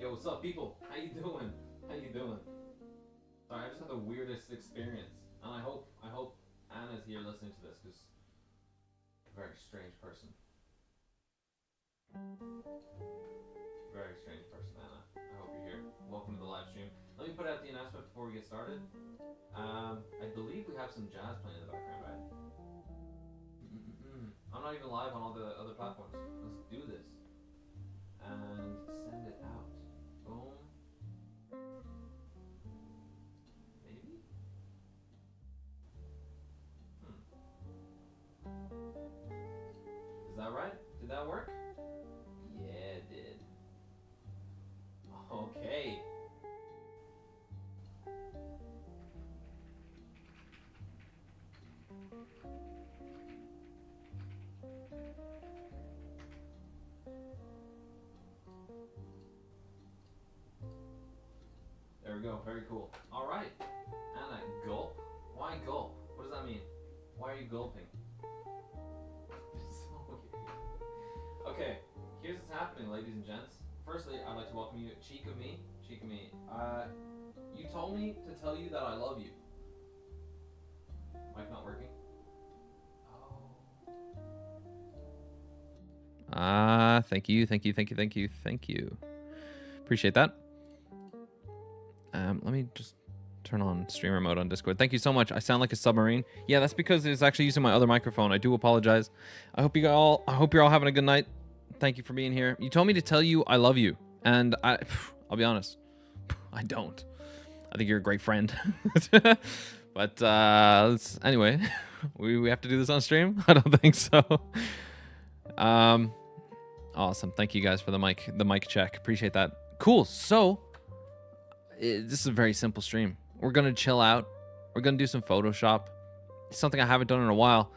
Yo, what's up, people? How you doing? How you doing? Sorry, I just had the weirdest experience, and I hope Anna's here listening to this because very strange person. Very strange person, Anna. I hope you're here. Welcome to the live stream. Let me put out the announcement before we get started. I believe we have some jazz playing in the background, right? I'm not even live on all the other platforms. Let's do this. And send it out. Boom. Maybe? Is that right? Did that work? Yeah, it did. Okay. There we go. Very cool. All right. Anna, gulp. Why gulp? What does that mean? Why are you gulping? Okay. Here's what's happening, ladies and gents. Firstly, I'd like to welcome you. Cheek of me. Cheek of me. You told me to tell you that I love you. Mic not working? Oh. Thank you. Appreciate that. Let me just turn on streamer mode on Discord. Thank you so much. I sound like a submarine. Yeah, that's because it's actually using my other microphone. I do apologize. I hope you're all having a good night. Thank you for being here. You told me to tell you I love you, and I'll be honest, I don't. I think you're a great friend. But anyway, we have to do this on stream? I don't think so. Awesome. Thank you guys for the mic check. Appreciate that. Cool. So this is a very simple stream. We're gonna chill out. We're gonna do some Photoshop. It's something I haven't done in a while.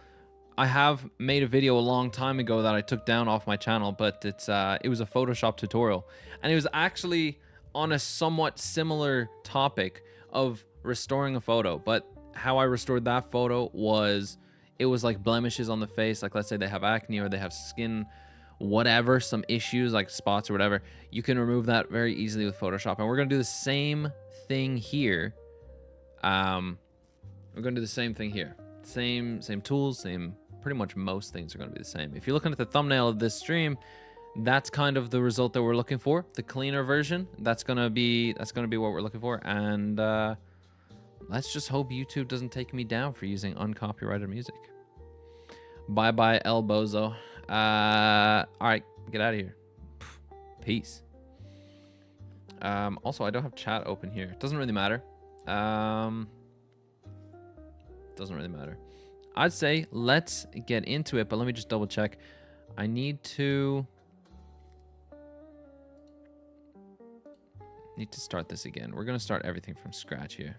I have made a video a long time ago that I took down off my channel, but it was a Photoshop tutorial, and it was actually on a somewhat similar topic of restoring a photo. But how I restored that photo was, it was like blemishes on the face, like let's say they have acne or they have skin, whatever, some issues like spots or whatever. You can remove that very easily with Photoshop, and we're gonna do the same thing here. We're gonna do the same thing here. Same tools, pretty much most things are gonna be the same. If you're looking at the thumbnail of this stream, that's kind of the result that we're looking for. The cleaner version, that's gonna be what we're looking for. And let's just hope YouTube doesn't take me down for using uncopyrighted music. Bye bye, El Bozo. All right, get out of here. Peace. Also, I don't have chat open here. It doesn't really matter. Doesn't really matter. I'd say let's get into it, but let me just double check. I need to start this again. We're gonna start everything from scratch here.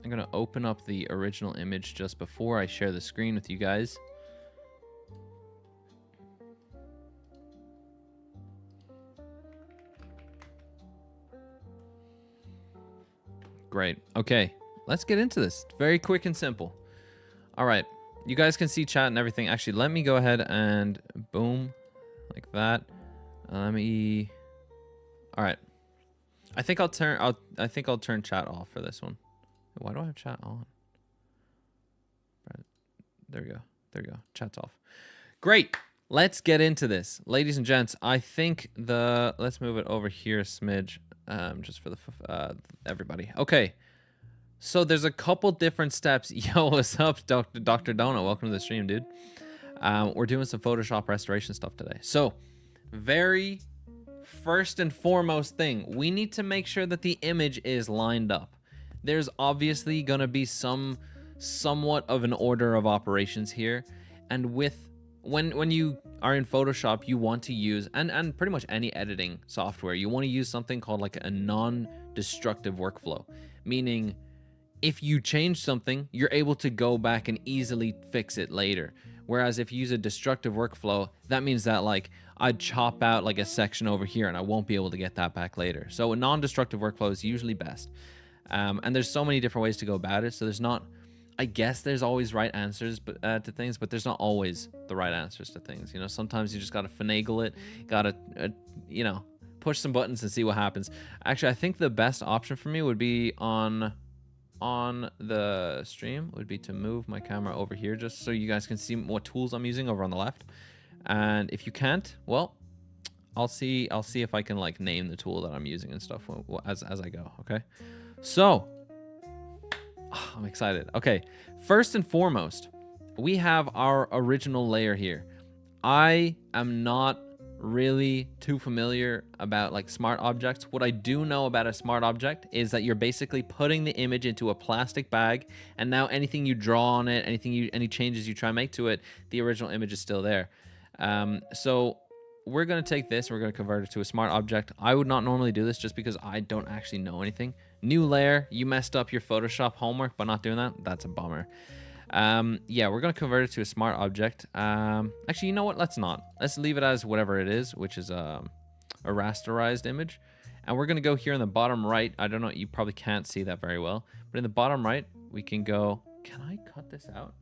I'm gonna open up the original image just before I share the screen with you guys. Great. Okay, let's get into this. Very quick and simple. All right, you guys can see chat and everything. Actually, let me go ahead and boom, like that. All right. I think I'll turn chat off for this one. Why do I have chat on? Right. There we go. Chat's off. Great. Let's get into this. Ladies and gents, I think let's move it over here a smidge, just for everybody. Okay. So there's a couple different steps. Yo, what's up, Dr. Donut? Welcome to the stream, dude. We're doing some Photoshop restoration stuff today. So, very first and foremost thing, we need to make sure that the image is lined up. There's obviously going to be somewhat of an order of operations here. And when you are in Photoshop, you want to use, and pretty much any editing software, you want to use something called like a non-destructive workflow. Meaning, if you change something, you're able to go back and easily fix it later. Whereas if you use a destructive workflow, that means that like I'd chop out like a section over here and I won't be able to get that back later. So a non-destructive workflow is usually best. And there's so many different ways to go about it. So there's not I guess there's always right answers to things, but there's not always the right answers to things. You know, sometimes you just gotta finagle it, gotta you know, push some buttons and see what happens. Actually, I think the best option for me would be on the stream would be to move my camera over here just so you guys can see what tools I'm using over on the left. And if you can't, well, I'll see if I can like name the tool that I'm using and stuff as I go. Okay, so I'm excited. Okay, first and foremost, we have our original layer here. I am not really too familiar about like smart objects. What I do know about a smart object is that you're basically putting the image into a plastic bag, and now anything you draw on it, any changes you try and make to it, the original image is still there. So we're going to take this, we're going to convert it to a smart object. I would not normally do this just because I don't actually know anything. New layer, you messed up your Photoshop homework by not doing that. That's a bummer. Yeah, we're going to convert it to a smart object. Actually, you know what? Let's not. Let's leave it as whatever it is, which is a rasterized image. And we're going to go here in the bottom right. I don't know, you probably can't see that very well. But in the bottom right, we can go, can I cut this out?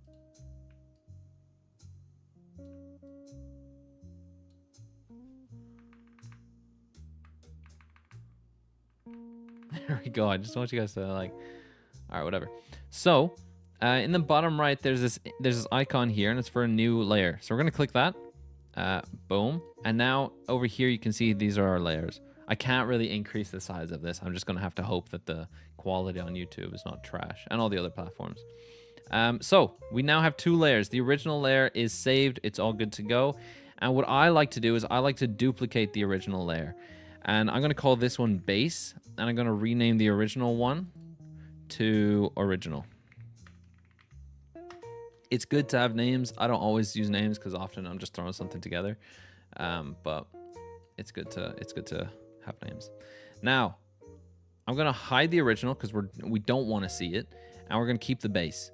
There we go. I just want you guys to like, all right, whatever. So in the bottom right, there's this icon here, and it's for a new layer. So we're gonna click that. Boom. And now over here, you can see these are our layers. I can't really increase the size of this. I'm just gonna have to hope that the quality on YouTube is not trash, and all the other platforms. So we now have 2 layers. The original layer is saved. It's all good to go. And what I like to do is I like to duplicate the original layer. And I'm going to call this one base, and I'm going to rename the original one to original. It's good to have names. I don't always use names because often I'm just throwing something together. But it's good to have names. Now, I'm going to hide the original because we don't want to see it, and we're going to keep the base.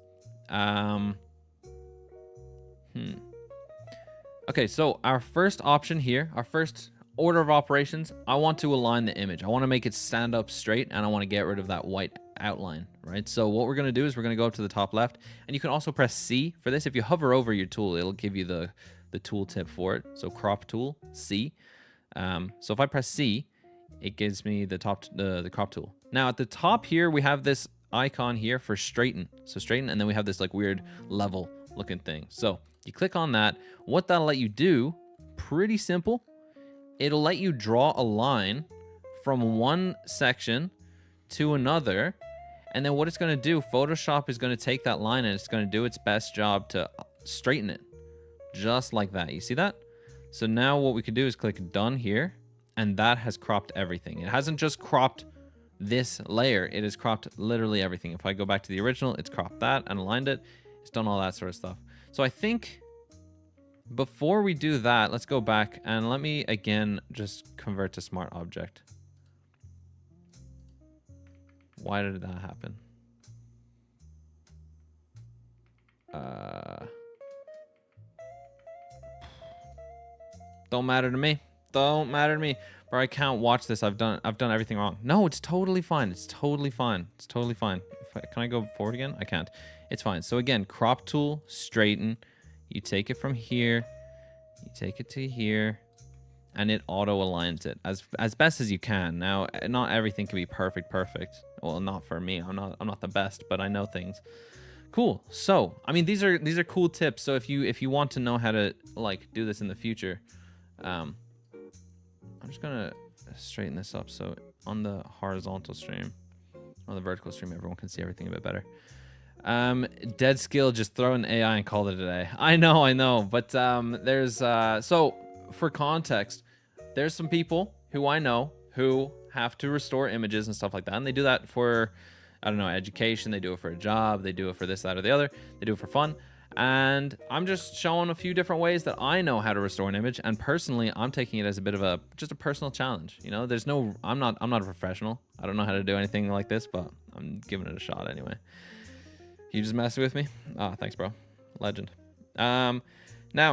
Okay, so our first option here, our first order of operations, I want to align the image. I want to make it stand up straight, and I want to get rid of that white outline, right? So what we're going to do is we're going to go up to the top left, and you can also press C for this. If you hover over your tool, it'll give you the tool tip for it. So crop tool, C. So if I press C, it gives me the crop tool. Now at the top here, we have this icon here for straighten. So straighten, and then we have this like weird level looking thing. So you click on that. What that'll let you do, pretty simple. It'll let you draw a line from one section to another. And then what it's going to do, Photoshop is going to take that line and it's going to do its best job to straighten it. Just like that. You see that? So now what we can do is click done here. And that has cropped everything. It hasn't just cropped this layer. It has cropped literally everything. If I go back to the original, it's cropped that and aligned it. It's done all that sort of stuff. So I think before we do that, let's go back and let me again just convert to smart object. Why did that happen? Don't matter to me. Don't matter to me. Bro, I can't watch this. I've done everything wrong. No, it's totally fine. It's totally fine. It's totally fine. Can I go forward again? I can't. It's fine. So again, crop tool, straighten. You take it from here, you take it to here, and it auto aligns it as best as you can. Now, not everything can be perfect. Well, not for me. I'm not the best, but I know things. Cool. So, I mean, these are cool tips. So if you want to know how to like do this in the future, I'm just gonna straighten this up so on the horizontal stream, on the vertical stream, everyone can see everything a bit better. Dead skill, just throw in AI and call it a day. I know, but there's so for context, there's some people who I know who have to restore images and stuff like that, and they do that for, I don't know, education, they do it for a job, they do it for this, that, or the other, they do it for fun. And I'm just showing a few different ways that I know how to restore an image, and personally I'm taking it as a bit of just a personal challenge. You know, I'm not a professional. I don't know how to do anything like this, but I'm giving it a shot anyway. You just messing with me? Ah, thanks, bro. Legend. Now,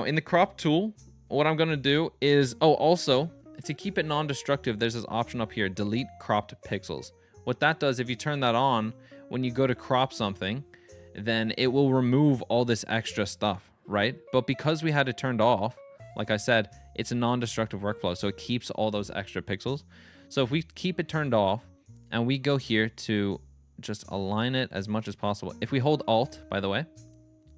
in the crop tool, what I'm going to do is... Oh, also, to keep it non-destructive, there's this option up here, delete cropped pixels. What that does, if you turn that on, when you go to crop something, then it will remove all this extra stuff, right? But because we had it turned off, like I said, it's a non-destructive workflow, so it keeps all those extra pixels. So if we keep it turned off and we go here to just align it as much as possible. If we hold Alt, by the way,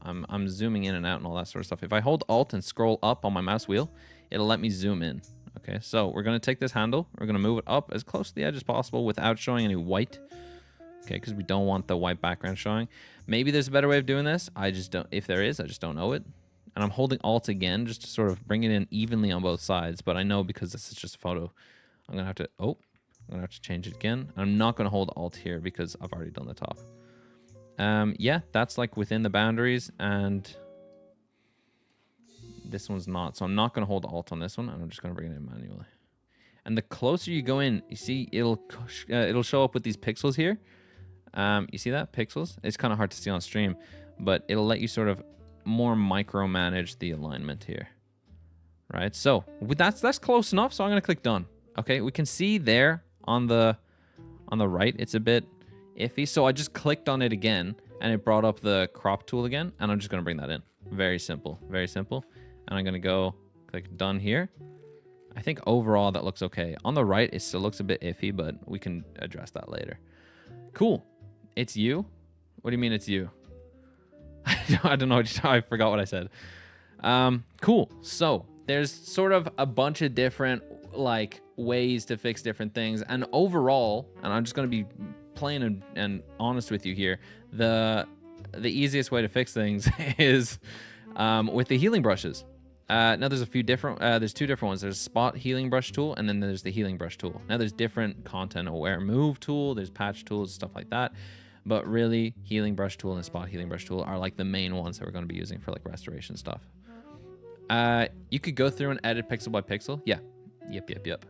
I'm zooming in and out and all that sort of stuff. If I hold Alt and scroll up on my mouse wheel, it'll let me zoom in. Okay, so we're going to take this handle. We're going to move it up as close to the edge as possible without showing any white. Okay, because we don't want the white background showing. Maybe there's a better way of doing this. I just don't. If there is, I just don't know it. And I'm holding Alt again just to sort of bring it in evenly on both sides. But I know because this is just a photo, I'm going to have to... Oh, I'm going to have to change it again. I'm not going to hold Alt here because I've already done the top. Yeah, that's like within the boundaries, and this one's not. So I'm not going to hold Alt on this one, and I'm just going to bring it in manually. And the closer you go in, you see it'll show up with these pixels here. You see that? Pixels? It's kind of hard to see on stream, but it'll let you sort of more micromanage the alignment here. Right? So that's close enough, so I'm going to click done. Okay, we can see there on the right, it's a bit iffy. So I just clicked on it again, and it brought up the crop tool again, and I'm just going to bring that in. Very simple, very simple. And I'm going to go click done here. I think overall that looks okay. On the right, it still looks a bit iffy, but we can address that later. Cool. It's you? What do you mean it's you? I don't know. I forgot what I said. Cool. So there's sort of a bunch of different like ways to fix different things. And overall, and I'm just going to be plain and honest with you here, the easiest way to fix things is with the healing brushes. Now there's a few different, there's two different ones. There's spot healing brush tool, and then there's the healing brush tool. Now there's different content aware move tool, there's patch tools, stuff like that. But really, healing brush tool and spot healing brush tool are like the main ones that we're going to be using for like restoration stuff. You could go through and edit pixel by pixel. Yeah. Yep.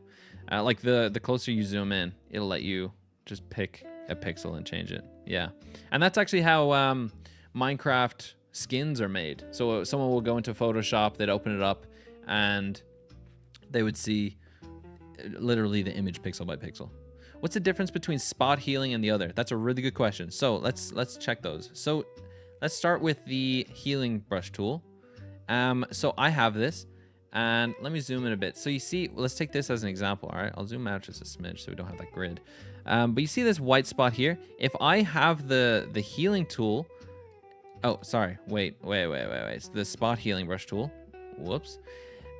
Like the closer you zoom in, it'll let you just pick a pixel and change it. Yeah. And that's actually how Minecraft skins are made. So someone will go into Photoshop, they'd open it up, and they would see literally the image pixel by pixel. What's the difference between spot healing and the other? That's a really good question. So let's check those. So let's start with the healing brush tool. So I have this, and let me zoom in a bit. So you see, let's take this as an example. All right, I'll zoom out just a smidge so we don't have that grid. But you see this white spot here? If I have the healing tool, oh, sorry, wait. It's the spot healing brush tool. Whoops.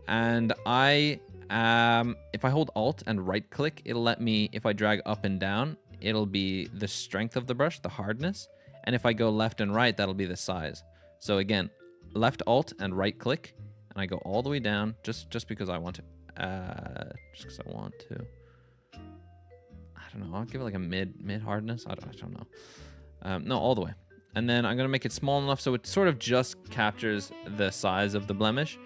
And if I hold Alt and right click, it'll let me, if I drag up and down, it'll be the strength of the brush, the hardness. And if I go left and right, that'll be the size. So again, left Alt and right click, and I go all the way down just because I want to. Just because I want to. I don't know. I'll give it like a mid hardness. I don't know. No, all the way. And then I'm going to make it small enough so it sort of just captures the size of the blemish.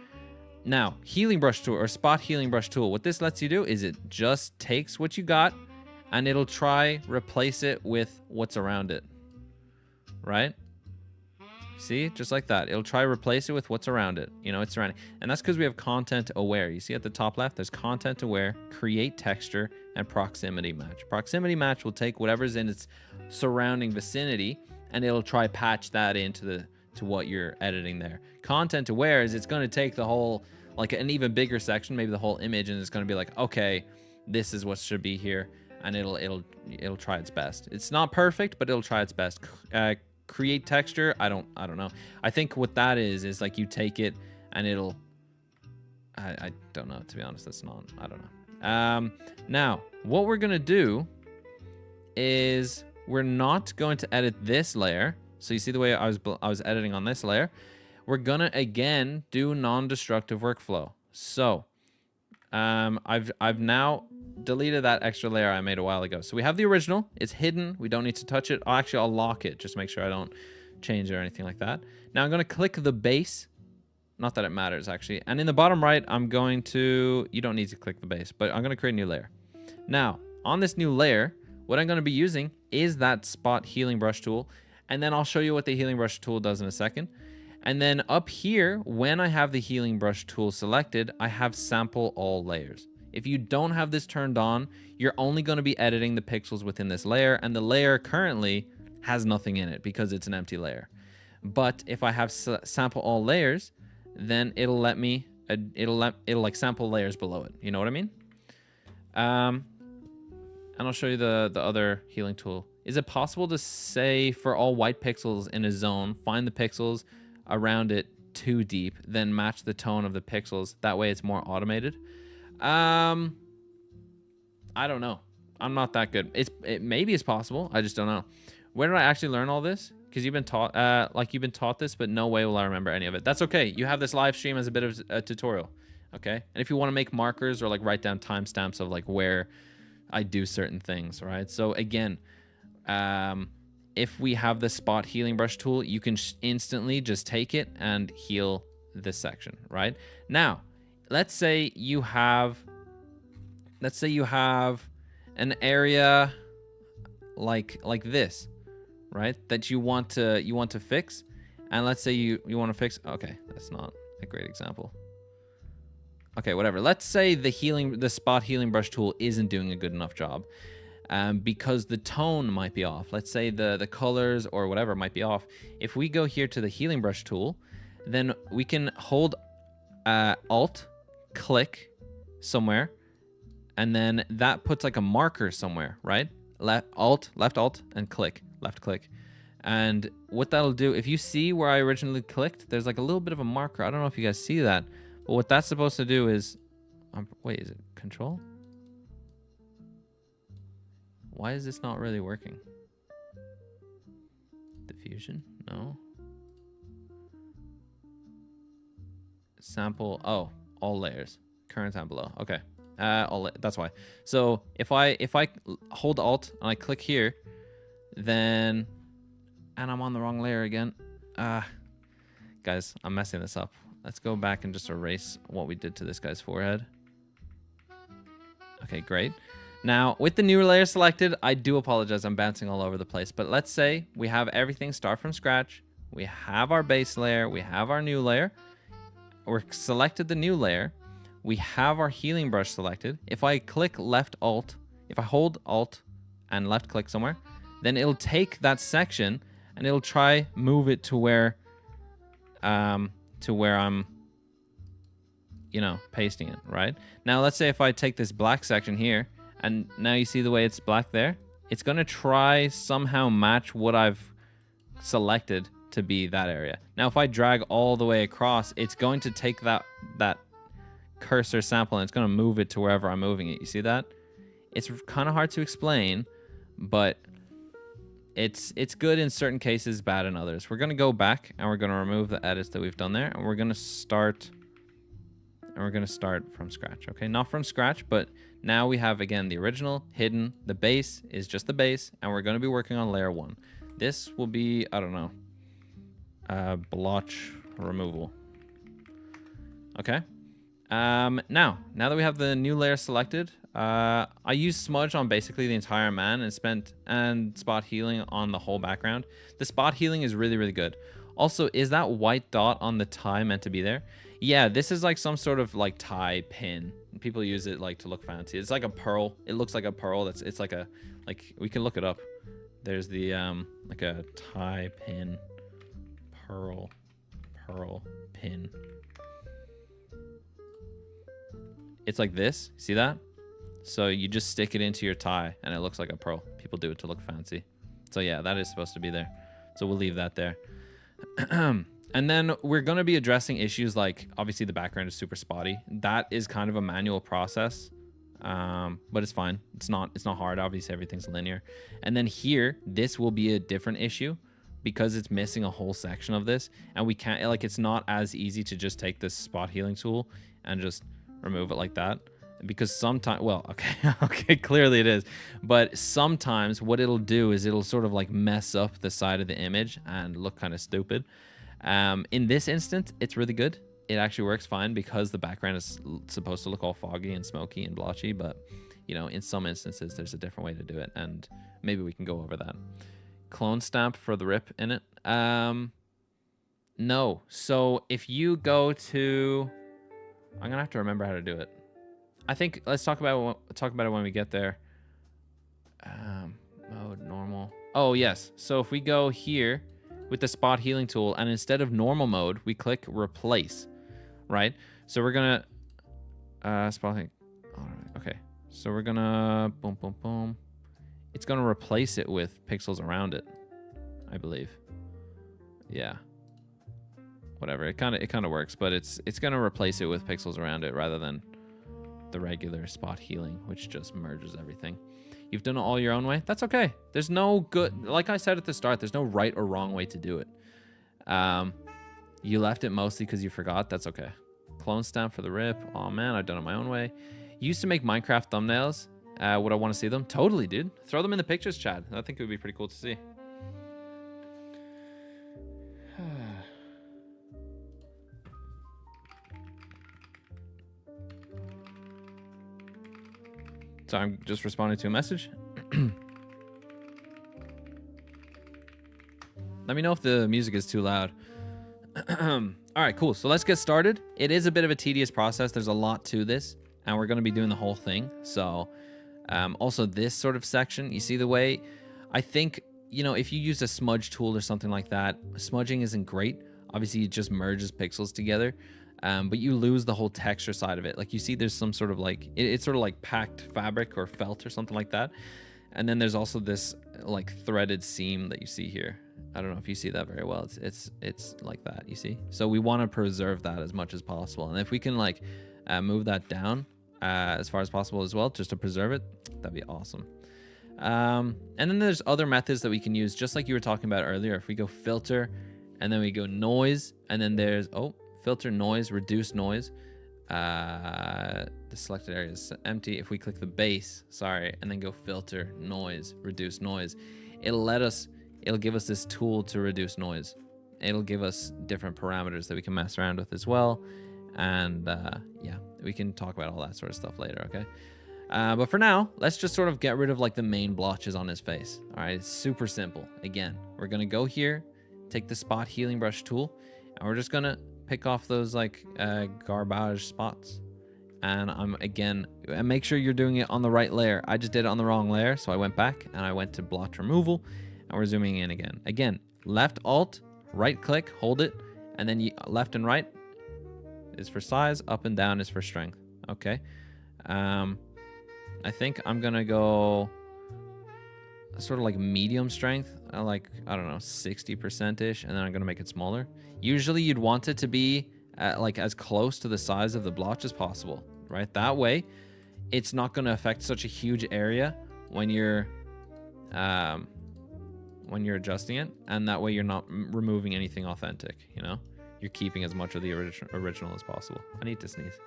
Now, healing brush tool or spot healing brush tool, what this lets you do is it just takes what you got and it'll try replace it with what's around it. Right? See? Just like that. It'll try replace it with what's around it. You know, it's surrounding. And that's because we have content aware. You see at the top left, there's content aware, create texture, and proximity match. Proximity match will take whatever's in its surrounding vicinity and it'll try patch that into what you're editing there. Content aware is it's going to take the whole, like an even bigger section, maybe the whole image, and it's going to be like, okay, this is what should be here, and it'll try its best. It's not perfect, but it'll try its best. Create texture, I don't know. I think what that is like you take it and it'll, I don't know, to be honest. That's not, I don't know. Now what we're gonna do is we're not going to edit this layer. So you see the way I was editing on this layer. We're gonna again do non-destructive workflow. So I've now deleted that extra layer I made a while ago. So we have the original. It's hidden. We don't need to touch it. I'll lock it just to make sure I don't change it or anything like that. Now I'm gonna click the base. Not that it matters actually. And in the bottom right, I'm going to, you don't need to click the base, but I'm gonna create a new layer. Now on this new layer, what I'm gonna be using is that spot healing brush tool. And then I'll show you what the healing brush tool does in a second. And then up here, when I have the healing brush tool selected, I have sample all layers. If you don't have this turned on, you're only going to be editing the pixels within this layer. And the layer currently has nothing in it because it's an empty layer. But if I have sample all layers, then it'll let me, it'll like sample layers below it. You know what I mean? And I'll show you the other healing tool. Is it possible to say for all white pixels in a zone, find the pixels around it too deep, then match the tone of the pixels? That way it's more automated. I don't know. I'm not that good. Maybe it's possible. I just don't know. Where did I actually learn all this? Because you've been taught this, but no way will I remember any of it. That's okay. You have this live stream as a bit of a tutorial, okay? And if you want to make markers or like write down timestamps of like where I do certain things, right? So again, if we have the spot healing brush tool, you can instantly just take it and heal this section, right? Now, let's say you have an area like this, right? That you want to fix, and let's say you want to fix. Okay, that's not a great example. Okay, whatever. Let's say the spot healing brush tool isn't doing a good enough job, because the tone might be off. Let's say the colors or whatever might be off. If we go here to the healing brush tool, then we can hold Alt, click somewhere, and then that puts like a marker somewhere, right? Left Alt, and click, left click. And what that'll do, if you see where I originally clicked, there's like a little bit of a marker. I don't know if you guys see that, but what that's supposed to do is, wait, is it control? Why is this not really working? Diffusion? No. Sample, oh, all layers. Current and below. Okay. That's why. So if I hold Alt and I click here, then, and I'm on the wrong layer again. Guys, I'm messing this up. Let's go back and just erase what we did to this guy's forehead. Okay, great. Now, with the new layer selected, I do apologize. I'm bouncing all over the place. But let's say we have everything start from scratch. We have our base layer. We have our new layer. We're selected the new layer. We have our healing brush selected. If I click left Alt, if I hold Alt and left click somewhere, then it'll take that section and it'll try move it to where I'm, you know, pasting it, right? Now, let's say if I take this black section here, and now you see the way it's black there, it's gonna try somehow match what I've selected to be that area. Now, if I drag all the way across, it's going to take that cursor sample and it's going to move it to wherever I'm moving it. You see that? It's kind of hard to explain, but it's good in certain cases, bad in others. We're going to go back and we're going to remove the edits that we've done there, and we're going to start from scratch. Okay, not from scratch, but now we have again the original hidden. The base is just the base, and we're going to be working on layer 1. This will be, I don't know, blotch removal. Okay. Now that we have the new layer selected, I used smudge on basically the entire man and spot healing on the whole background. The spot healing is really, really good. Also, is that white dot on the tie meant to be there? Yeah, this is like some sort of like tie pin. People use it like to look fancy. It's like a pearl. It looks like a pearl. It's like we can look it up. There's the like a tie pin, pearl pin. It's like this. See that? So you just stick it into your tie and it looks like a pearl. People do it to look fancy. So yeah, that is supposed to be there. So we'll leave that there. And then we're going to be addressing issues like, obviously the background is super spotty. That is kind of a manual process, but it's fine. It's not hard. Obviously everything's linear. And then here, this will be a different issue because it's missing a whole section of this, and we can't, like, it's not as easy to just take this spot healing tool and just remove it like that, because sometimes, well, okay, clearly it is, but sometimes what it'll do is it'll sort of like mess up the side of the image and look kind of stupid. In this instance, it's really good. It actually works fine because the background is supposed to look all foggy and smoky and blotchy, but you know, in some instances there's a different way to do it, and maybe we can go over that. Clone stamp for the rip in it. No. So if you go to, I'm gonna have to remember how to do it. I think let's talk about it when we get there. Mode normal. Oh, yes. So if we go here with the spot healing tool, and instead of normal mode, we click replace, right? So we're going to spot healing. All right. Okay. So we're going to boom, boom, boom. It's going to replace it with pixels around it, I believe. Yeah. Whatever. It kind of works, but it's going to replace it with pixels around it rather than the regular spot healing, which just merges everything. You've done it all your own way. That's okay. There's no good, like I said at the start, there's no right or wrong way to do it. You left it mostly because you forgot. That's okay. Clone stamp for the rip. Oh man, I've done it my own way. You used to make Minecraft thumbnails. Would I want to see them? Totally, dude. Throw them in the pictures, Chad. I think it would be pretty cool to see. So I'm just responding to a message. Let me know if the music is too loud. All right, cool. So let's get started. It is a bit of a tedious process. There's a lot to this, and we're going to be doing the whole thing. So also this sort of section, you see the way, I think, you know, if you use a smudge tool or something like that, smudging isn't great. Obviously, it just merges pixels together. But you lose the whole texture side of it. Like you see there's some sort of like, it's sort of like packed fabric or felt or something like that. And then there's also this like threaded seam that you see here. I don't know if you see that very well. It's like that, you see? So we want to preserve that as much as possible. And if we can like move that down as far as possible as well, just to preserve it, that'd be awesome. And then there's other methods that we can use, just like you were talking about earlier. If we go filter and then we go noise, and then there's, filter noise, reduce noise. The selected area is empty. If we click the base, and then go filter, noise, reduce noise, it'll give us this tool to reduce noise. It'll give us different parameters that we can mess around with as well. And yeah, we can talk about all that sort of stuff later, okay? But for now, let's just sort of get rid of like the main blotches on his face. All right, it's super simple. Again, we're gonna go here, take the spot healing brush tool, and we're just gonna pick off those like garbage spots. And and make sure you're doing it on the right layer. I just did it on the wrong layer, so I went back and I went to blotch removal, and we're zooming in again. Again, left alt, right click, hold it, and then left and right is for size, up and down is for strength. Okay. I think I'm gonna go sort of like medium strength, like, I don't know, 60%ish, and then I'm gonna make it smaller. Usually you'd want it to be like as close to the size of the blotch as possible, right? That way it's not gonna affect such a huge area when you're adjusting it, and that way you're not removing anything authentic, you know? You're keeping as much of the original as possible. I need to sneeze.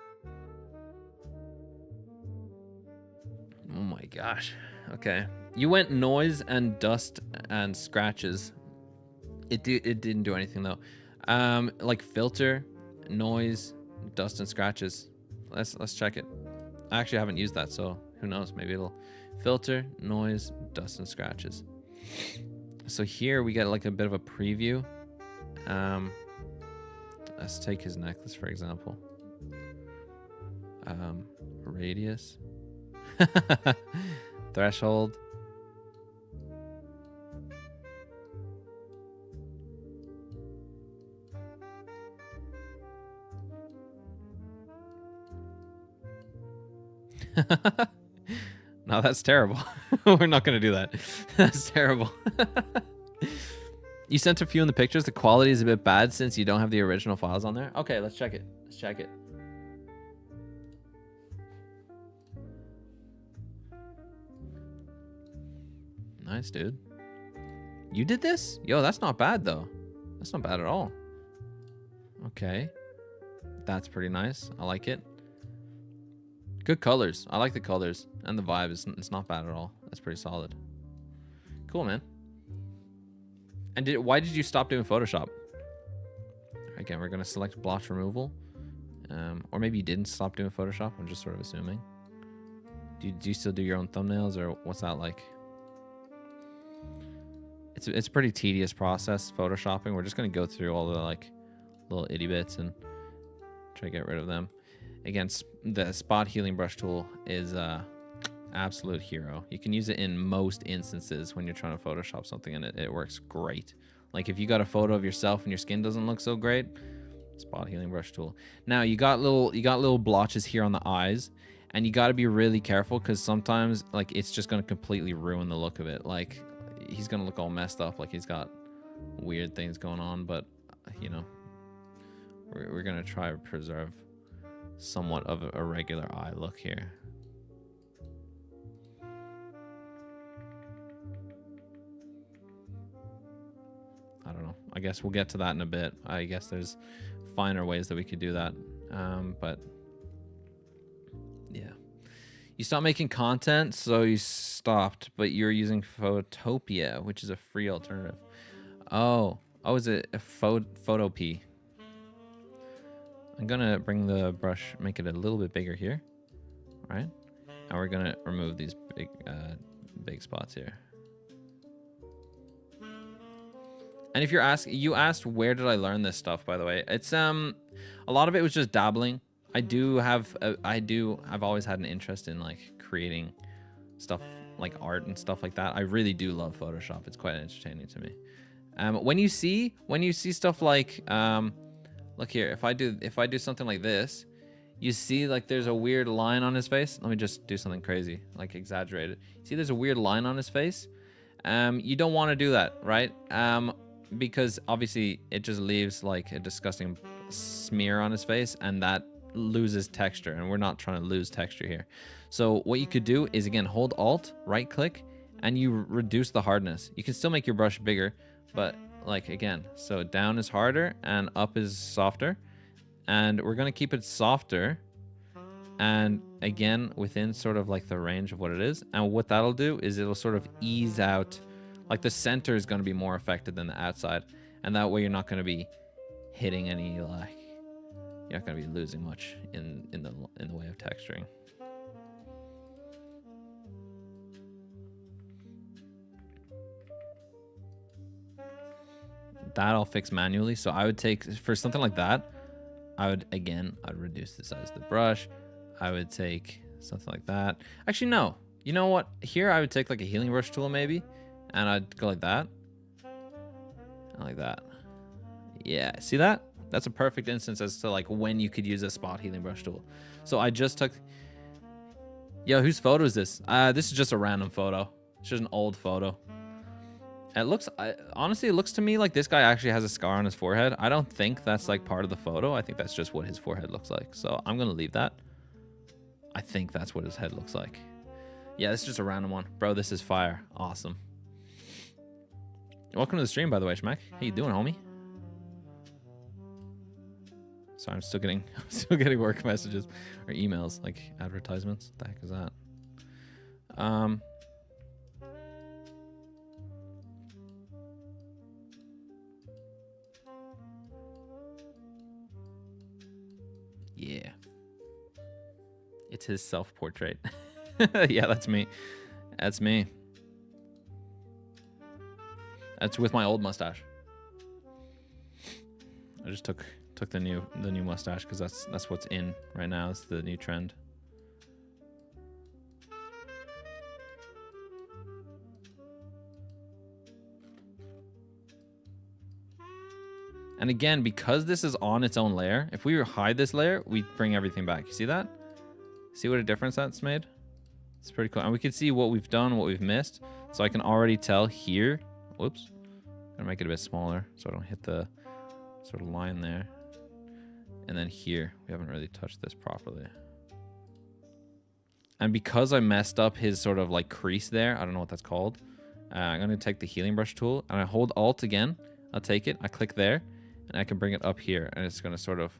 Oh my gosh. Okay. You went noise and dust and scratches. It didn't do anything though. Like filter, noise, dust and scratches. Let's check it. I actually haven't used that, so who knows? Maybe it'll filter, noise, dust and scratches. So here we get like a bit of a preview. Let's take his necklace for example. Radius. Threshold. No, that's terrible. We're not going to do that. That's terrible. You sent a few in the pictures. The quality is a bit bad since you don't have the original files on there. Okay, let's check it. Let's check it. Nice, dude. You did this? Yo, that's not bad, though. That's not bad at all. Okay. That's pretty nice. I like it. Good colors. I like the colors. And the vibe. It's not bad at all. That's pretty solid. Cool, man. And why did you stop doing Photoshop? Again, we're going to select blotch removal. Or maybe you didn't stop doing Photoshop. I'm just sort of assuming. Do you still do your own thumbnails, or what's that like? It's a pretty tedious process, Photoshopping. We're just going to go through all the like little itty bits and try to get rid of them. Again, the spot healing brush tool is Absolute hero. You can use it in most instances when you're trying to Photoshop something, and it works great. Like if you got a photo of yourself and your skin doesn't look so great, spot healing brush tool. Now you got little blotches here on the eyes, and you got to be really careful because sometimes like it's just gonna completely ruin the look of it. Like he's gonna look all messed up, like he's got weird things going on. But you know, we're gonna try to preserve somewhat of a regular eye look here. I don't know. I guess we'll get to that in a bit. I guess there's finer ways that we could do that. But yeah. You stopped making content, so you stopped, but you're using Photopia, which is a free alternative. Oh, is it a Photopea? I'm gonna bring the brush, make it a little bit bigger here, right? And we're gonna remove these big spots here. And if you're asking, you asked where did I learn this stuff, by the way. It's a lot of it was just dabbling. I've always had an interest in like creating stuff like art and stuff like that. I really do love Photoshop. It's quite entertaining to me. When you see stuff like look here, if I do something like this, you see like there's a weird line on his face. Let me just do something crazy, like exaggerated. See there's a weird line on his face? You don't want to do that, right? Because obviously it just leaves like a disgusting smear on his face, and that loses texture, and we're not trying to lose texture here. So what you could do is, again, hold Alt, right click, and you reduce the hardness. You can still make your brush bigger, but like again, so down is harder and up is softer, and we're going to keep it softer, and again within sort of like the range of what it is. And what that'll do is it'll sort of ease out, like the center is going to be more affected than the outside, and that way you're not going to be hitting any, like you're not going to be losing much in the way of texturing. That I'll fix manually. So I would take, for something like that, I'd reduce the size of the brush. I would take something like that. Actually, no. You know what? Here I would take like a healing brush tool maybe, and I'd go like that. And like that. Yeah, see that? That's a perfect instance as to like when you could use a spot healing brush tool. So I just took... Yo, whose photo is this? This is just a random photo. It's just an old photo. It looks... honestly, it looks to me like this guy actually has a scar on his forehead. I don't think that's like part of the photo. I think that's just what his forehead looks like. So I'm going to leave that. I think that's what his head looks like. Yeah, this is just a random one. Bro, this is fire. Awesome. Welcome to the stream, by the way, Schmack. How you doing, homie? So I'm still getting work messages or emails, like advertisements. What the heck is that? Yeah. It's his self-portrait. Yeah, that's me. That's me. That's with my old mustache. I just took the new mustache because that's what's in right now. It's the new trend. And again, because this is on its own layer, if we hide this layer, we bring everything back. You see that? See what a difference that's made? It's pretty cool. And we can see what we've done, what we've missed. So I can already tell here. Whoops. I'm gonna make it a bit smaller so I don't hit the sort of line there. And then here, we haven't really touched this properly. And because I messed up his sort of like crease there, I don't know what that's called. I'm gonna take the healing brush tool and I hold Alt again. I'll take it, I click there, and I can bring it up here, and it's gonna sort of,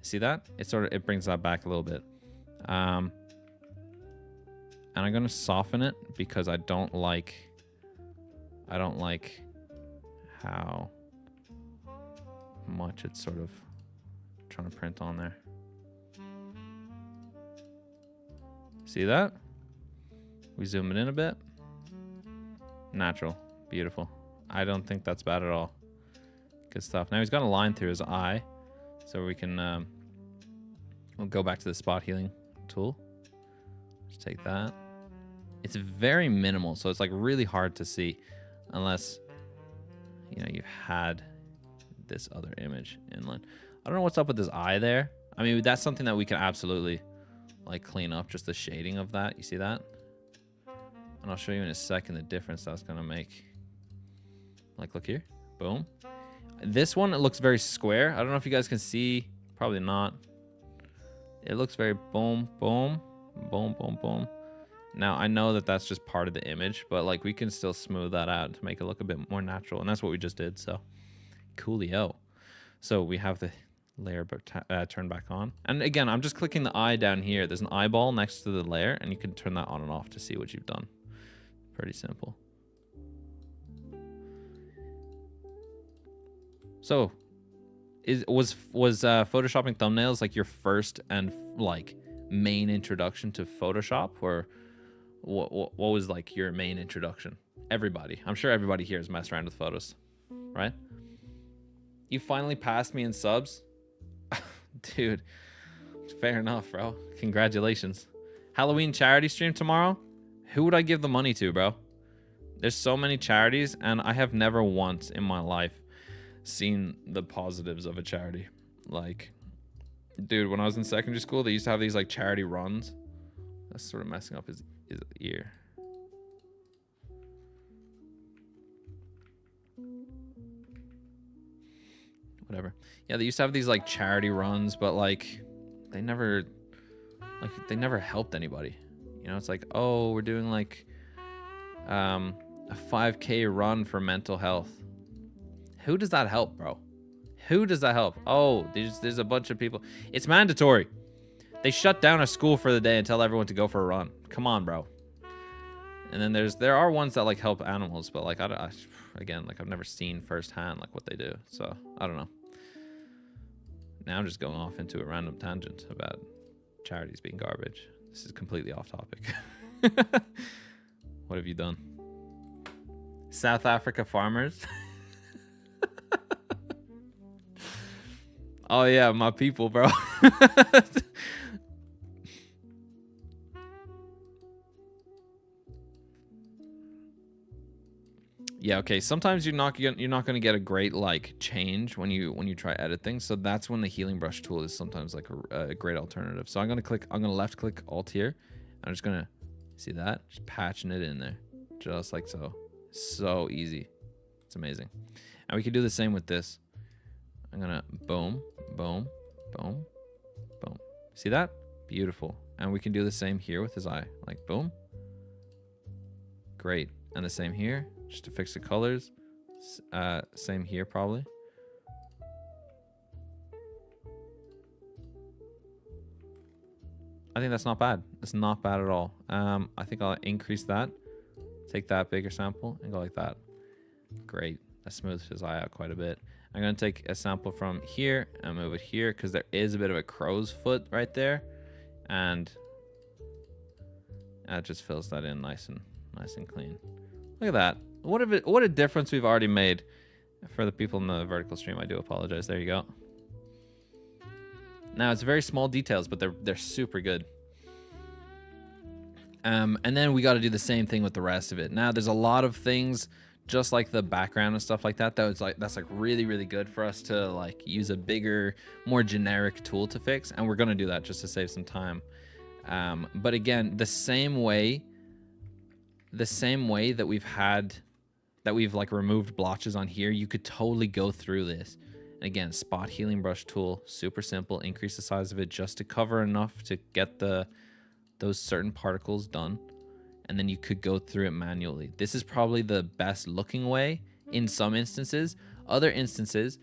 see that? It brings that back a little bit. And I'm gonna soften it because I don't like how much it's sort of trying to print on there. See that? We zoom it in a bit. Natural, beautiful. I don't think that's bad at all. Good stuff. Now he's got a line through his eye, so we can we'll go back to the spot healing tool. Just take that. It's very minimal, so it's like really hard to see unless, you know, you've had this other image inland. I don't know what's up with this eye there. I mean, that's something that we can absolutely like clean up, just the shading of that. You see that? And I'll show you in a second the difference that's gonna make. Like, look here. Boom. This one, it looks very square. I don't know if you guys can see. Probably not. It looks very boom, boom, boom, boom, boom. Now, I know that that's just part of the image, but like we can still smooth that out to make it look a bit more natural. And that's what we just did. So, coolio. So we have the layer turned back on. And again, I'm just clicking the eye down here. There's an eyeball next to the layer, and you can turn that on and off to see what you've done. Pretty simple. So, was photoshopping thumbnails like your first and like main introduction to Photoshop, or what was like your main introduction? Everybody, I'm sure everybody here has messed around with photos, right? You finally passed me in subs, dude. Fair enough, bro. Congratulations. Halloween charity stream tomorrow. Who would I give the money to, bro? There's so many charities, and I have never once in my life seen the positives of a charity. Like, dude, when I was in secondary school, they used to have these like charity runs. That's sort of messing up his ear. Whatever. Yeah, they used to have these like charity runs, but like they never helped anybody. You know, it's like, oh, we're doing like a 5K run for mental health. Who does that help, bro? Who does that help? Oh, there's a bunch of people. It's mandatory. They shut down a school for the day and tell everyone to go for a run. Come on, bro. And then there are ones that like help animals, but like again, like I've never seen firsthand like what they do. So I don't know. Now I'm just going off into a random tangent about charities being garbage. This is completely off topic. What have you done? South Africa farmers. Oh yeah, my people, bro. Yeah, okay. Sometimes you're not going to get a great like change when you try edit things. So that's when the healing brush tool is sometimes like a great alternative. So I'm going to left click alt here. I'm just going to see that, just patching it in there, just like so. So easy. It's amazing. And we can do the same with this. I'm going to boom, boom, boom, boom. See that? Beautiful. And we can do the same here with his eye. Like boom. Great. And the same here, just to fix the colors. Same here probably. I think that's not bad. It's not bad at all. I think I'll increase that. Take that bigger sample and go like that. Great. That smooths his eye out quite a bit. I'm going to take a sample from here and move it here because there is a bit of a crow's foot right there. And that just fills that in nice and clean. Look at that. What a difference we've already made. For the people in the vertical stream, I do apologize. There you go. Now, it's very small details, but they're super good. And then we got to do the same thing with the rest of it. Now, there's a lot of things, just like the background and stuff like that, that's like really, really good for us to like use a bigger, more generic tool to fix. And we're going to do that just to save some time. But again, the same way that we've like removed blotches on here, you could totally go through this. And again, spot healing brush tool, super simple. Increase the size of it just to cover enough to get those certain particles done. And then you could go through it manually. This is probably the best looking way in some instances. Other instances,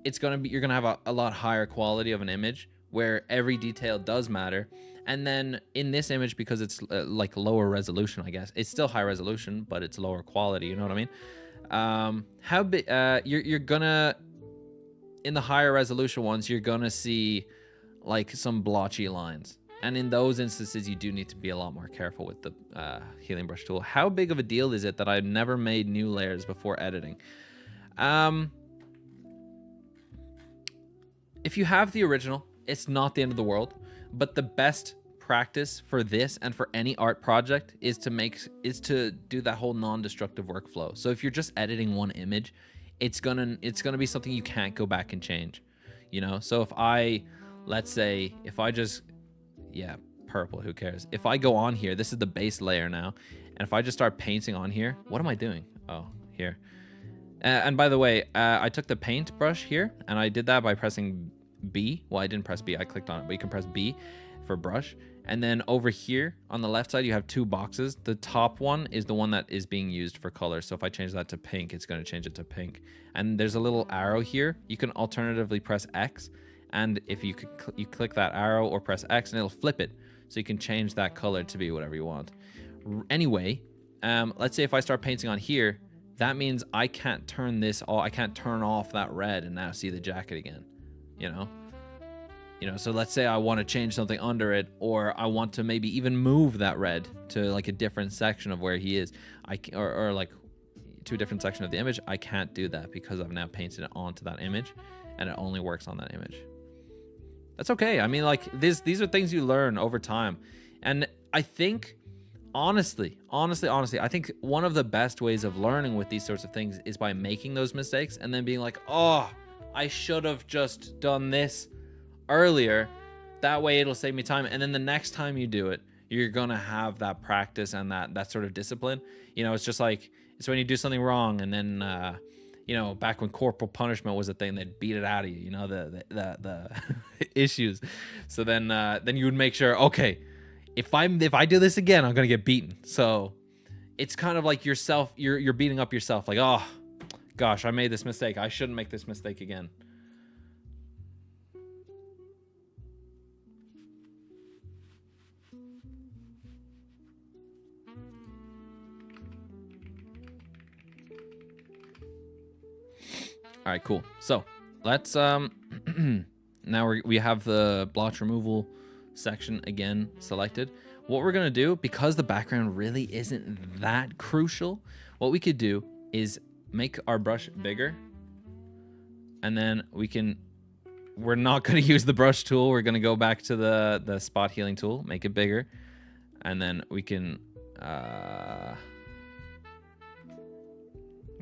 you're gonna have a lot higher quality of an image where every detail does matter. And then in this image, because it's like lower resolution, I guess it's still high resolution, but it's lower quality. You know what I mean? How big? You're gonna, in the higher resolution ones, you're gonna see like some blotchy lines. And in those instances, you do need to be a lot more careful with the healing brush tool. How big of a deal is it that I've never made new layers before editing? If you have the original, it's not the end of the world. But the best practice for this and for any art project is to do that whole non-destructive workflow. So if you're just editing one image, it's gonna be something you can't go back and change, you know. So if let's say if I just, yeah, purple, who cares? If I go on here, this is the base layer now, and if I just start painting on here, what am I doing? Oh, here. And by the way, I took the paint brush here, and I did that by pressing B. Well, I didn't press B, I clicked on it, but you can press B for brush. And then over here on the left side, you have two boxes. The top one is the one that is being used for color. So if I change that to pink, it's going to change it to pink. And there's a little arrow here. You can alternatively press X. And if you click that arrow or press X, and it'll flip it. So you can change that color to be whatever you want. Anyway, let's say if I start painting on here, that means I can't turn I can't turn off that red and now see the jacket again, you know? So let's say I want to change something under it, or I want to maybe even move that red to like a different section of where he is, or like to a different section of the image. I can't do that because I've now painted it onto that image, and it only works on that image. That's okay. I mean, like these are things you learn over time, and I think honestly, I think one of the best ways of learning with these sorts of things is by making those mistakes and then being like, oh, I should have just done this earlier. That way it'll save me time. And then the next time you do it, you're gonna have that practice and that sort of discipline. It's just like, it's when you do something wrong, and then back when corporal punishment was a thing, they'd beat it out of you, the issues. So then you would make sure, okay, if I do this again, I'm gonna get beaten. So it's kind of like you're beating up yourself, like, oh gosh, I made this mistake, I shouldn't make this mistake again. All right, cool. So let's now we have the blotch removal section again selected. What we're gonna do, because the background really isn't that crucial, what we could do is make our brush bigger, and then we're not gonna use the brush tool. We're gonna go back to the spot healing tool, make it bigger, and then we can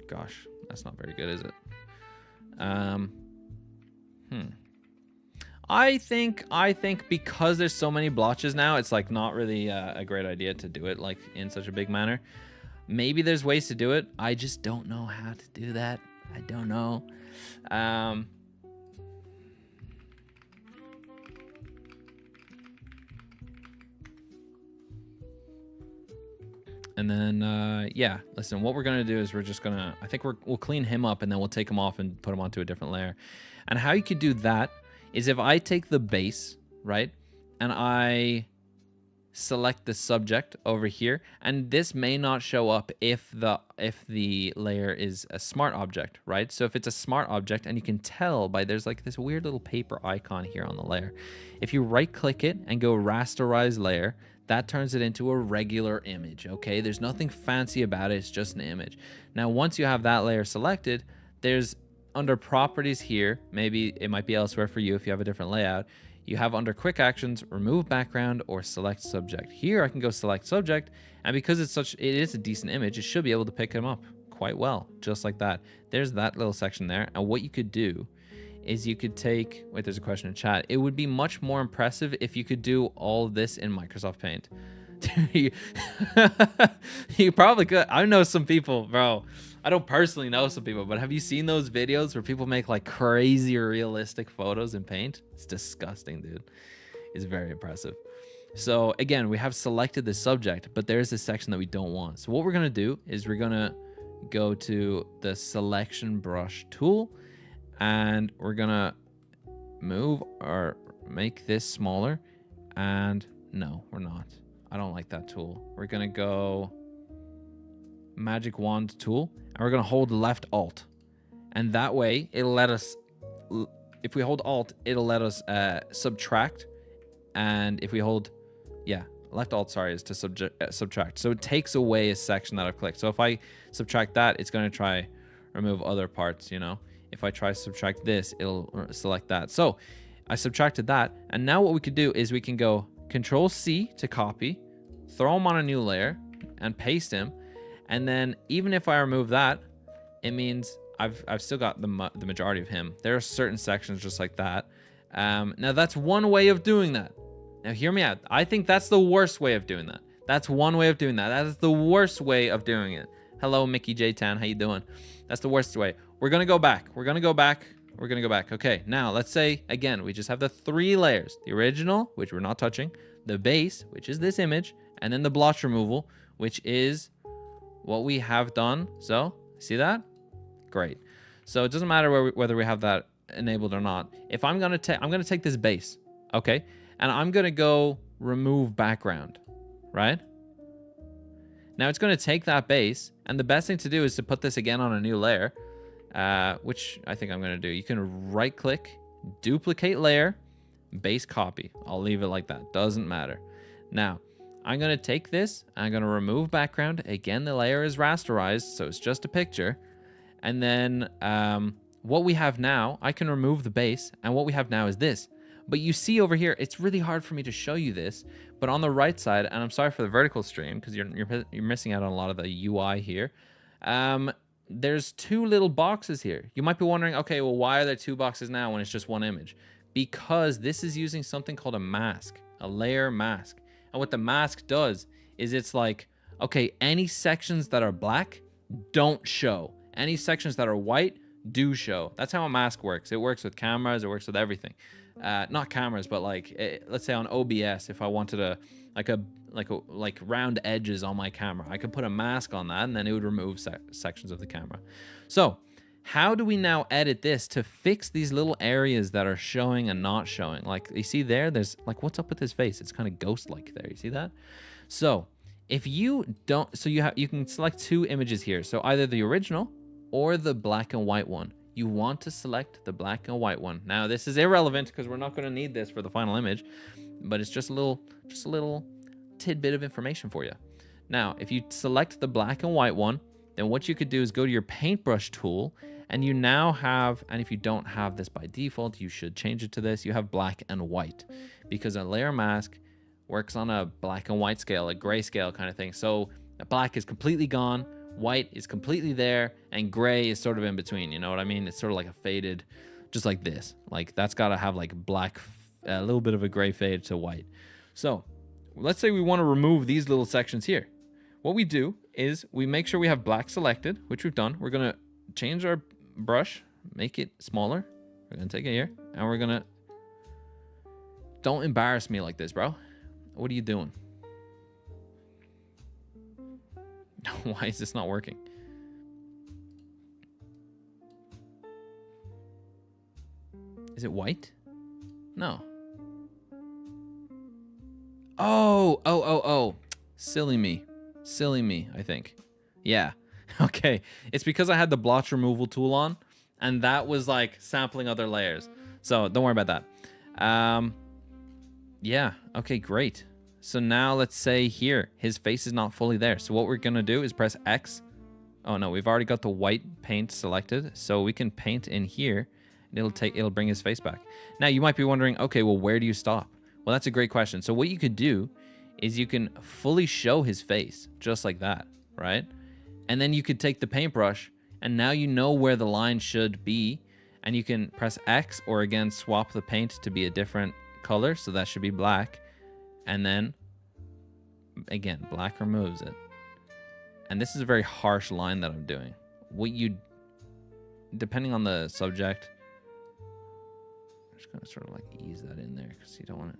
gosh, that's not very good, is it? I think because there's so many blotches now, it's like not really a great idea to do it like in such a big manner. Maybe there's ways to do it. I just don't know how to do that. I don't know. And then, yeah, listen, what we're going to do is we're just going to, I think we'll clean him up, and then we'll take him off and put him onto a different layer. And how you could do that is if I take the base, right, and I select the subject over here, and this may not show up if the layer is a smart object, right? So if it's a smart object, and you can tell by there's like this weird little paper icon here on the layer. If you right click it and go rasterize layer, that turns it into a regular image, okay? There's nothing fancy about it, it's just an image. Now, once you have that layer selected, there's under properties here, maybe it might be elsewhere for you if you have a different layout, you have under quick actions, remove background or select subject. Here I can go select subject, and because it is a decent image, it should be able to pick him up quite well, just like that. There's that little section there, and what you could do is you could take, wait, there's a question in chat. It would be much more impressive if you could do all of this in Microsoft Paint. You probably could. I know some people, bro. I don't personally know some people, but have you seen those videos where people make like crazy realistic photos in Paint? It's disgusting, dude. It's very impressive. So again, we have selected the subject, but there's this section that we don't want. So what we're gonna do is we're gonna go to the selection brush tool, and we're gonna move or make this smaller. And no, we're not. I don't like that tool. We're gonna go magic wand tool, and we're gonna hold left alt, and that way it'll let us, if we hold alt, it'll let us subtract, and if we hold, yeah, left alt, sorry, is to subtract. So it takes away a section that I've clicked. So if I subtract that, it's gonna try remove other parts, If I try to subtract this, it'll select that. So I subtracted that, and now what we could do is we can go Control C to copy, throw him on a new layer, and paste him. And then even if I remove that, it means I've still got the majority of him. There are certain sections just like that. Now that's one way of doing that. Now hear me out. I think that's the worst way of doing that. That's one way of doing that. That is the worst way of doing it. Hello, Mickey J Tan. How you doing? That's the worst way. We're gonna go back. We're gonna go back. We're gonna go back. Okay, now let's say again we just have the 3 layers: the original, which we're not touching, the base, which is this image, and then the blotch removal, which is what we have done. So see that? Great. So it doesn't matter whether we have that enabled or not. If I'm gonna take this base, okay, and I'm gonna go remove background, right? Now it's gonna take that base, and the best thing to do is to put this again on a new layer, which I think I'm gonna do. You can right click, duplicate layer, base copy. I'll leave it like that, doesn't matter. Now I'm gonna take this, I'm gonna remove background. Again, the layer is rasterized, so it's just a picture. And then what we have now, I can remove the base, and what we have now is this. But you see over here, it's really hard for me to show you this, but on the right side, and I'm sorry for the vertical stream because you're missing out on a lot of the UI here. There's 2 little boxes here. You might be wondering, okay, well, why are there 2 boxes now when it's just 1 image? Because this is using something called a mask, a layer mask. And what the mask does is it's like, okay, any sections that are black don't show. Any sections that are white do show. That's how a mask works. It works with cameras. It works with everything. Not cameras, but like, let's say on OBS, if I wanted like round edges on my camera, I could put a mask on that, and then it would remove sections of the camera. So how do we now edit this to fix these little areas that are showing and not showing? Like you see there's like, what's up with his face? It's kind of ghost-like there. You see that? So if you don't, so you can select 2 images here. So either the original or the black and white one. You want to select the black and white one. Now this is irrelevant because we're not going to need this for the final image, but it's just a little tidbit of information for you. Now, if you select the black and white one, then what you could do is go to your paintbrush tool, and you now have, and if you don't have this by default, you should change it to this. You have black and white, because a layer mask works on a black and white scale, a gray scale kind of thing. So the black is completely gone, white is completely there, and gray is sort of in between. You know what I mean? It's sort of like a faded, just like this. Like that's got to have like black, a little bit of a gray fade to white. So let's say we want to remove these little sections here. What we do is we make sure we have black selected, which we've done. We're going to change our brush, make it smaller. We're going to take it here, and we're going to... Don't embarrass me like this, bro. What are you doing? Why is this not working? Is it white? No. Oh. Silly me, I think. Yeah. Okay. It's because I had the blotch removal tool on, and that was like sampling other layers. So don't worry about that. Yeah. Okay, great. So now let's say here, his face is not fully there. So what we're going to do is press X. Oh no, we've already got the white paint selected. So we can paint in here, and it'll bring his face back. Now you might be wondering, okay, well, where do you stop? Well, that's a great question. So what you could do is you can fully show his face just like that, right? And then you could take the paintbrush, and now you know where the line should be, and you can press X, or again, swap the paint to be a different color. So that should be black. And then, again, black removes it. And this is a very harsh line that I'm doing. Depending on the subject, I'm just going to sort of like ease that in there because you don't want it.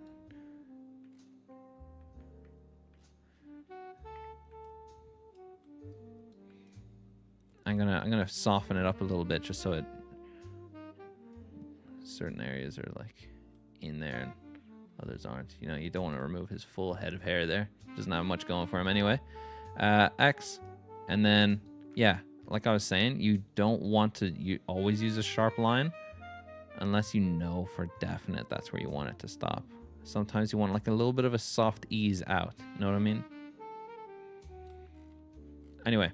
I'm gonna soften it up a little bit just so it, certain areas are like in there and others aren't. You know, you don't want to remove his full head of hair there. Doesn't have much going for him anyway. X, and then yeah, like I was saying, you don't want to always use a sharp line unless you know for definite that's where you want it to stop. Sometimes you want like a little bit of a soft ease out. You know what I mean? Anyway,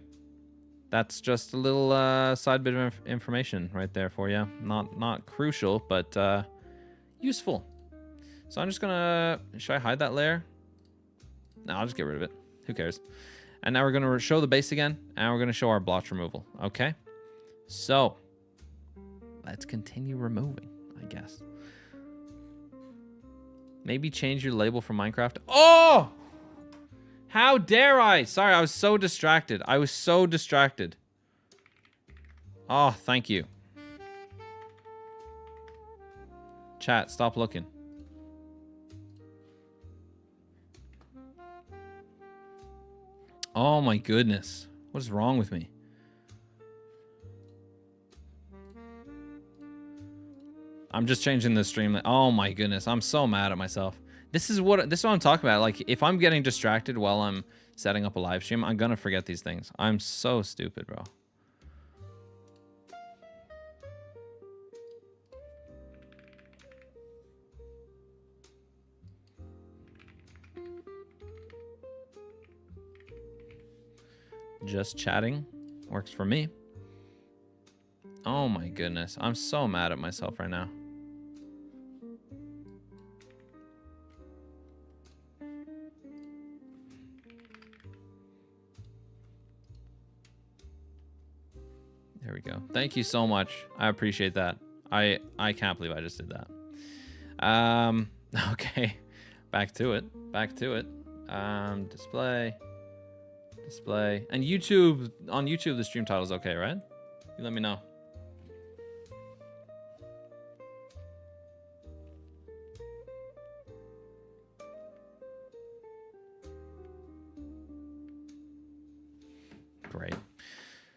that's just a little side bit of information right there for you. Not crucial, but useful. So I'm just gonna, should I hide that layer? No, I'll just get rid of it. Who cares? And now we're gonna show the base again, and we're gonna show our blotch removal. Okay. So let's continue removing, I guess. Maybe change your label for Minecraft. Oh! How dare I? Sorry, I was so distracted. I was so distracted. Oh, thank you. Chat, stop looking. Oh my goodness. What is wrong with me? I'm just changing the stream. Oh my goodness. I'm so mad at myself. This is what I'm talking about. Like, if I'm getting distracted while I'm setting up a live stream, I'm gonna forget these things. I'm so stupid, bro. Just chatting works for me. Oh my goodness. I'm so mad at myself right now. There we go. Thank you so much. I appreciate that. I can't believe I just did that. Okay. Back to it. Back to it. Display. Display. And YouTube, on YouTube, the stream title is okay, right? You let me know. Great.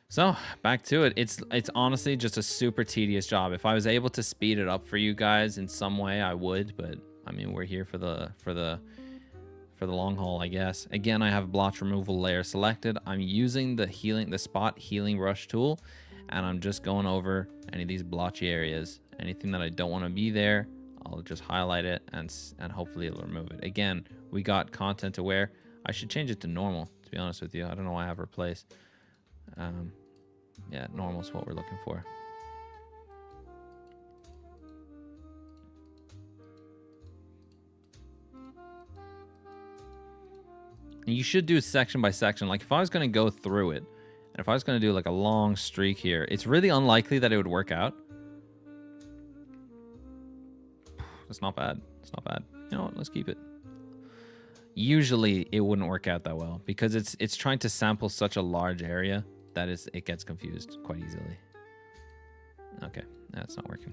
So back to it. It's honestly just a super tedious job. If I was able to speed it up for you guys in some way, I would. But I mean, we're here for the long haul, I guess. Again, I have blotch removal layer selected. I'm using the spot healing brush tool, and I'm just going over any of these blotchy areas. Anything that I don't want to be there, I'll just highlight it and hopefully it'll remove it. Again, we got content aware. I should change it to normal, to be honest with you. I don't know why I have replace. Yeah, normal is what we're looking for. And you should do section by section. Like, if I was going to go through it, and if I was going to do like a long streak here, it's really unlikely that it would work out. It's not bad. It's not bad. You know what? Let's keep it. Usually it wouldn't work out that well because it's trying to sample such a large area that it gets confused quite easily. Okay, that's not working.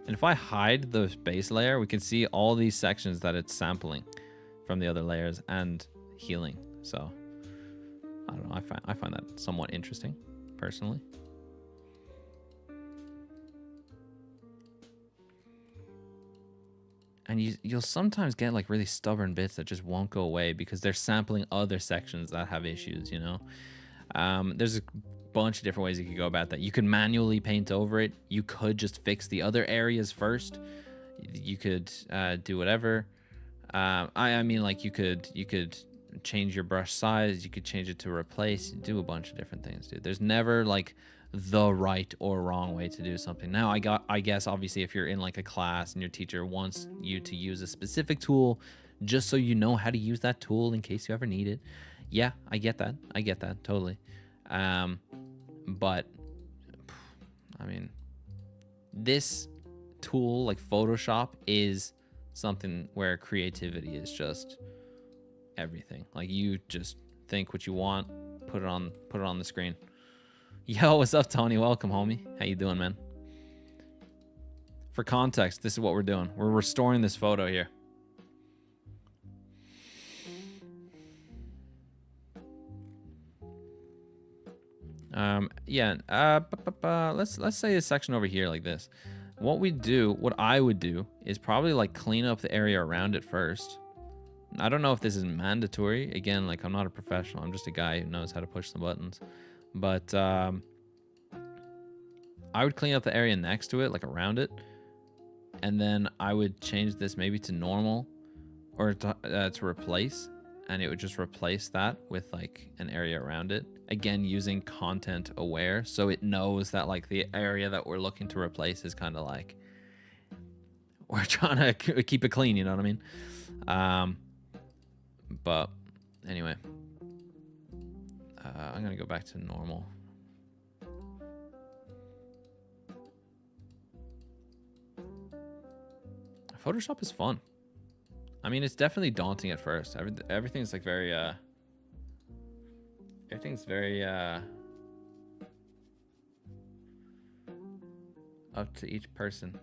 And if I hide the base layer, we can see all these sections that it's sampling from the other layers and healing. So I don't know. I find that somewhat interesting, personally. And you'll sometimes get like really stubborn bits that just won't go away because they're sampling other sections that have issues, you know? There's a bunch of different ways you could go about that. You could manually paint over it. You could just fix the other areas first. You could do whatever. I mean, like you could change your brush size. You could change it to replace. Do a bunch of different things, dude. There's never like the right or wrong way to do something. Now, I guess obviously if you're in like a class and your teacher wants you to use a specific tool just so you know how to use that tool in case you ever need it. Yeah, I get that. I get that totally. But I mean, this tool like Photoshop is something where creativity is just everything. Like you just think what you want, put it on the screen. Yo, what's up, Tony? Welcome, homie. How you doing, man? For context, this is what we're doing. We're restoring this photo here. Let's say a section over here like this. What I would do is probably like clean up the area around it first. I don't know if this is mandatory. Again, like I'm not a professional. I'm just a guy who knows how to push the buttons. But I would clean up the area next to it, like around it. And then I would change this maybe to normal or to replace. And it would just replace that with like an area around it. again, using content aware. So it knows that like the area that we're looking to replace is kind of like, we're trying to keep it clean, you know what I mean? But anyway, I'm going to go back to normal. Photoshop is fun. I mean, it's definitely daunting at first. Everything's like very, everything's very, up to each person.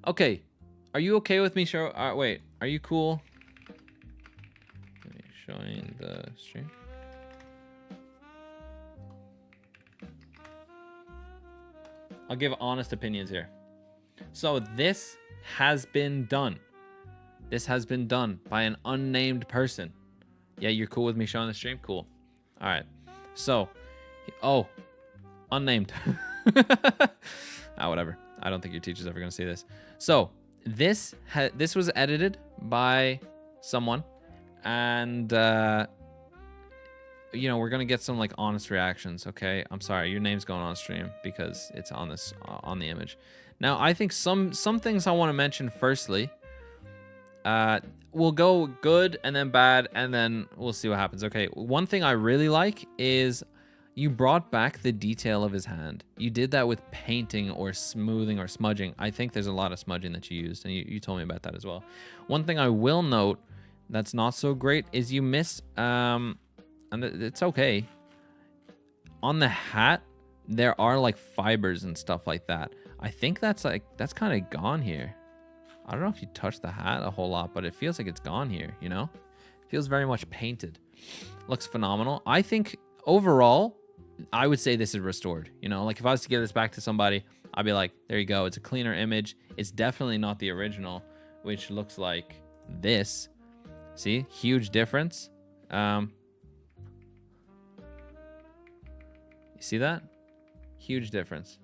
Okay. Are you okay with me wait, are you cool? Showing the stream. I'll give honest opinions here. So this has been done. This has been done by an unnamed person. Yeah, you're cool with me showing the stream? Cool. All right. So, oh, unnamed. Whatever. I don't think your teacher's ever going to see this. So this was edited by someone, and you know, we're gonna get some like honest reactions. Okay, I'm sorry, your name's going on stream because it's on this on the image. Now, I think some things I want to mention. Firstly, we'll go good and then bad, and then we'll see what happens. Okay, one thing I really like is you brought back the detail of his hand. You did that with painting or smoothing or smudging. I think there's a lot of smudging that you used, and you told me about that as well. One thing I will note that's not so great is you missed, and it's okay. On the hat, there are like fibers and stuff like that. I think that's kind of gone here. I don't know if you touched the hat a whole lot, but it feels like it's gone here, you know? It feels very much painted. Looks phenomenal. I think overall, I would say this is restored. You know, like if I was to give this back to somebody, I'd be like, there you go. It's a cleaner image. It's definitely not the original, which looks like this. See, huge difference. You see that? Huge difference.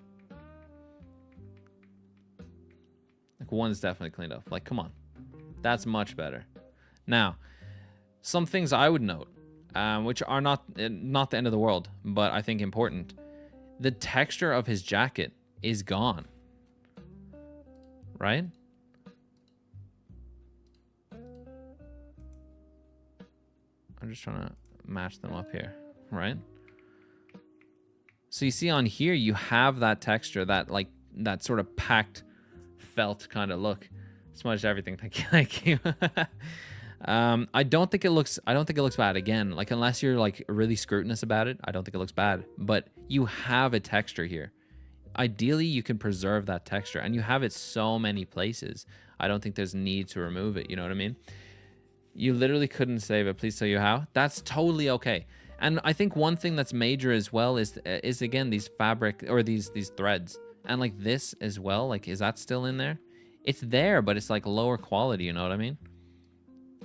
Like one's definitely cleaned up. Like, come on. That's much better. Now, some things I would note, which are not the end of the world, but I think important. The texture of his jacket is gone. Right? I'm just trying to match them up here. Right? So you see on here, you have that texture, that sort of packed felt kind of look. Smudged everything. Thank you. I don't think it looks bad. Again, like unless you're like really scrutinous about it, I don't think it looks bad. But you have a texture here. Ideally, you can preserve that texture, and you have it so many places. I don't think there's need to remove it. You know what I mean? You literally couldn't save it. Please tell you how. That's totally okay. And I think one thing that's major as well is again these fabric or these threads, and like this as well. Like, is that still in there? It's there, but it's like lower quality. You know what I mean?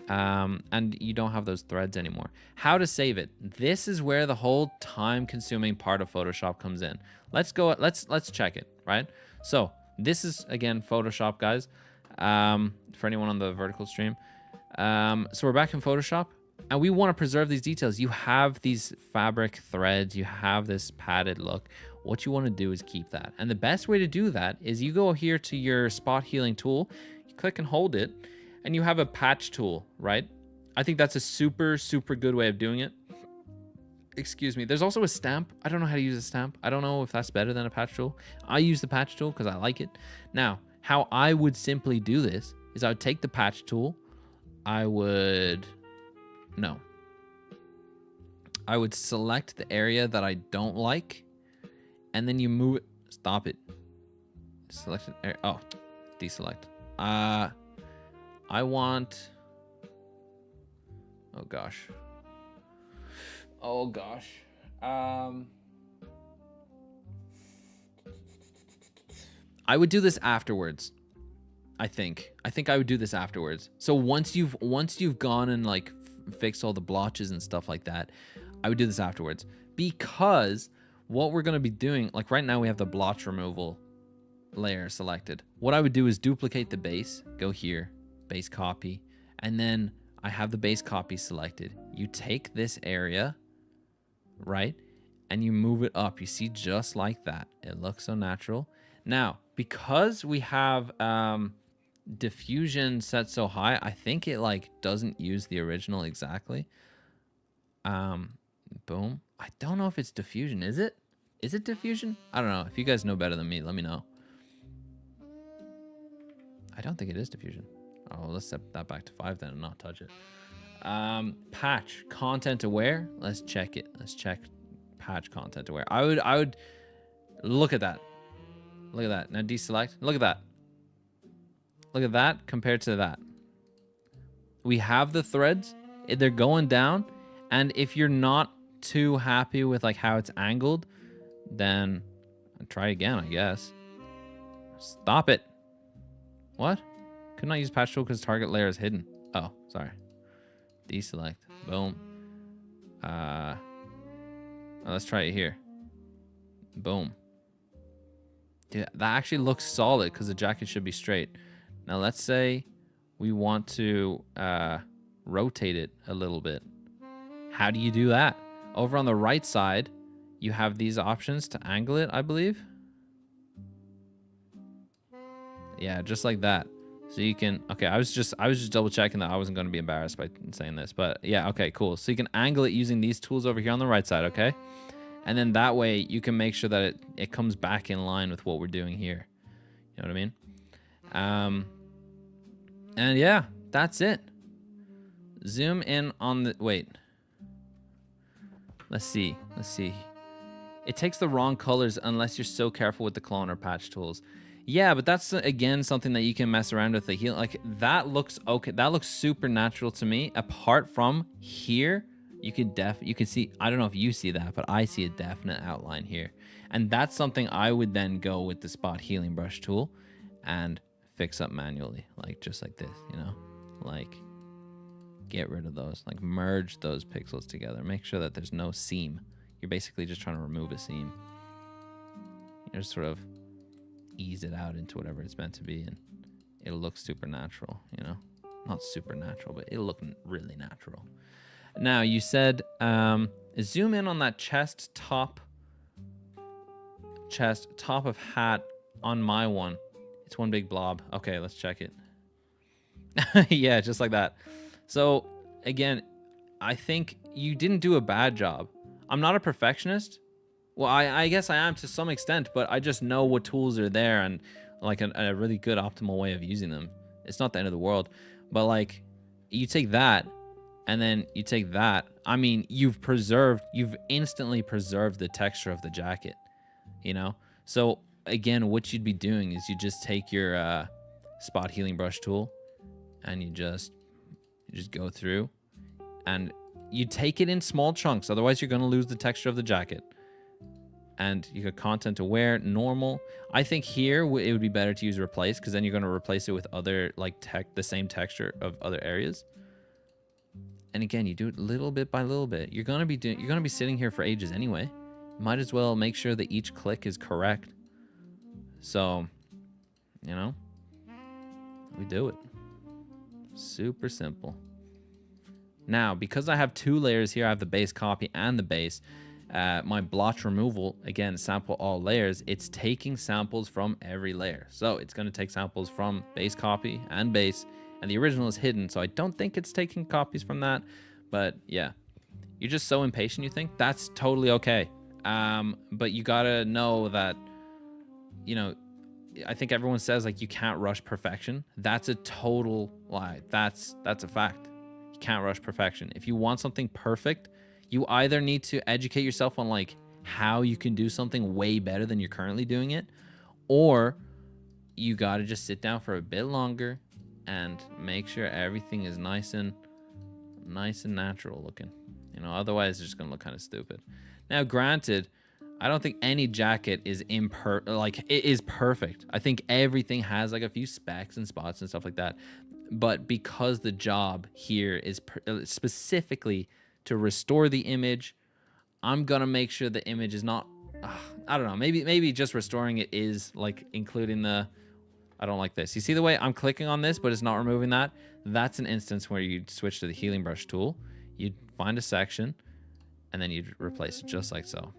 And you don't have those threads anymore. How to save it? This is where the whole time-consuming part of Photoshop comes in. Let's go. Let's check it. Right. So this is again Photoshop, guys. For anyone on the vertical stream. So we're back in Photoshop. And we want to preserve these details. You have these fabric threads. You have this padded look. What you want to do is keep that. And the best way to do that is you go here to your spot healing tool. You click and hold it. And you have a patch tool, right? I think that's a super, super good way of doing it. Excuse me. There's also a stamp. I don't know how to use a stamp. I don't know if that's better than a patch tool. I use the patch tool because I like it. Now, how I would simply do this is I would take the patch tool. I would select the area that I don't like, and then you move it. Stop it. Select an area. Oh, deselect. I want. Oh gosh. I would do this afterwards. I think I would do this afterwards. So once you've gone and like fixed all the blotches and stuff like that, I would do this afterwards, because what we're going to be doing, like right now we have the blotch removal layer selected. What I would do is duplicate the base, go here, base copy, and then I have the base copy selected. You take this area, right? and you move it up. You see, just like that. It looks so natural. Now, because we have diffusion set so high, I think it like doesn't use the original exactly. Boom. I don't know if it's diffusion. Is it? Is it diffusion? I don't know. If you guys know better than me, let me know. I don't think it is diffusion. Oh, let's set that back to 5 then and not touch it. Patch content aware. Let's check it. Let's check patch content aware. I would look at that. Look at that. Now deselect. Look at that. Look at that compared to that. We have the threads. They're going down. And if you're not too happy with like how it's angled, then try again, I guess. Stop it. What? Could not use patch tool because target layer is hidden. Oh, sorry. Deselect. Boom. Let's try it here. Boom. Dude, that actually looks solid because the jacket should be straight. Now let's say we want to rotate it a little bit. How do you do that? Over on the right side, you have these options to angle it, I believe. Yeah, just like that. So you can, okay, I was just double checking that I wasn't going to be embarrassed by saying this, but yeah, okay, cool. So you can angle it using these tools over here on the right side, okay? And then that way you can make sure that it comes back in line with what we're doing here. You know what I mean? And yeah, that's it. Zoom in on the, wait. Let's see. It takes the wrong colors unless you're so careful with the clone or patch tools. Yeah, but that's, again, something that you can mess around with the heal. Like, that looks okay. That looks super natural to me. Apart from here, you can see, I don't know if you see that, but I see a definite outline here. And that's something I would then go with the spot healing brush tool and fix up manually. Like, just like this, you know? Like, get rid of those. Like, merge those pixels together. Make sure that there's no seam. You're basically just trying to remove a seam. You're just sort of ease it out into whatever it's meant to be, and it'll look super natural, you know? Not super natural, but it'll look really natural. Now, you said zoom in on that chest top of hat on my one. It's one big blob. Okay, let's check it. Yeah, just like that. So, again, I think you didn't do a bad job. I'm not a perfectionist. Well, I guess I am to some extent, but I just know what tools are there and like a really good optimal way of using them. It's not the end of the world, but like you take that and then you take that. I mean, you've instantly preserved the texture of the jacket, you know? So again, what you'd be doing is you just take your spot healing brush tool and you just go through and you take it in small chunks. Otherwise you're going to lose the texture of the jacket. And you got content aware, normal. I think here it would be better to use replace because then you're going to replace it with other like the same texture of other areas. And again, you do it little bit by little bit. You're going to be sitting here for ages anyway. Might as well make sure that each click is correct. So, you know, we do it. Super simple. Now, because I have 2 layers here, I have the base copy and the base. My blotch removal, again, sample all layers, it's taking samples from every layer. So it's going to take samples from base copy and base, and the original is hidden, so I don't think it's taking copies from that. But yeah, you're just so impatient, you think? That's totally okay. But you gotta know that, you know, I think everyone says like you can't rush perfection. That's a total lie. That's a fact. You can't rush perfection. If you want something perfect, you either need to educate yourself on like how you can do something way better than you're currently doing it, or you got to just sit down for a bit longer and make sure everything is nice and natural looking. You know, otherwise it's just going to look kind of stupid. Now, granted, I don't think any jacket is perfect. I think everything has like a few specks and spots and stuff like that. But because the job here is specifically to restore the image, I'm gonna make sure the image is not, I don't know, maybe just restoring it is like including the, I don't like this. You see the way I'm clicking on this, but it's not removing that? That's an instance where you'd switch to the healing brush tool. You'd find a section and then you'd replace it just like so.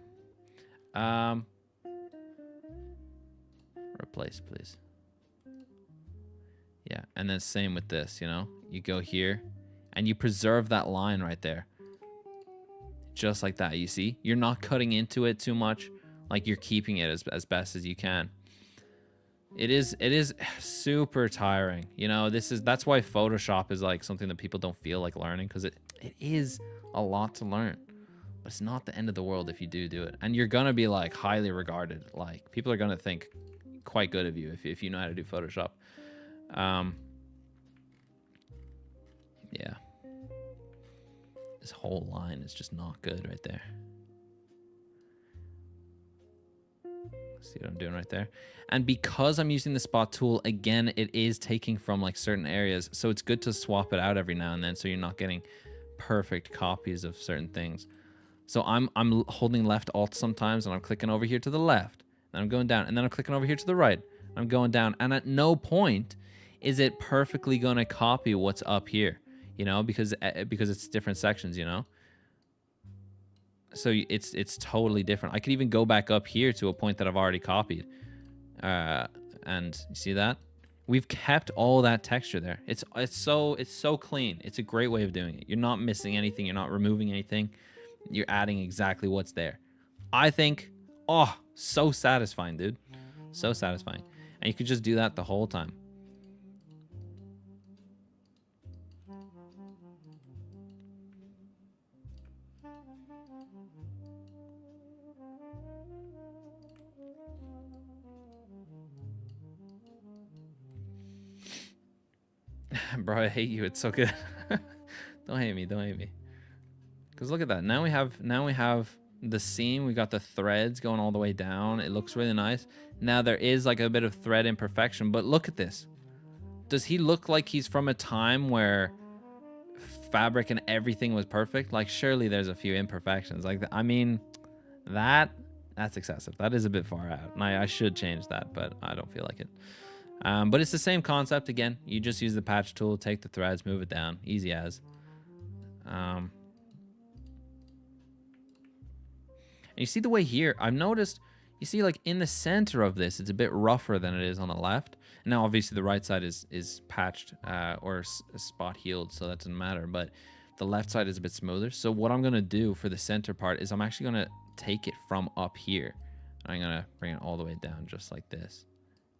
Replace, please. Yeah, and then same with this, you know? You go here, and you preserve that line right there. Just like that, you see? You're not cutting into it too much. Like, you're keeping it as best as you can. It is super tiring. You know, that's why Photoshop is like something that people don't feel like learning, because it is a lot to learn. But it's not the end of the world if you do it. And you're gonna be like highly regarded. Like, people are gonna think quite good of you if you know how to do Photoshop. Yeah. This whole line is just not good right there. See what I'm doing right there? And because I'm using the spot tool, again, it is taking from like certain areas. So it's good to swap it out every now and then so you're not getting perfect copies of certain things. So I'm holding left alt sometimes, and I'm clicking over here to the left, and I'm going down, and then I'm clicking over here to the right. I'm going down, and at no point is it perfectly going to copy what's up here, you know, because it's different sections, you know. So it's totally different. I could even go back up here to a point that I've already copied, and you see that we've kept all that texture there. It's so clean. It's a great way of doing it. You're not missing anything. You're not removing anything. You're adding exactly what's there. I think, oh, so satisfying, dude. So satisfying. And you could just do that the whole time. Bro, I hate you. It's so good. Don't hate me. Don't hate me. Because look at that. Now we have the seam. We got the threads going all the way down. It looks really nice. Now there is like a bit of thread imperfection, but look at this. Does he look like he's from a time where fabric and everything was perfect? Like, surely there's a few imperfections. Like, I mean, that's excessive. That is a bit far out. And I should change that, but I don't feel like it. But it's the same concept again. You just use the patch tool, take the threads, move it down. Easy as. And you see the way here, I've noticed, you see like in the center of this, it's a bit rougher than it is on the left. Now, obviously the right side is patched or spot healed, so that doesn't matter. But the left side is a bit smoother. So what I'm going to do for the center part is I'm actually going to take it from up here. I'm going to bring it all the way down just like this.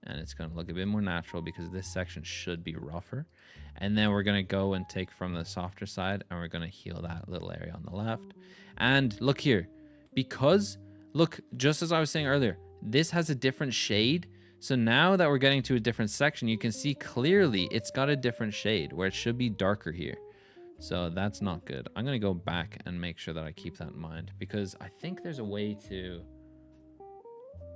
And it's going to look a bit more natural because this section should be rougher. And then we're going to go and take from the softer side, and we're going to heal that little area on the left. And look here. Because, look, just as I was saying earlier, this has a different shade. So now that we're getting to a different section, you can see clearly it's got a different shade where it should be darker here. So that's not good. I'm going to go back and make sure that I keep that in mind, because I think there's a way to...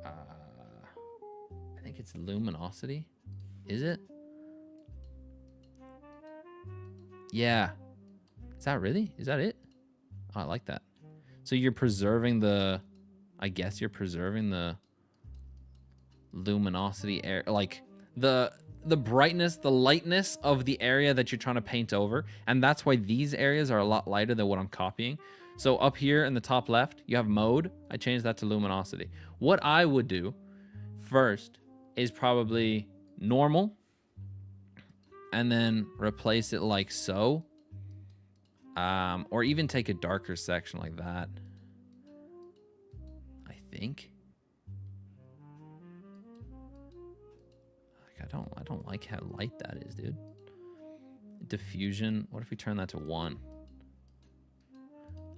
I think it's luminosity. Is it? Yeah. Is that really? Is that it? Oh, I like that. So you're preserving the, I guess you're preserving the luminosity air, like the brightness, the lightness of the area that you're trying to paint over. And that's why these areas are a lot lighter than what I'm copying. So up here in the top left, you have mode. I changed that to luminosity. What I would do first is probably normal, and then replace it like so. Or even take a darker section like that. I think. Like, I don't like how light that is, dude. Diffusion. What if we turn that to 1?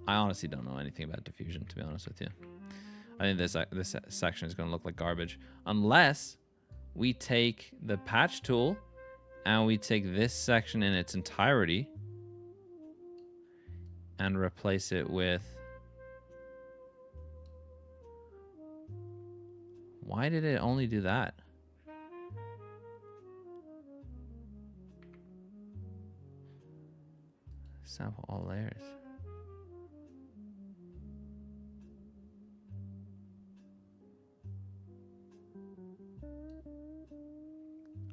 I honestly don't know anything about diffusion, to be honest with you. I think this section is going to look like garbage unless we take the patch tool and we take this section in its entirety and replace it with... Why did it only do that? Sample all layers.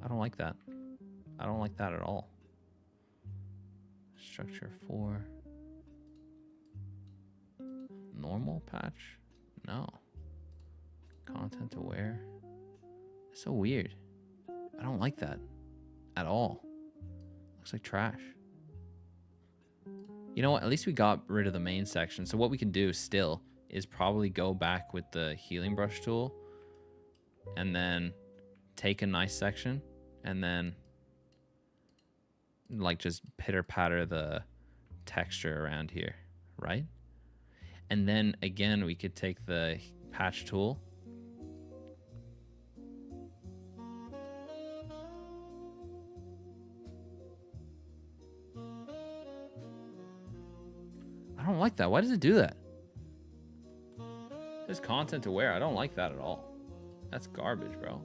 I don't like that. I don't like that at all. Structure 4. Normal patch? No. Content aware. It's so weird. I don't like that at all. Looks like trash. You know what? At least we got rid of the main section. So what we can do still is probably go back with the healing brush tool and then take a nice section and then like just pitter patter the texture around here, right? And then again, we could take the patch tool I don't like that. Why does it do that? This content aware. I don't like that at all. That's garbage, bro.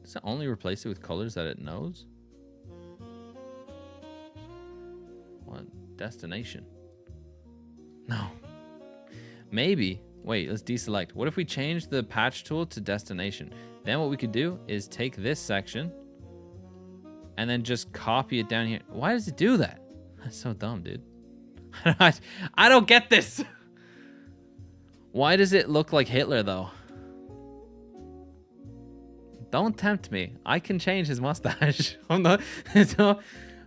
Does it only replace it with colors that it knows? What? Destination. No. Maybe. Wait, let's deselect. What if we change the patch tool to destination? Then what we could do is take this section and then just copy it down here. Why does it do that? That's so dumb, dude. I don't get this. Why does it look like Hitler, though? Don't tempt me. I can change his mustache. I'm not.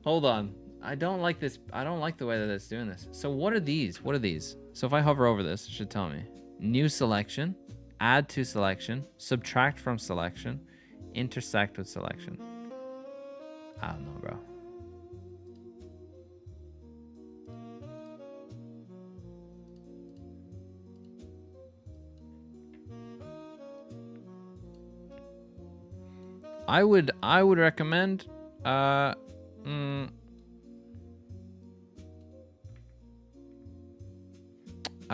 Hold on. I don't like this. I don't like the way that it's doing this. So what are these? What are these? So if I hover over this, it should tell me. New selection. Add to selection. Subtract from selection. Intersect with selection. I don't know, bro. I would recommend I'd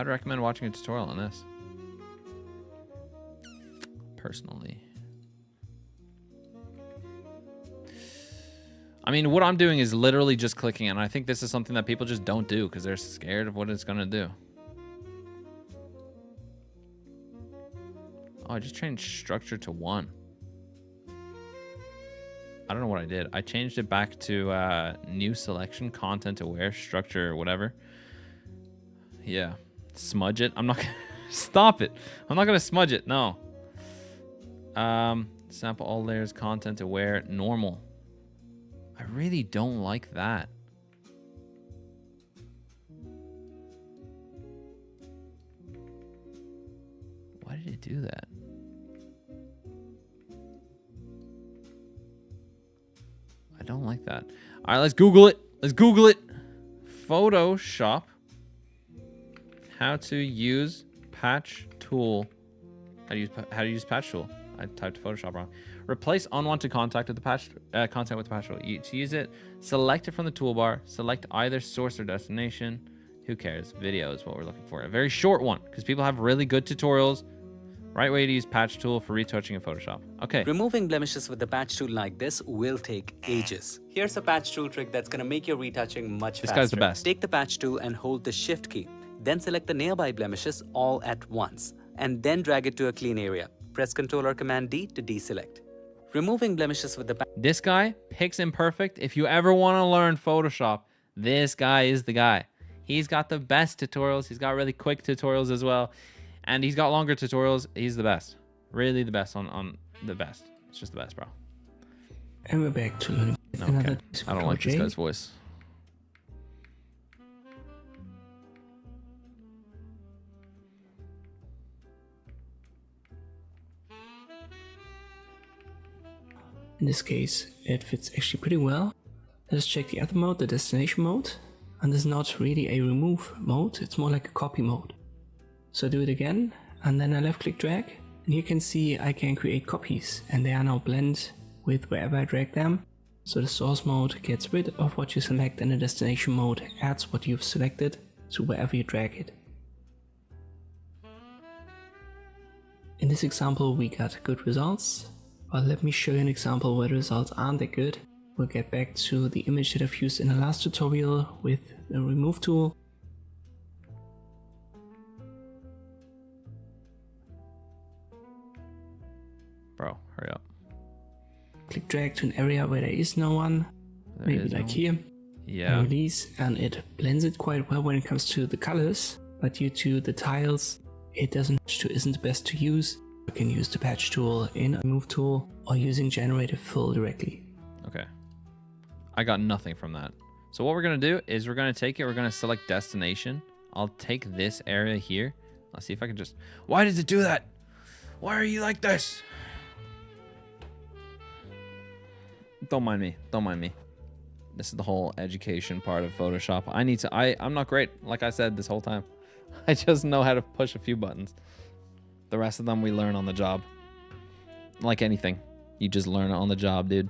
recommend watching a tutorial on this. Personally. I mean, what I'm doing is literally just clicking, and I think this is something that people just don't do because they're scared of what it's gonna do. Oh, I just changed structure to 1. I don't know what I did. I changed it back to new selection, content aware, structure, or whatever. Yeah. Smudge it. I'm not gonna stop it. I'm not gonna smudge it. No. Sample all layers, content aware, normal. I really don't like that. Why did it do that? I don't like that. All right, let's Google it. Let's Google it. Photoshop. How to use patch tool. How to use patch tool. I typed Photoshop wrong. Replace unwanted contact with the patch content with the patch tool. To use it, select it from the toolbar. Select either source or destination. Who cares? Video is what we're looking for. A very short one because people have really good tutorials. Right way to use patch tool for retouching in Photoshop. Okay. Removing blemishes with the patch tool like this will take ages. Here's a patch tool trick that's gonna make your retouching much faster. This guy's the best. Take the patch tool and hold the shift key. Then select the nearby blemishes all at once. And then drag it to a clean area. Press Ctrl or Command D to deselect. Removing blemishes with the patch. This guy, Pix Imperfect. If you ever want to learn Photoshop, this guy is the guy. He's got the best tutorials. He's got really quick tutorials as well. And he's got longer tutorials. He's the best. Really the best on the best. It's just the best, bro. And we're back to learning another Okay. I don't like this project. guy's voice. In this case, it fits actually pretty well. Let's check the other mode, the destination mode. And this is not really a remove mode, it's more like a copy mode. So I do it again, and then I left click drag. And you can see I can create copies, and they are now blend with wherever I drag them. So the source mode gets rid of what you select, and the destination mode adds what you've selected to wherever you drag it. In this example we got good results. But let me show you an example where the results aren't that good. We'll get back to the image that I've used in the last tutorial with the remove tool. Bro, hurry up. Click drag to an area where there is no one. There Maybe is like no- here. Yeah. And release, and it blends it quite well when it comes to the colors. but due to the tiles, isn't best to use. You can use the patch tool in a remove tool or using generative fill directly. Okay. I got nothing from that. So what we're going to do is we're going to take it. We're going to select destination. I'll take this area here. I'll see if I can just... Why does it do that? Why are you like this? Don't mind me. Don't mind me. This is the whole education part of Photoshop. I'm not great, like I said this whole time. I just know how to push a few buttons. The rest of them we learn on the job. Like anything. You just learn it on the job, dude.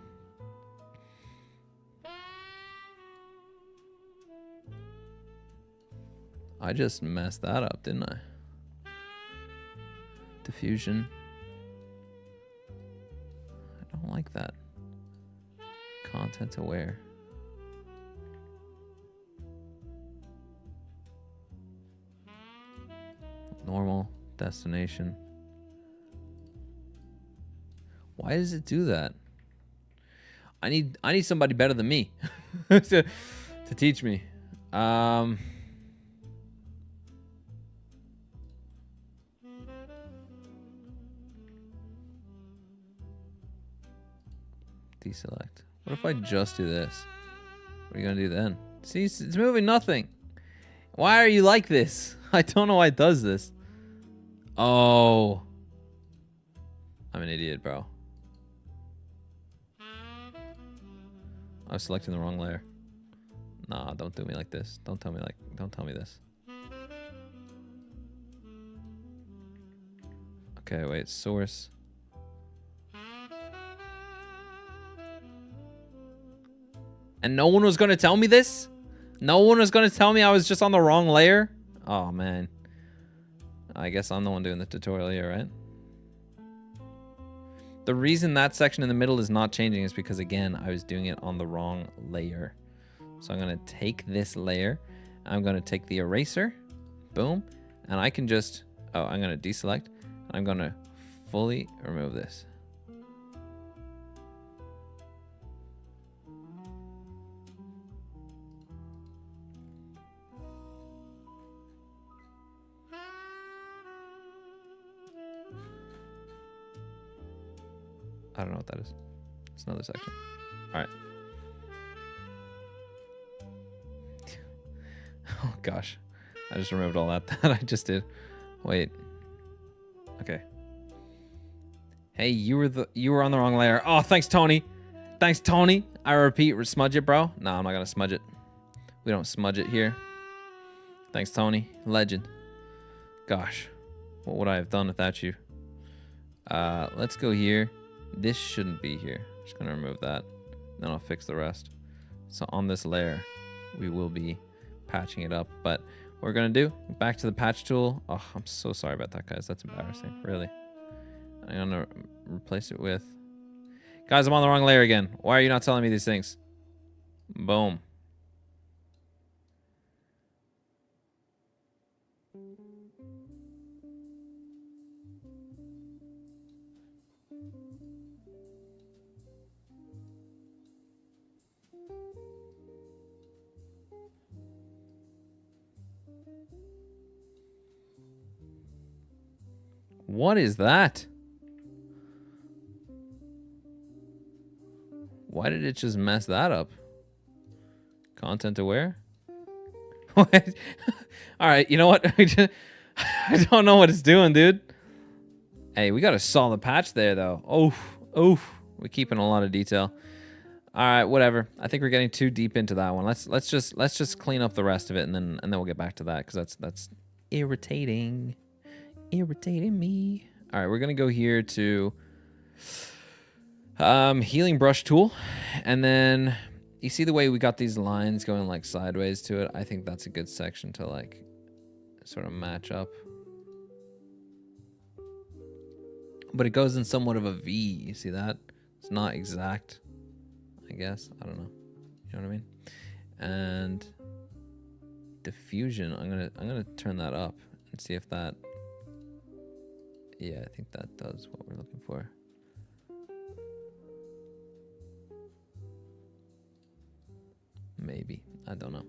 I just messed that up, didn't I? Diffusion. I don't like that. Content aware. Normal. Destination. Why does it do that? I need somebody better than me to teach me. Deselect. What if I just do this? What are you gonna do then? See, it's moving nothing. Why are you like this? I don't know why it does this. Oh. I'm an idiot, bro. I was selecting the wrong layer. Nah, don't do me like this. Don't tell me this. Okay, wait, source. And no one was gonna tell me this? No one was gonna tell me I was just on the wrong layer? Oh, man. I guess I'm the one doing the tutorial here, right? The reason that section in the middle is not changing is because, again, I was doing it on the wrong layer. So I'm going to take this layer. I'm going to take the eraser. Boom. And I can just... Oh, I'm going to deselect. I'm going to fully remove this. I don't know what that is. It's another section. All right. Oh gosh, I just removed all that I just did. Wait. Okay. Hey, you were on the wrong layer. Oh, thanks, Tony. Thanks, Tony. I repeat, smudge it, bro. No, I'm not gonna smudge it. We don't smudge it here. Thanks, Tony. Legend. Gosh, what would I have done without you? Let's go here. This shouldn't be here. Just gonna remove that. Then I'll fix the rest. So on this layer, we will be patching it up. But what we're gonna do, back to the patch tool. Oh, I'm so sorry about that, guys. That's embarrassing, really. I'm gonna replace it with... Guys, I'm on the wrong layer again. Why are you not telling me these things? Boom. What is that? Why did it just mess that up? Content aware? What? All right, you know what? I don't know what it's doing, dude. Hey, we got a solid patch there, though. Oof. We're keeping a lot of detail. All right, whatever. I think we're getting too deep into that one. Let's just clean up the rest of it, and then we'll get back to that because that's irritating. Irritating me. All right, we're gonna go here to healing brush tool, and then you see the way we got these lines going like sideways to it. I think that's a good section to like sort of match up, but it goes in somewhat of a V. You see that? It's not exact, I guess. I don't know. You know what I mean? And diffusion, I'm gonna turn that up and see if that... Yeah, I think that does what we're looking for. Maybe. I don't know.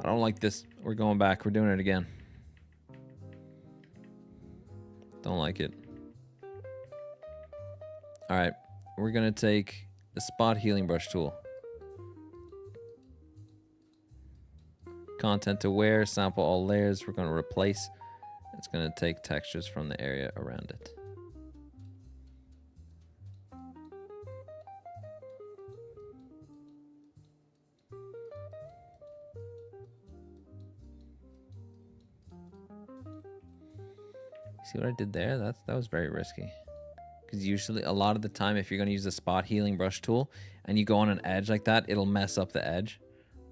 I don't like this. We're going back. We're doing it again. Don't like it. All right. We're going to take the spot healing brush tool. Content aware, sample all layers. We're going to replace. It's going to take textures from the area around it. See what I did there? That was very risky. Because usually, a lot of the time, if you're going to use a spot healing brush tool and you go on an edge like that, it'll mess up the edge.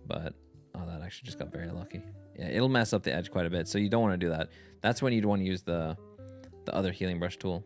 But, oh, that actually just got very lucky. Yeah, it'll mess up the edge quite a bit, so you don't want to do that. That's when you'd want to use the other healing brush tool.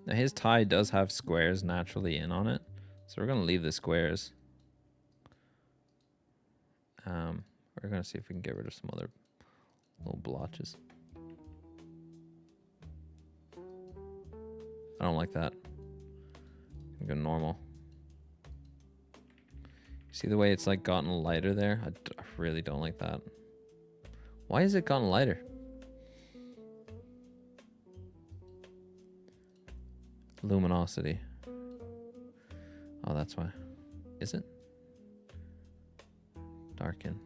Now his tie does have squares naturally in on it, so we're going to leave the squares. We're going to see if we can get rid of some other little blotches. I don't like that. I'm going to go normal. See the way it's like gotten lighter there? I really don't like that. Why has it gotten lighter? Luminosity. Oh, that's why. Is it? Darken.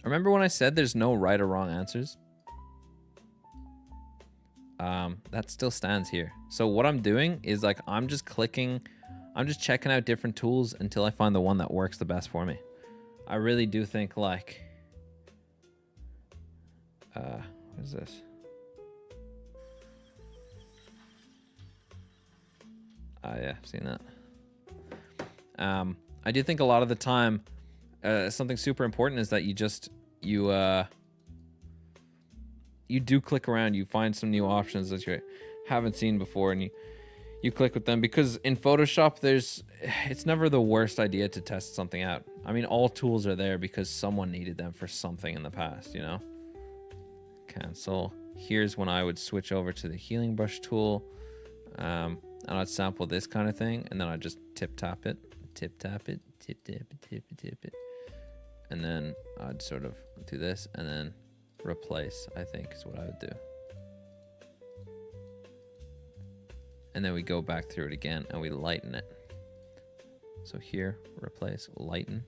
Remember when I said there's no right or wrong answers? That still stands here. So what I'm doing is like, I'm just checking out different tools until I find the one that works the best for me. I really do think like, what is this? Oh yeah, I've seen that. I do think a lot of the time, something super important is that you do click around, you find some new options that you haven't seen before, and you click with them, because in Photoshop it's never the worst idea to test something out. I mean, all tools are there because someone needed them for something in the past, you know? Cancel. Here's when I would switch over to the healing brush tool, and I'd sample this kind of thing, and then I'd just tip tap it, tip tap it, tip tap it, tip it, tip it, and then I'd sort of do this, and then replace, I think is what I would do. And then we go back through it again and we lighten it. So here, replace, lighten.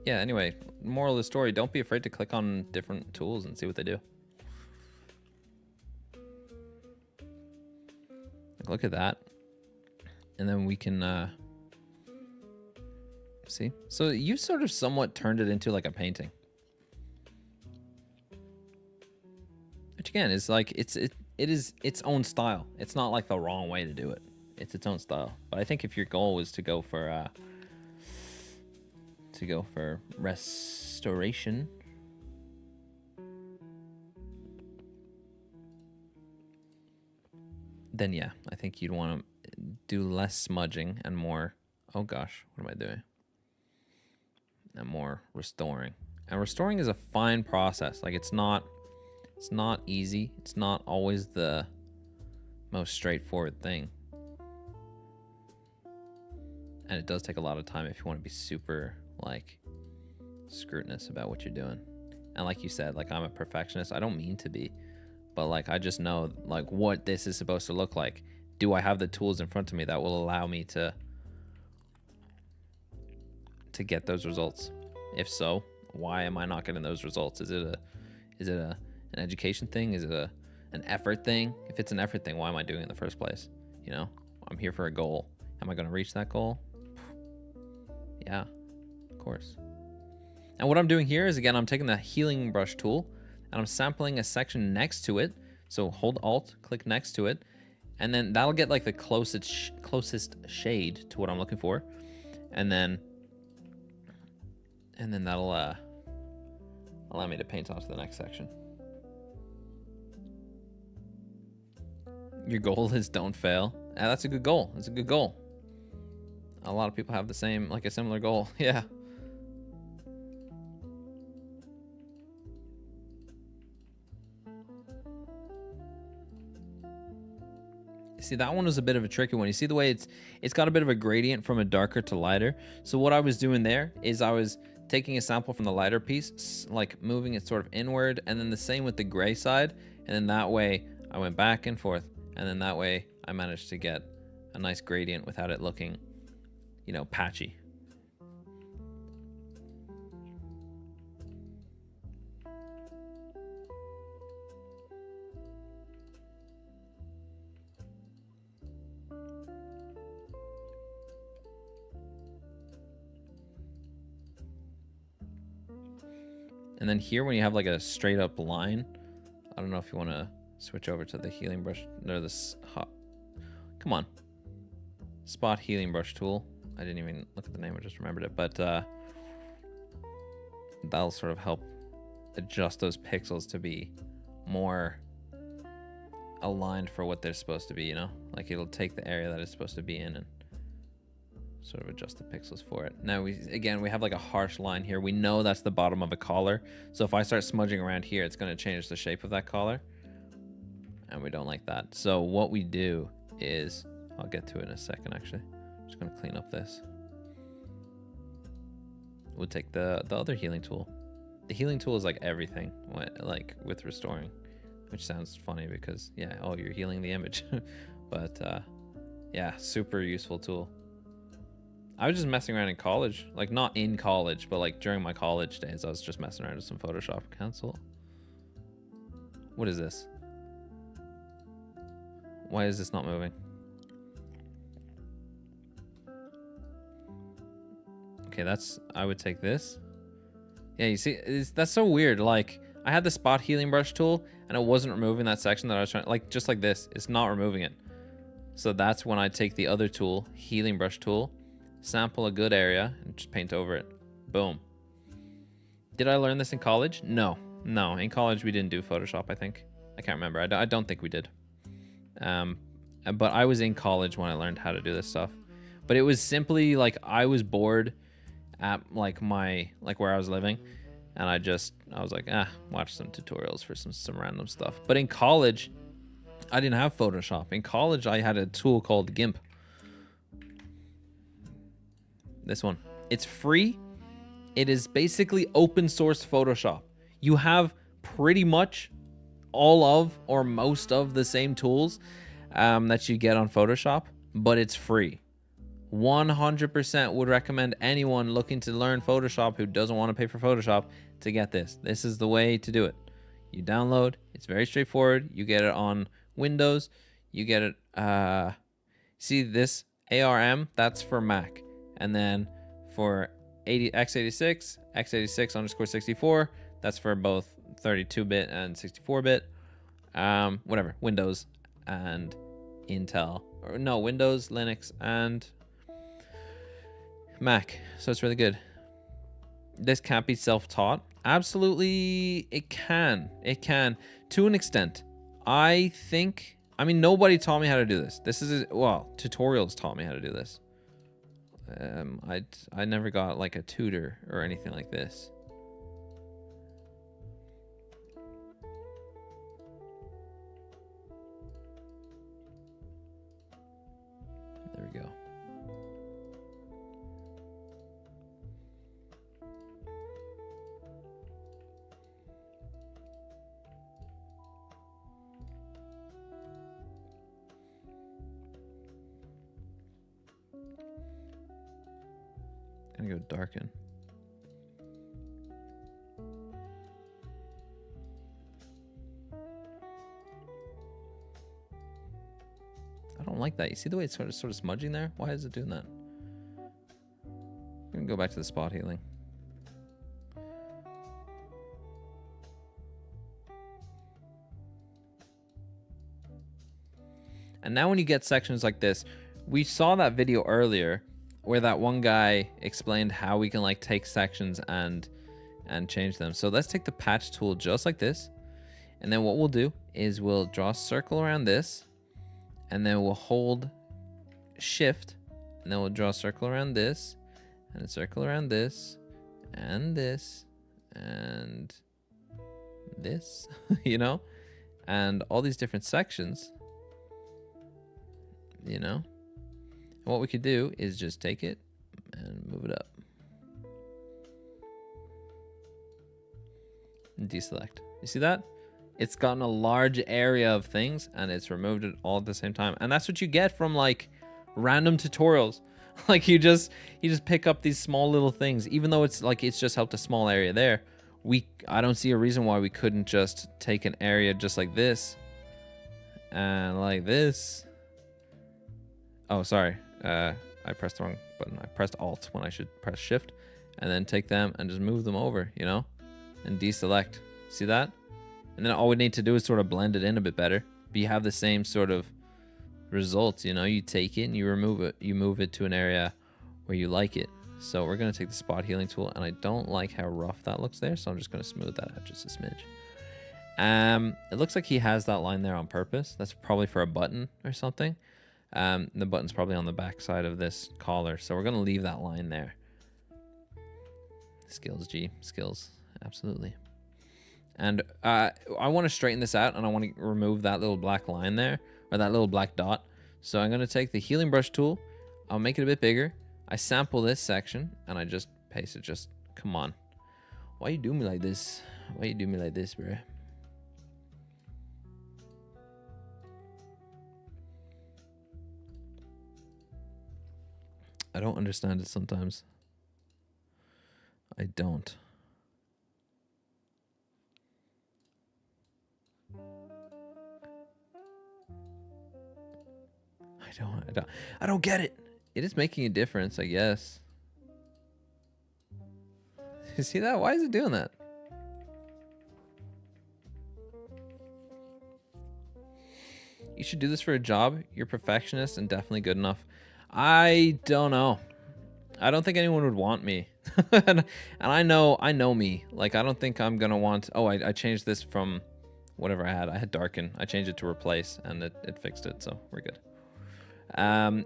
Yeah, anyway, moral of the story, don't be afraid to click on different tools and see what they do. Like, look at that. And then we can, see? So you sort of somewhat turned it into like a painting. Which again, is like, it is its own style. It's not like the wrong way to do it. It's its own style. But I think if your goal was to go for restoration, then yeah, I think you'd want to do less smudging and more, oh gosh, what am I doing? And more restoring. And restoring is a fine process. Like it's not easy. It's not always the most straightforward thing. And it does take a lot of time if you want to be super like scrutinous about what you're doing. And like you said, like I'm a perfectionist. I don't mean to be, but like I just know like what this is supposed to look like. Do I have the tools in front of me that will allow me to get those results? If so, why am I not getting those results? Is it an education thing? Is it an effort thing? If it's an effort thing, why am I doing it in the first place? You know, I'm here for a goal. Am I going to reach that goal? Yeah, of course. And what I'm doing here is, again, I'm taking the healing brush tool and I'm sampling a section next to it. So hold Alt, click next to it, and then that'll get like the closest shade to what I'm looking for. And then that'll allow me to paint onto the next section. Your goal is don't fail. That's a good goal. That's a good goal. A lot of people have the same, like a similar goal. Yeah. See, that one was a bit of a tricky one. You see the way it's got a bit of a gradient from a darker to lighter. So what I was doing there is I was taking a sample from the lighter piece, like moving it sort of inward, and then the same with the gray side. And then that way I went back and forth. And then that way I managed to get a nice gradient without it looking, you know, patchy. And then here, when you have like a straight up line, I don't know if you want to switch over to the healing brush or this hot. Come on. Spot healing brush tool. I didn't even look at the name, I just remembered it. But that'll sort of help adjust those pixels to be more aligned for what they're supposed to be, you know? Like it'll take the area that it's supposed to be in and sort of adjust the pixels for it. Now, we have like a harsh line here. We know that's the bottom of a collar. So if I start smudging around here, it's going to change the shape of that collar. And we don't like that. So what we do is, I'll get to it in a second actually. I'm just going to clean up this. We'll take the other healing tool. The healing tool is like everything, like with restoring, which sounds funny because, yeah, oh, you're healing the image. But yeah, super useful tool. I was just messing around in college, like not in college, but like during my college days, I was just messing around with some Photoshop. Cancel. What is this? Why is this not moving? Okay, I would take this. Yeah, you see, that's so weird. Like I had the spot healing brush tool and it wasn't removing that section that I was trying, like just like this, it's not removing it. So that's when I take the other tool, healing brush tool, sample a good area and just paint over it. Boom. Did I learn this in college? No, in college we didn't do Photoshop. I think, I can't remember. I don't think we did. But I was in college when I learned how to do this stuff. But it was simply like I was bored at like where I was living, and I was like, watch some tutorials for some random stuff. But in college, I didn't have Photoshop. In college, I had a tool called GIMP. This one. It's free. It is basically open source Photoshop. You have pretty much all of or most of the same tools that you get on Photoshop, but it's free. 100% would recommend anyone looking to learn Photoshop who doesn't want to pay for Photoshop to get this. This is the way to do it. You download. It's very straightforward. You get it on Windows. You get it. See this ARM? That's for Mac. And then for x86, x86_64, that's for both 32-bit and 64-bit. Whatever, Windows and Intel. Or no, Windows, Linux, and Mac. So it's really good. This can't be self-taught. Absolutely, it can. It can, to an extent. I mean, nobody taught me how to do this. Tutorials taught me how to do this. I never got like a tutor or anything like this. There we go. trying to go darken. I don't like that. You see the way it's sort of smudging there? Why is it doing that? I'm gonna go back to the spot healing. And now when you get sections like this, we saw that video earlier where that one guy explained how we can like take sections and change them. So let's take the patch tool just like this. And then what we'll do is we'll draw a circle around this, and then we'll hold shift, and then we'll draw a circle around this, and a circle around this, and this, and this, you know, and all these different sections, you know. And what we could do is just take it and move it up. And deselect. You see that? It's gotten a large area of things and it's removed it all at the same time. And that's what you get from like random tutorials. Like you just pick up these small little things, even though it's like it's just helped a small area there. I don't see a reason why we couldn't just take an area just like this and like this. Oh, sorry. I pressed the wrong button. I pressed Alt when I should press Shift, and then take them and just move them over, you know, and deselect. See that? And then all we need to do is sort of blend it in a bit better. But you have the same sort of results, you know. You take it and you remove it. You move it to an area where you like it. So we're going to take the spot healing tool, and I don't like how rough that looks there, so I'm just going to smooth that out just a smidge. It looks like he has that line there on purpose. That's probably for a button or something. The button's probably on the back side of this collar, so we're going to leave that line there. Skills, G. Skills. Absolutely. And I want to straighten this out, and I want to remove that little black line there, or that little black dot. So I'm going to take the healing brush tool. I'll make it a bit bigger. I sample this section, and I just paste it. Just, come on. Why you do me like this? Why you do me like this, bro? I don't understand it sometimes. I don't. I don't get it. It is making a difference, I guess. You see that? Why is it doing that? You should do this for a job. You're perfectionist and definitely good enough. I don't know. I don't think anyone would want me. and I know me. Like, I don't think I'm gonna want... Oh, I changed this from whatever I had. I had darken. I changed it to replace, and it fixed it, so we're good.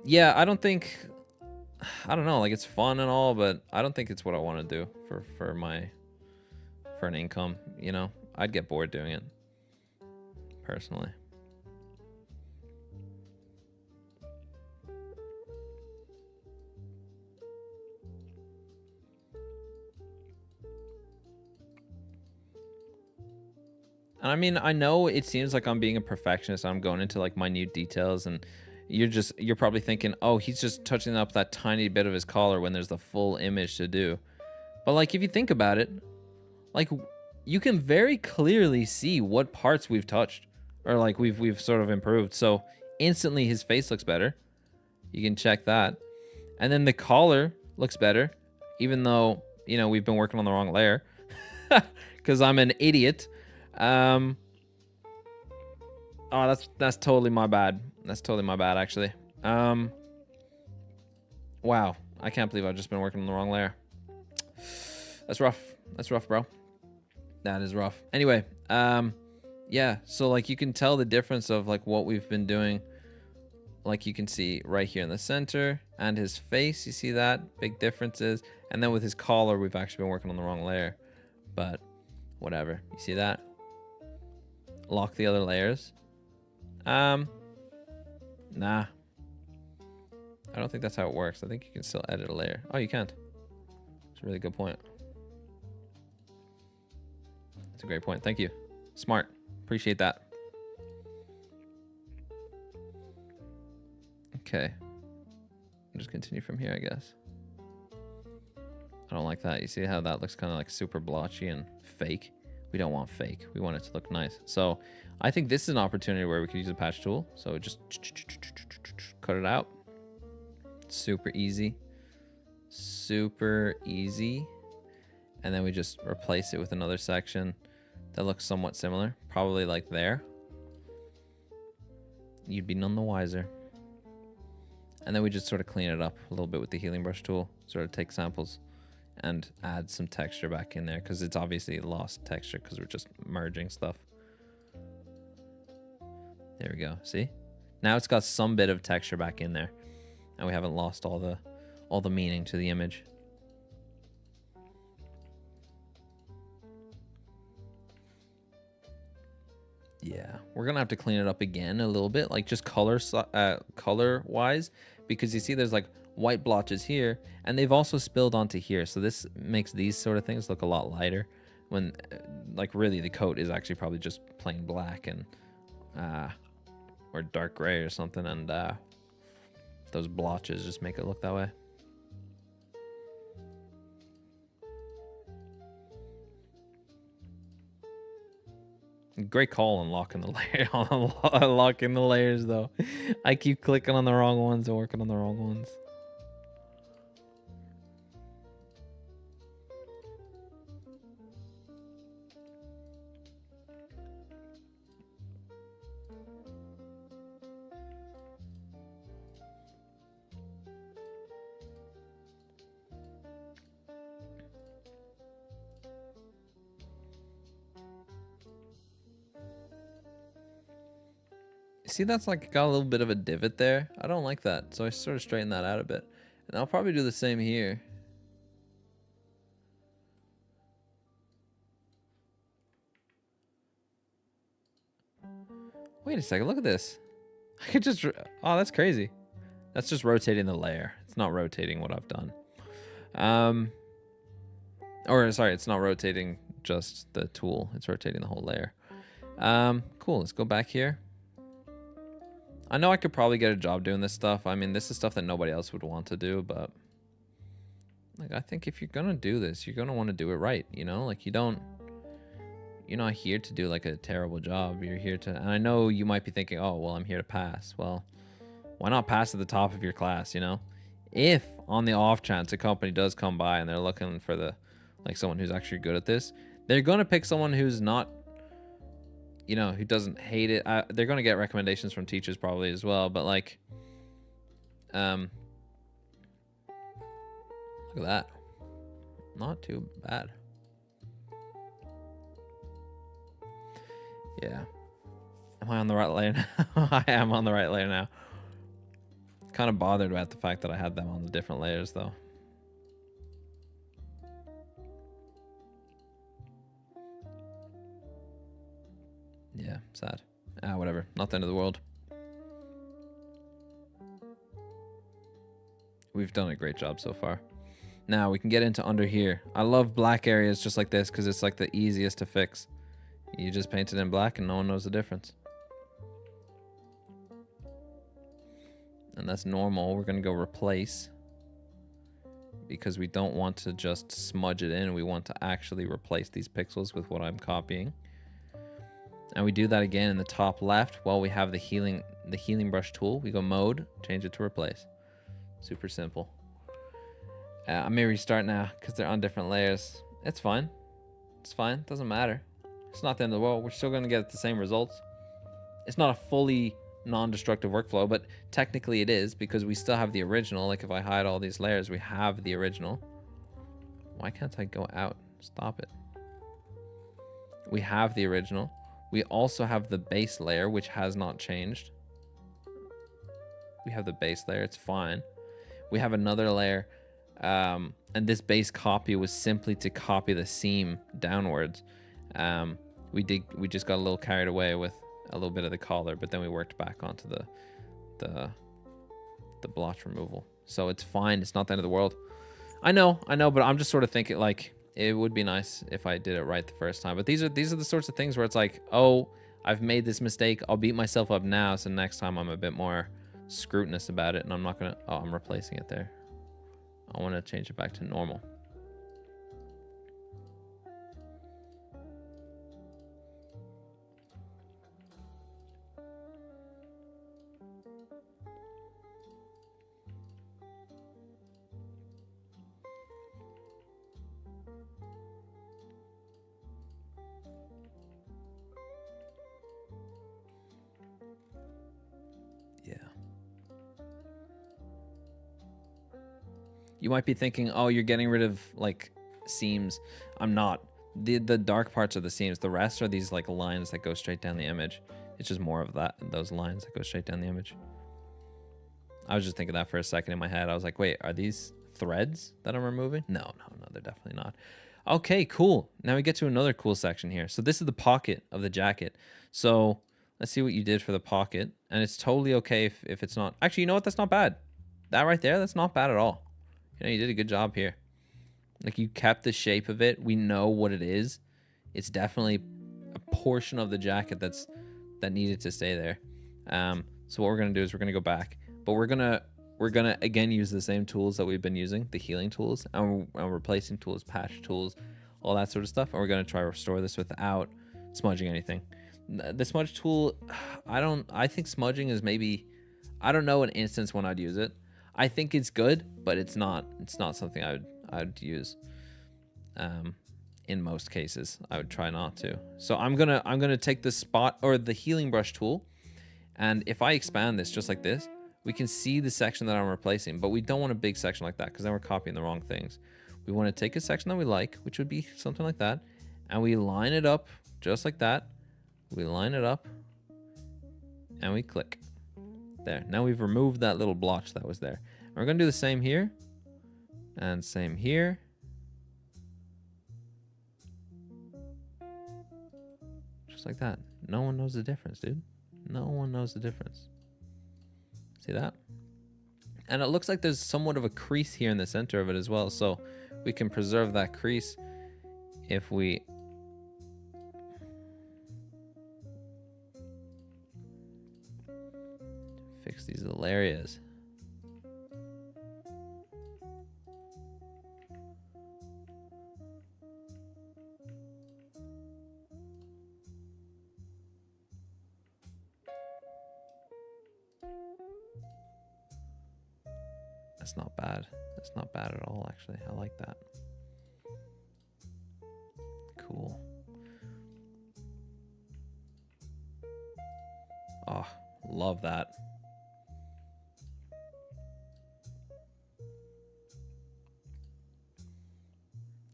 Yeah, I don't think... I don't know, like, it's fun and all, but I don't think it's what I want to do for an income, you know? I'd get bored doing it, personally. And I mean, I know it seems like I'm being a perfectionist. I'm going into like minute details, and you're probably thinking, oh, he's just touching up that tiny bit of his collar when there's the full image to do. But like, if you think about it, like, you can very clearly see what parts we've touched, or like we've sort of improved. So instantly his face looks better. You can check that. And then the collar looks better, even though, you know, we've been working on the wrong layer because I'm an idiot. Oh, that's totally my bad. That's totally my bad, actually. Wow, I can't believe I've just been working on the wrong layer. That's rough. That's rough, bro. That is rough. Anyway, yeah, so like you can tell the difference of like what we've been doing. Like you can see right here in the center, and his face, you see that? Big differences. And then with his collar, we've actually been working on the wrong layer. But whatever. You see that? Lock the other layers. Nah. I don't think that's how it works. I think you can still edit a layer. Oh, you can't. That's a really good point. That's a great point. Thank you. Smart. Appreciate that. Okay. I'll just continue from here, I guess. I don't like that. You see how that looks kind of like super blotchy and fake? We don't want fake. We want it to look nice. So I think this is an opportunity where we could use a patch tool. So just cut it out. Super easy. Super easy. And then we just replace it with another section that looks somewhat similar. Probably like there. You'd be none the wiser. And then we just sort of clean it up a little bit with the healing brush tool. Sort of take samples and add some texture back in there, because it's obviously lost texture because we're just merging stuff. There we go. See? Now it's got some bit of texture back in there, and we haven't lost all the meaning to the image. Yeah, we're gonna have to clean it up again a little bit, like just color wise, because you see there's like white blotches here, and they've also spilled onto here, so this makes these sort of things look a lot lighter when like really the coat is actually probably just plain black and or dark gray or something, and those blotches just make it look that way. Great call on locking the layer, locking the layers though. I keep clicking on the wrong ones and working on the wrong ones. See, that's like got a little bit of a divot there. I don't like that, so I sort of straighten that out a bit. And I'll probably do the same here. Wait a second, look at this. I could just, oh, that's crazy. That's just rotating the layer. It's not rotating what I've done. Or sorry, it's not rotating just the tool. It's rotating the whole layer. Cool, let's go back here. I know I could probably get a job doing this stuff. I mean, this is stuff that nobody else would want to do, but like, I think if you're gonna do this, you're gonna want to do it right, you know? Like, you're not here to do like a terrible job. You're here to, and I know you might be thinking, oh, well, I'm here to pass. Well, why not pass at the top of your class, you know? If on the off chance a company does come by and they're looking for like someone who's actually good at this, they're gonna pick someone who's not, you know, who doesn't hate it. They're going to get recommendations from teachers probably as well, but like, look at that. Not too bad. Yeah. Am I on the right layer now? I am on the right layer now. Kind of bothered about the fact that I had them on the different layers though. Yeah, sad. Whatever. Not the end of the world. We've done a great job so far. Now we can get into under here. I love black areas just like this because it's like the easiest to fix. You just paint it in black and no one knows the difference. And that's normal. We're going to go replace because we don't want to just smudge it in. We want to actually replace these pixels with what I'm copying. And we do that again in the top left while we have the healing brush tool. We go mode, change it to replace. Super simple. I may restart now because they're on different layers. It's fine. It's fine. Doesn't matter. It's not the end of the world. We're still going to get the same results. It's not a fully non-destructive workflow, but technically it is because we still have the original. Like if I hide all these layers, we have the original. Why can't I go out? Stop it. We have the original. We also have the base layer, which has not changed. We have the base layer. It's fine. We have another layer. And this base copy was simply to copy the seam downwards. We just got a little carried away with a little bit of the collar, but then we worked back onto the blotch removal. So it's fine. It's not the end of the world. I know, but I'm just sort of thinking like, it would be nice if I did it right the first time. But these are the sorts of things where it's like, oh, I've made this mistake. I'll beat myself up now. So next time I'm a bit more scrutinous about it. And I'm not going to, oh, I'm replacing it there. I want to change it back to normal. You might be thinking, oh, you're getting rid of like seams. I'm not. The dark parts are the seams. The rest are these like lines that go straight down the image. It's just more of that, those lines that go straight down the image. I was just thinking that for a second in my head. I was like, wait, are these threads that I'm removing? No, they're definitely not. Okay, cool. Now we get to another cool section here. So this is the pocket of the jacket. So let's see what you did for the pocket. And it's totally okay if it's not. Actually, you know what? That's not bad. That right there, that's not bad at all. You know, you did a good job here. Like, you kept the shape of it. We know what it is. It's definitely a portion of the jacket that needed to stay there. So what we're gonna do is we're gonna go back, but we're gonna again use the same tools that we've been using, the healing tools, and replacing tools, patch tools, all that sort of stuff. And we're gonna try to restore this without smudging anything. The smudge tool, I think smudging is maybe, I don't know an instance when I'd use it. I think it's good, but it's not something I'd use. In most cases, I would try not to. So I'm gonna take the spot or the healing brush tool, and if I expand this just like this, we can see the section that I'm replacing. But we don't want a big section like that because then we're copying the wrong things. We want to take a section that we like, which would be something like that, and we line it up just like that. We line it up, and we click. There. Now we've removed that little blotch that was there. And we're gonna do the same here, and same here. Just like that. No one knows the difference, dude. No one knows the difference. See that? And it looks like there's somewhat of a crease here in the center of it as well. So we can preserve that crease if we fix these little areas. That's not bad. That's not bad at all, actually. I like that. Cool. Oh, love that.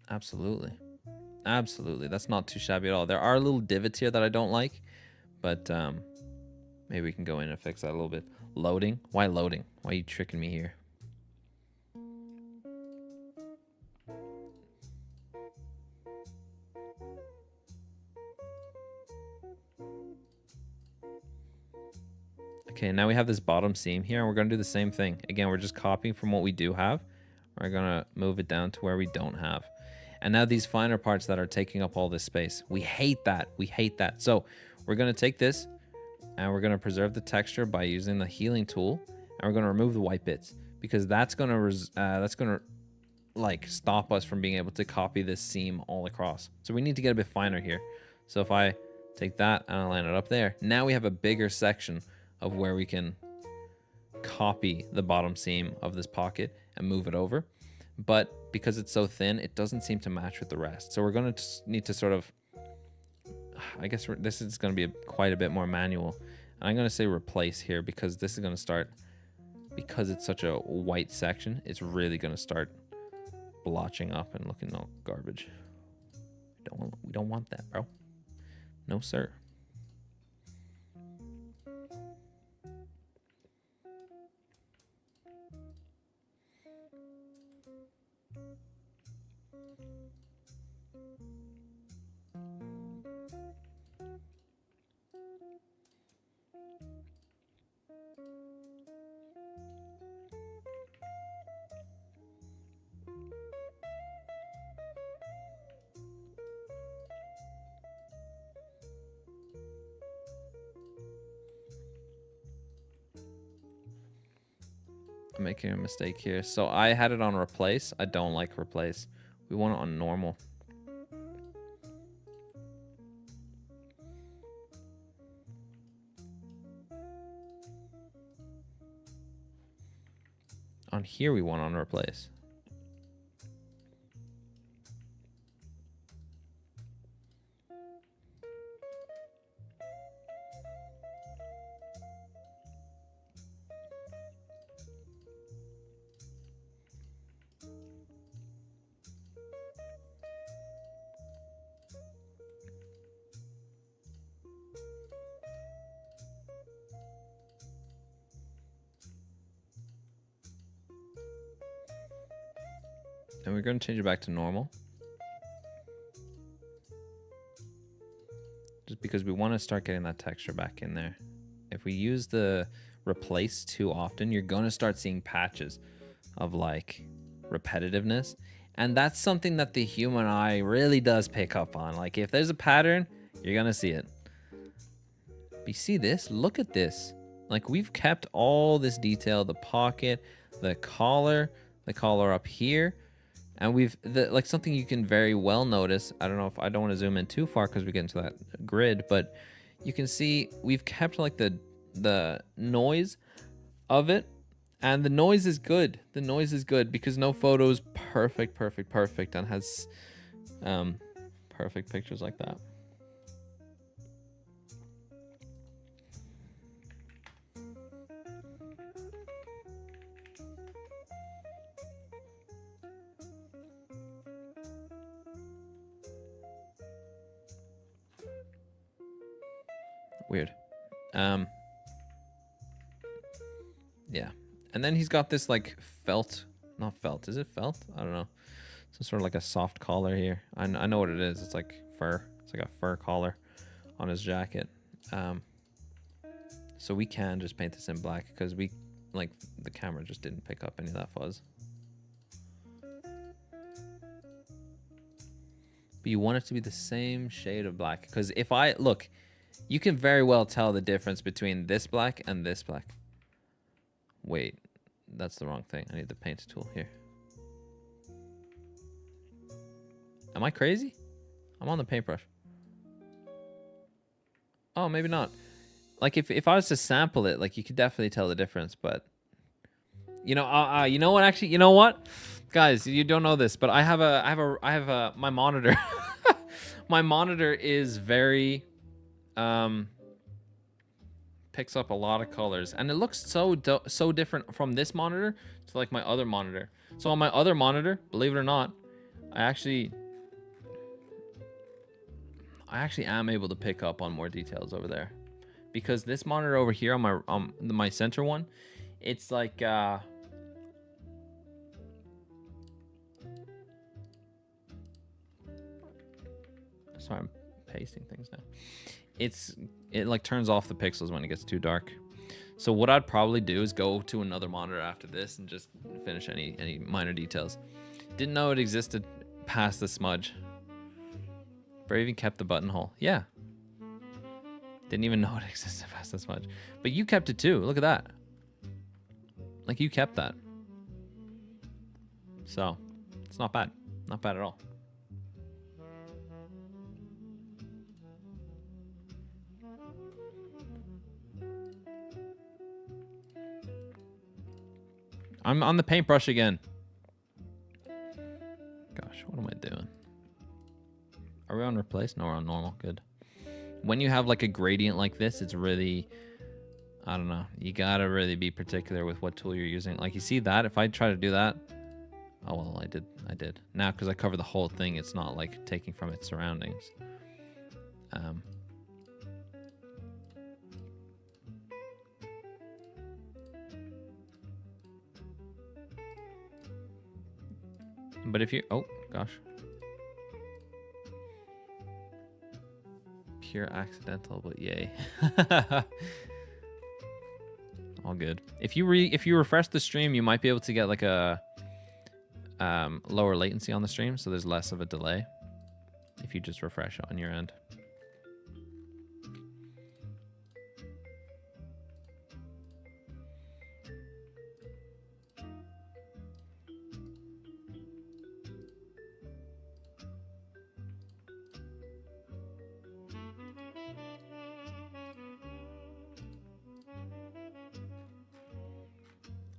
Absolutely. Absolutely. That's not too shabby at all. There are little divots here that I don't like, but maybe we can go in and fix that a little bit. Loading? Why loading? Why are you tricking me here? Okay, now we have this bottom seam here, and we're going to do the same thing. Again, we're just copying from what we do have. We're going to move it down to where we don't have. And now these finer parts that are taking up all this space. We hate that. We hate that. So we're going to take this, and we're going to preserve the texture by using the healing tool, and we're going to remove the white bits, because that's going to like stop us from being able to copy this seam all across. So we need to get a bit finer here. So if I take that and I line it up there, now we have a bigger section of where we can copy the bottom seam of this pocket and move it over. But because it's so thin, it doesn't seem to match with the rest. So we're going to need to sort of, I guess this is going to be quite a bit more manual. And I'm going to say replace here, because this is going to start, because it's such a white section, it's really going to start blotching up and looking all garbage. We don't want that, bro. No, sir. I'm making a mistake here. So I had it on replace. I don't like replace. We want it on normal. On here we want on replace. And we're going to change it back to normal. Just because we want to start getting that texture back in there. If we use the replace too often, you're going to start seeing patches of like repetitiveness. And that's something that the human eye really does pick up on. Like if there's a pattern, you're going to see it. But you see this? Look at this. Like we've kept all this detail, the pocket, the collar up here. And we've, like something you can very well notice. I don't know if I don't want to zoom in too far because we get into that grid, but you can see we've kept like the noise of it. And the noise is good. The noise is good because no photo is perfect and has perfect pictures like that. Weird. Yeah. And then he's got this like felt, not felt, is it felt? I don't know. Some sort of like a soft collar here. I know what it is. It's like fur. It's like a fur collar on his jacket. So we can just paint this in black because we, like, the camera just didn't pick up any of that fuzz. But you want it to be the same shade of black because if I, look, you can very well tell the difference between this black and this black. Wait, that's the wrong thing. I need the paint tool here. Am I crazy? I'm on the paintbrush. Oh, maybe not. Like if I was to sample it, like you could definitely tell the difference, but you know, you know what? Actually, you know what, guys, you don't know this, but I have my monitor. My monitor is very picks up a lot of colors, and it looks so different from this monitor to like my other monitor. So on my other monitor, believe it or not, I actually am able to pick up on more details over there, because this monitor over here on my center one, it's like sorry, I'm pasting things now. It like turns off the pixels when it gets too dark. So what I'd probably do is go to another monitor after this and just finish any minor details. Didn't know it existed past the smudge. But I even kept the buttonhole. Yeah. Didn't even know it existed past the smudge. But you kept it too. Look at that. Like you kept that. So it's not bad. Not bad at all. I'm on the paintbrush again. Gosh, what am I doing? Are we on replace? No, we're on normal. Good. When you have like a gradient like this, it's really, I don't know. You gotta really be particular with what tool you're using. Like you see that? If I try to do that, oh well, I did. Now because I cover the whole thing, it's not like taking from its surroundings. But if you, oh gosh. Pure accidental, but yay. All good. If you refresh the stream, you might be able to get like a lower latency on the stream, so there's less of a delay if you just refresh on your end.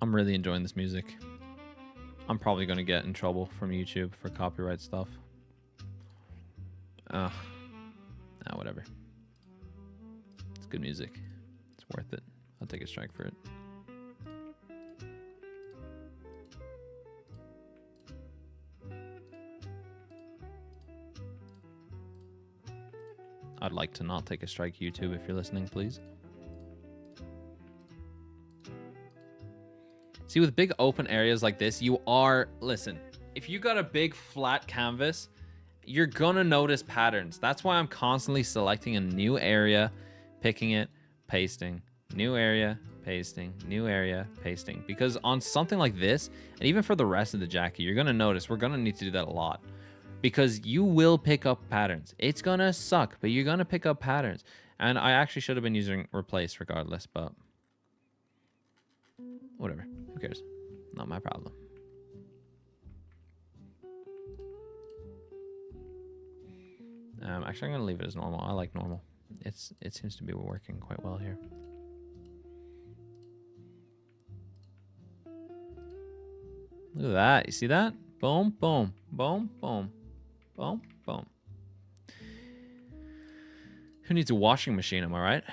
I'm really enjoying this music. I'm probably going to get in trouble from YouTube for copyright stuff. Whatever. It's good music. It's worth it. I'll take a strike for it. I'd like to not take a strike, YouTube, if you're listening, please. See, with big open areas like this, you are, listen, if you got a big flat canvas, you're gonna notice patterns. That's why I'm constantly selecting a new area, picking it, pasting, new area, pasting, new area, pasting. Because on something like this, and even for the rest of the jacket, you're gonna notice we're gonna need to do that a lot. Because you will pick up patterns. It's gonna suck, but you're gonna pick up patterns. And I actually should have been using replace regardless, but whatever. Who cares? Not my problem. Actually, I'm gonna leave it as normal. I like normal. It seems to be working quite well here. Look at that. You see that? Boom, boom, boom, boom, boom, boom. Who needs a washing machine? Am I right?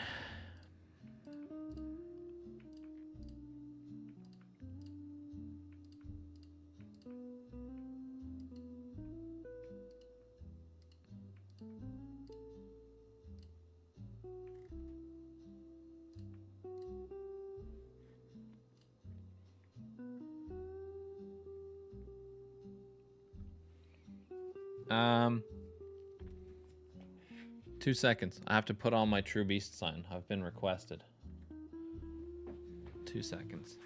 Um, 2 seconds. I have to put on my True Beast sign. I've been requested. 2 seconds.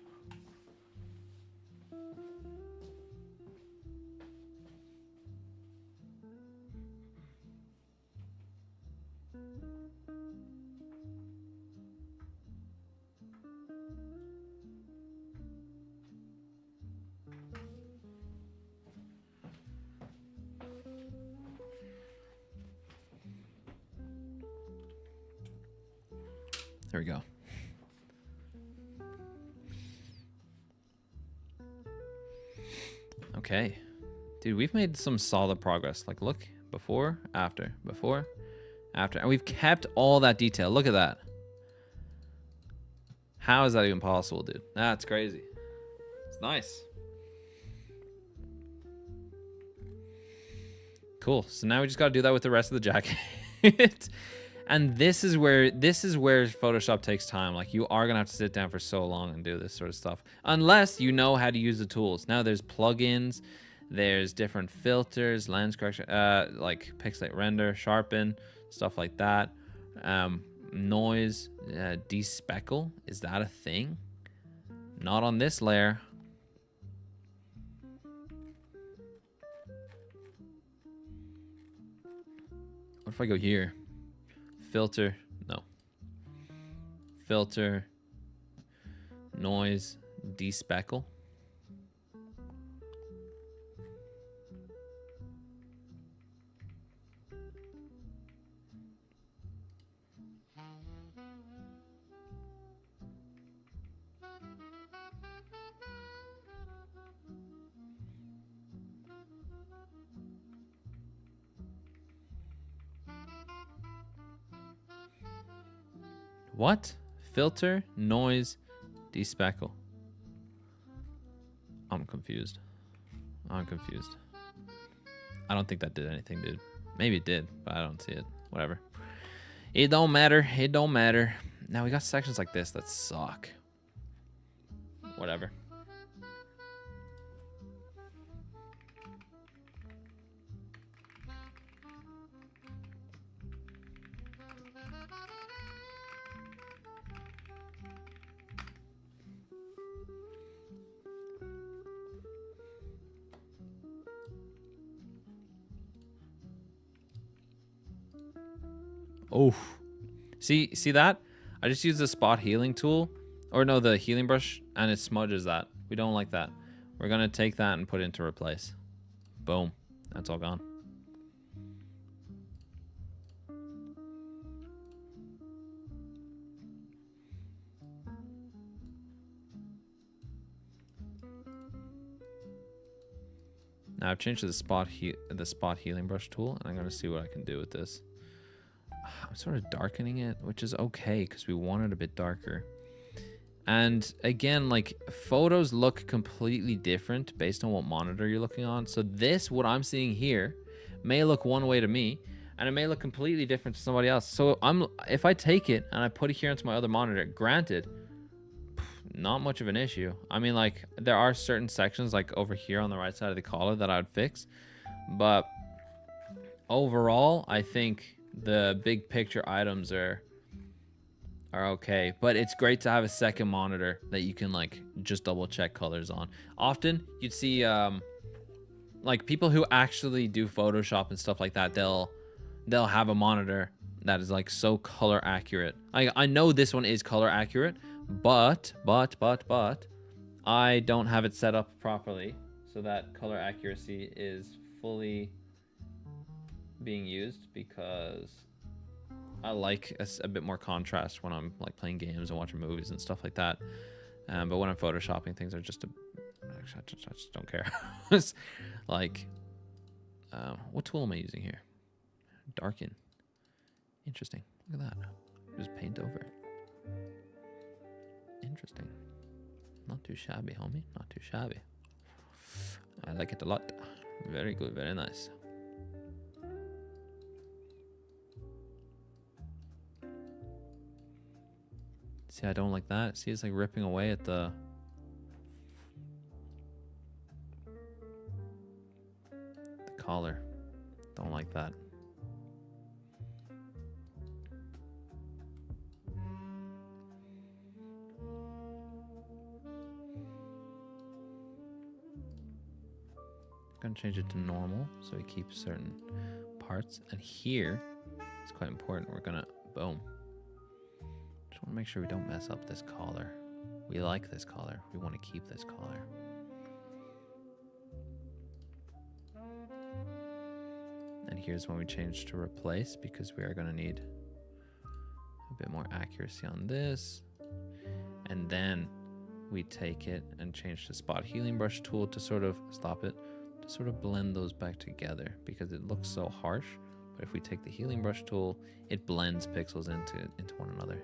There we go. Okay. Dude, we've made some solid progress. Like, look, before, after, and we've kept all that detail. Look at that. How is that even possible, dude? That's crazy. It's nice. Cool. So now we just got to do that with the rest of the jacket. And this is where Photoshop takes time. Like, you are gonna have to sit down for so long and do this sort of stuff, unless you know how to use the tools. Now there's plugins, there's different filters, lens correction, like pixelate render, sharpen, stuff like that. Noise, despeckle. Is that a thing? Not on this layer. What if I go here? Filter, no. Filter, noise, despeckle. What? Filter, noise, despeckle. I'm confused. I don't think that did anything, dude. Maybe it did, but I don't see it. Whatever. It don't matter. It don't matter. Now we got sections like this that suck. Whatever. Oh, see that? I just used the spot healing tool, or no, the healing brush, and it smudges that. We don't like that. We're gonna take that and put it into replace. Boom, that's all gone. Now I've changed to the spot healing brush tool, and I'm gonna see what I can do with this. I'm sort of darkening it, which is okay because we want it a bit darker. And again, like, photos look completely different based on what monitor you're looking on. So this, what I'm seeing here, may look one way to me, and it may look completely different to somebody else. So if I take it and I put it here onto my other monitor, granted, not much of an issue. I mean, like, there are certain sections, like over here on the right side of the collar, that I would fix. But overall, I think the big picture items are okay. But it's great to have a second monitor that you can, like, just double check colors on. Often, you'd see, like, people who actually do Photoshop and stuff like that, they'll have a monitor that is, like, so color accurate. I know this one is color accurate, but I don't have it set up properly so that color accuracy is fully being used, because I like a bit more contrast when I'm, like, playing games and watching movies and stuff like that. But when I'm photoshopping, things are just actually, I just don't care. It's like, what tool am I using here? Darken. Interesting. Look at that. Just paint over it. Interesting. Not too shabby, homie. Not too shabby. I like it a lot. Very good. Very nice. See, I don't like that. See, it's like ripping away at the... collar. Don't like that. I'm gonna change it to normal so we keep certain parts. And here, it's quite important. We're gonna, boom. Just wanna make sure we don't mess up this collar. We like this collar. We wanna keep this collar. And here's when we change to replace, because we are going to need a bit more accuracy on this. And then we take it and change the spot healing brush tool to sort of stop it, to sort of blend those back together, because it looks so harsh. But if we take the healing brush tool, it blends pixels into one another.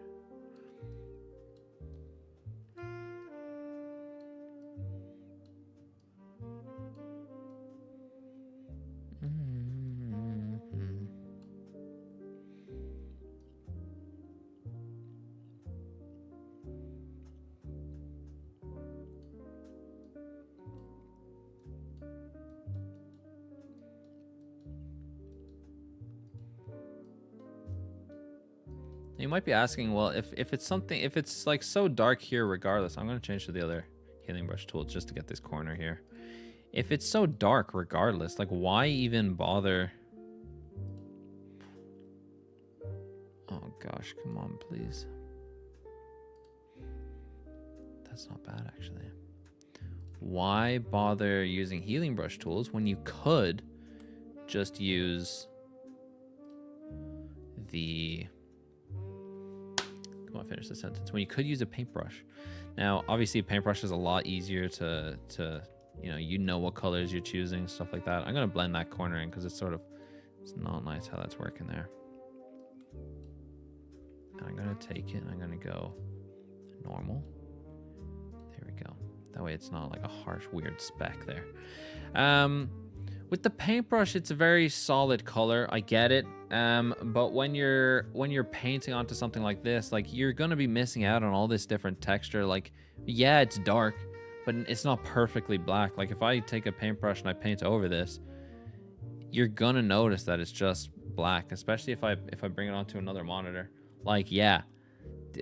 You might be asking, well, if it's like so dark here regardless, I'm going to change to the other healing brush tool just to get this corner here. If it's so dark regardless, like, why even bother? Oh gosh, come on, please. That's not bad, actually. Why bother using healing brush tools when you could just use the... Come on, finish the sentence. When you could use a paintbrush. Now, obviously, a paintbrush is a lot easier to you know what colors you're choosing, stuff like that. I'm going to blend that corner in because it's not nice how that's working there. And I'm going to take it and I'm going to go normal. There we go. That way it's not like a harsh, weird speck there. With the paintbrush, it's a very solid color. I get it. But when you're painting onto something like this, like, you're gonna be missing out on all this different texture. Like, yeah, it's dark, but it's not perfectly black. Like, if I take a paintbrush and I paint over this, you're gonna notice that it's just black, especially if I bring it onto another monitor. Like, yeah,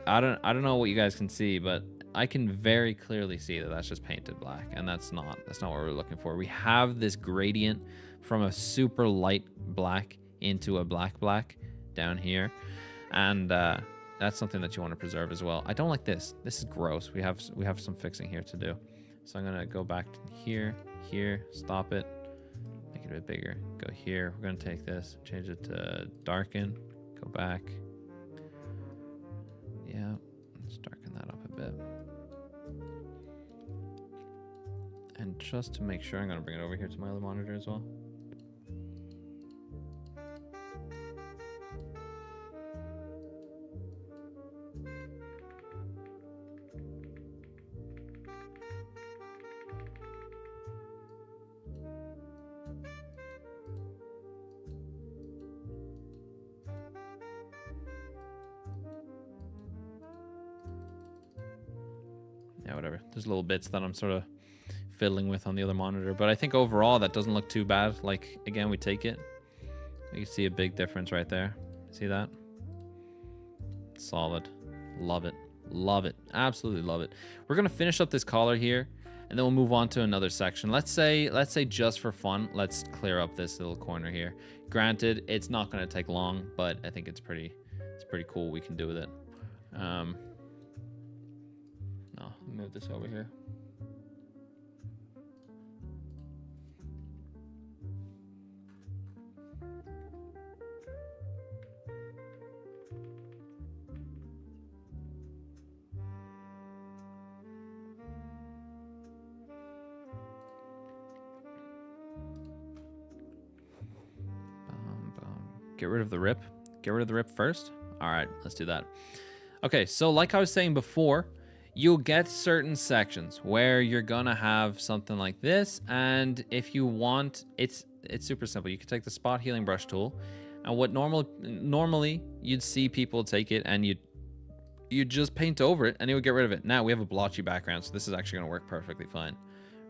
I don't know what you guys can see, but I can very clearly see that that's just painted black, and that's not what we're looking for. We have this gradient from a super light black into a black down here, and that's something that you want to preserve as well. I don't like this. This is gross. We have some fixing here to do. So I'm gonna go back to here, stop it, make it a bit bigger. Go here. We're gonna take this, change it to darken. Go back. Yeah, let's darken that up a bit. And just to make sure, I'm gonna bring it over here to my other monitor as well. yeah, whatever. There's little bits that I'm sort of fiddling with on the other monitor, but I think overall that doesn't look too bad. Like, again, we take it. You can see a big difference right there. See that? Solid. Love it. Love it. Absolutely love it. We're going to finish up this collar here, and then we'll move on to another section. Let's say just for fun, let's clear up this little corner here. Granted, it's not going to take long, but I think it's pretty cool what we can do with it. No, move this over here. Get rid of the rip. Get rid of the rip first. All right, let's do that. Okay, so like I was saying before, you'll get certain sections where you're gonna have something like this, and if you want, it's super simple. You can take the spot healing brush tool, and what normally you'd see people take it and you just paint over it and it would get rid of it. Now we have a blotchy background, so this is actually gonna work perfectly fine,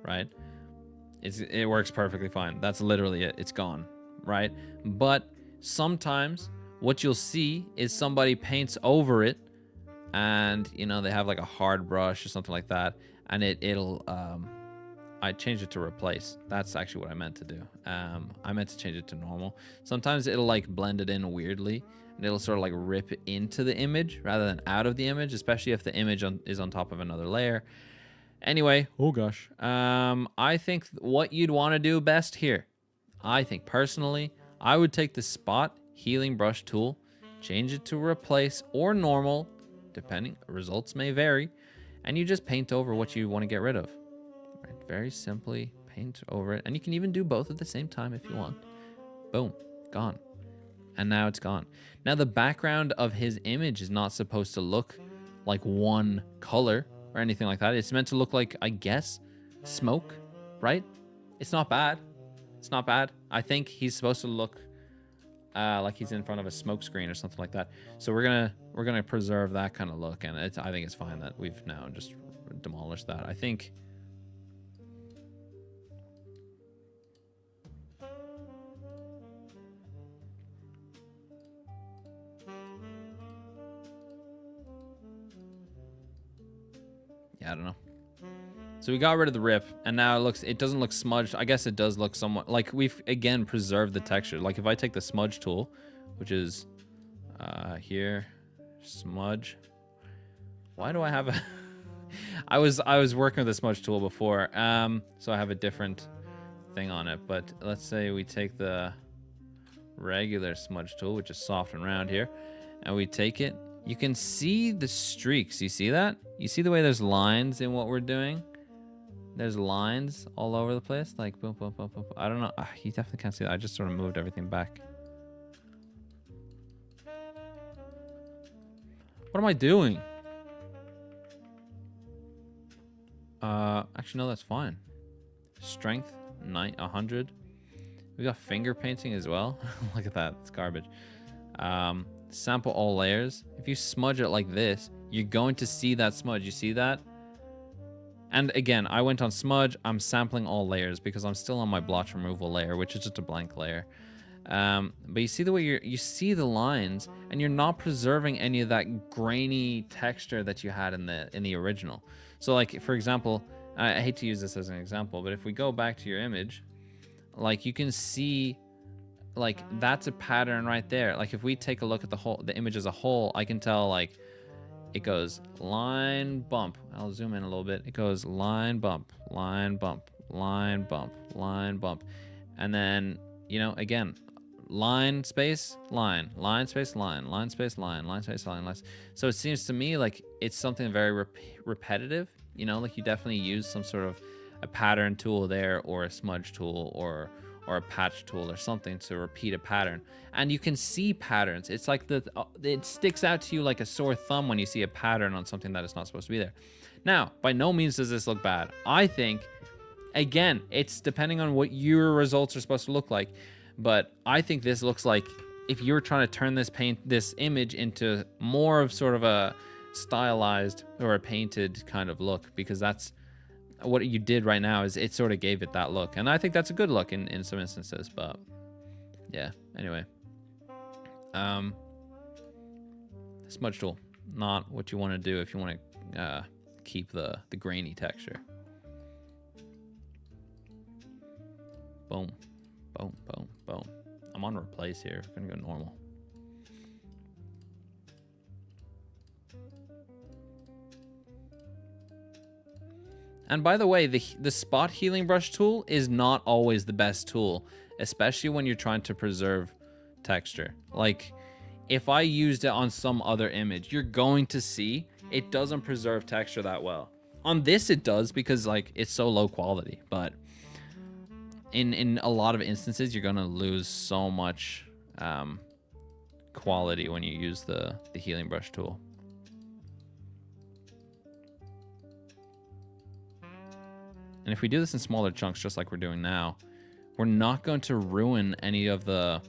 right? It works perfectly fine. That's literally it. It's gone, right? But sometimes what you'll see is somebody paints over it, and you know, they have like a hard brush or something like that, and it'll I changed it to replace. That's actually what I meant to do. I meant to change it to normal. Sometimes it'll like blend it in weirdly, and it'll sort of like rip into the image rather than out of the image, especially if the image is on top of another layer. Anyway, oh gosh, I think what you'd want to do best here, I think personally, I would take the spot healing brush tool, change it to replace or normal, depending, results may vary, and you just paint over what you want to get rid of. Right, very simply paint over it, and you can even do both at the same time if you want. Boom, gone. And now it's gone. Now the background of his image is not supposed to look like one color or anything like that. It's meant to look like, I guess, smoke, right? It's not bad. It's not bad. I think he's supposed to look like he's in front of a smoke screen or something like that. So we're gonna preserve that kind of look, and I think it's fine that we've now just demolished that. I think. Yeah, I don't know. So we got rid of the rip, and now it doesn't look smudged. I guess it does look somewhat like we've again preserved the texture. Like if I take the smudge tool, which is here, smudge. Why do I have a I was working with the smudge tool before, so I have a different thing on it. But let's say we take the regular smudge tool, which is soft and round here, and we take it. You can see the streaks. You see that? You see the way there's lines in what we're doing? There's lines all over the place, like boom, boom, boom, boom. I don't know. You definitely can't see that. I just sort of moved everything back. What am I doing? Actually, no, that's fine. Strength, 100. We got finger painting as well. Look at that. It's garbage. Sample all layers. If you smudge it like this, you're going to see that smudge. You see that? And again, I went on smudge. I'm sampling all layers because I'm still on my blotch removal layer, which is just a blank layer. But you see the way you see the lines, and you're not preserving any of that grainy texture that you had in the original. So like, for example, I hate to use this as an example, but if we go back to your image, like you can see, like that's a pattern right there. Like if we take a look at the image as a whole, I can tell like it goes line bump. I'll zoom in a little bit. It goes line bump, line bump, line bump, line bump, and then you know again, line space line, line space line, line space line, line space line, line. So it seems to me like it's something very repetitive. You know, like you definitely use some sort of a pattern tool there, or a smudge tool, or a patch tool or something to repeat a pattern, and you can see patterns. It's like it sticks out to you like a sore thumb when you see a pattern on something that is not supposed to be there. Now, by no means does this look bad. I think, again, it's depending on what your results are supposed to look like, but I think this looks like if you're trying to turn this image into more of sort of a stylized or a painted kind of look, because that's what you did right now. Is it sort of gave it that look, and I think that's a good look in some instances. But yeah, anyway, smudge tool, not what you want to do if you want to keep the grainy texture. Boom, boom, boom, boom. I'm on replace here. I'm gonna go normal. And by the way, the spot healing brush tool is not always the best tool, especially when you're trying to preserve texture. Like, if I used it on some other image, you're going to see it doesn't preserve texture that well. On this, it does, because like it's so low quality. But in a lot of instances, you're gonna lose so much quality when you use the healing brush tool. And if we do this in smaller chunks, just like we're doing now, we're not going to ruin any of the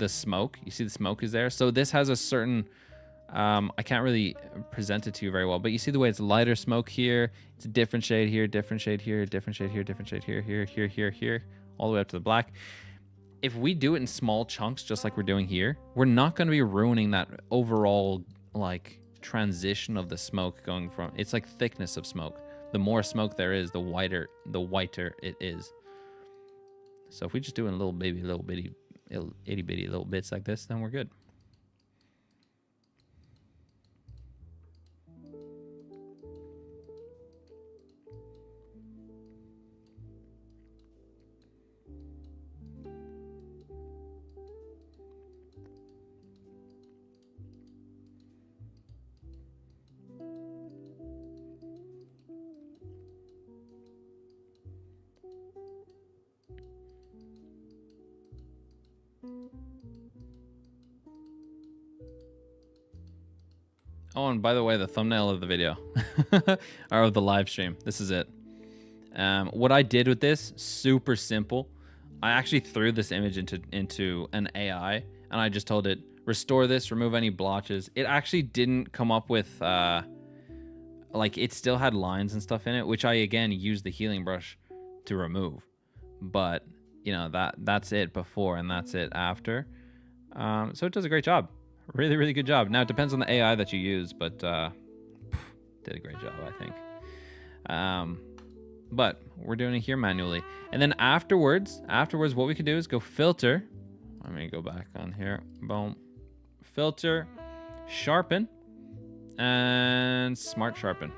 smoke. You see the smoke is there. So this has a certain, I can't really present it to you very well, but you see the way it's lighter smoke here. It's a different shade here, different shade here, different shade here, different shade here, here, all the way up to the black. If we do it in small chunks, just like we're doing here, we're not going to be ruining that overall like transition of the smoke going from, it's like thickness of smoke. The more smoke there is, the whiter it is. So if we just do it in little bitty itty bitty little bits like this, then we're good. Oh, and by the way, the thumbnail of the video or of the live stream, this is it. What I did with this, super simple. I actually threw this image into an AI, and I just told it, restore this, remove any blotches. It actually didn't come up with, like, it still had lines and stuff in it, which I, again, used the healing brush to remove. But, you know, that's it before and that's it after. So it does a great job. Really, really good job. Now, it depends on the AI that you use, but did a great job, I think. But we're doing it here manually. And then afterwards, what we could do is go filter. Let me go back on here. Boom. Filter, sharpen, and smart sharpen,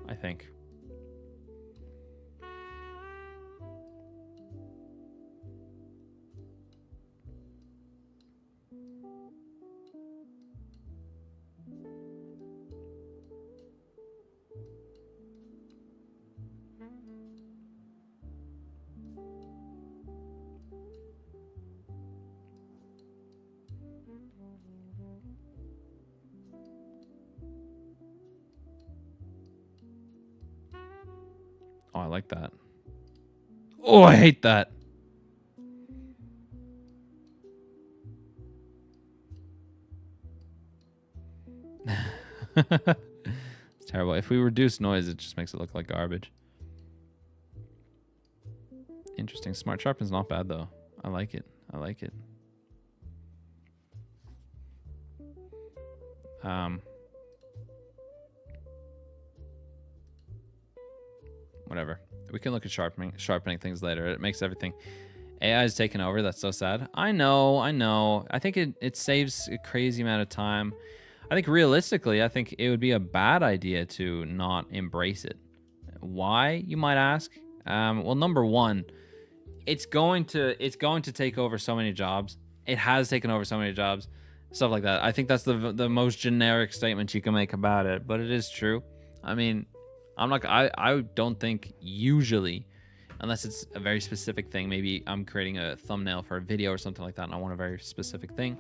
I think. Oh, I like that. Oh, I hate that. It's terrible. If we reduce noise, it just makes it look like garbage. Interesting. Smart sharpen's not bad, though. I like it. I like it. Whatever. We can look at sharpening things later. It makes everything. AI is taking over. That's so sad. I know. I think it saves a crazy amount of time. I think realistically, I think it would be a bad idea to not embrace it. Why, you might ask? Well, number one, it's going to take over so many jobs. It has taken over so many jobs. Stuff like that. I think that's the most generic statement you can make about it, but it is true. I mean, I don't think usually, unless it's a very specific thing, maybe I'm creating a thumbnail for a video or something like that and I want a very specific thing,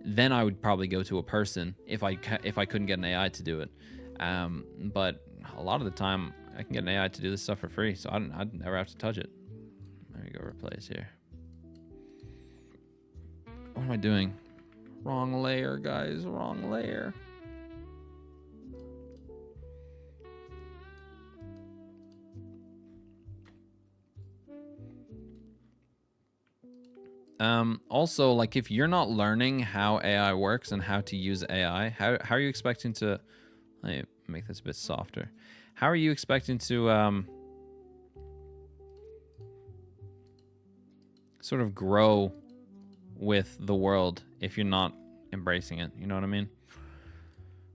then I would probably go to a person if I couldn't get an AI to do it. But a lot of the time I can get an AI to do this stuff for free, so I'd never have to touch it. There we go, replace here. What am I doing? Wrong layer, guys, wrong layer. Also, like, if you're not learning how AI works and how to use AI, how are you expecting to... Let me make this a bit softer. How are you expecting to sort of grow with the world if you're not embracing it? You know what I mean?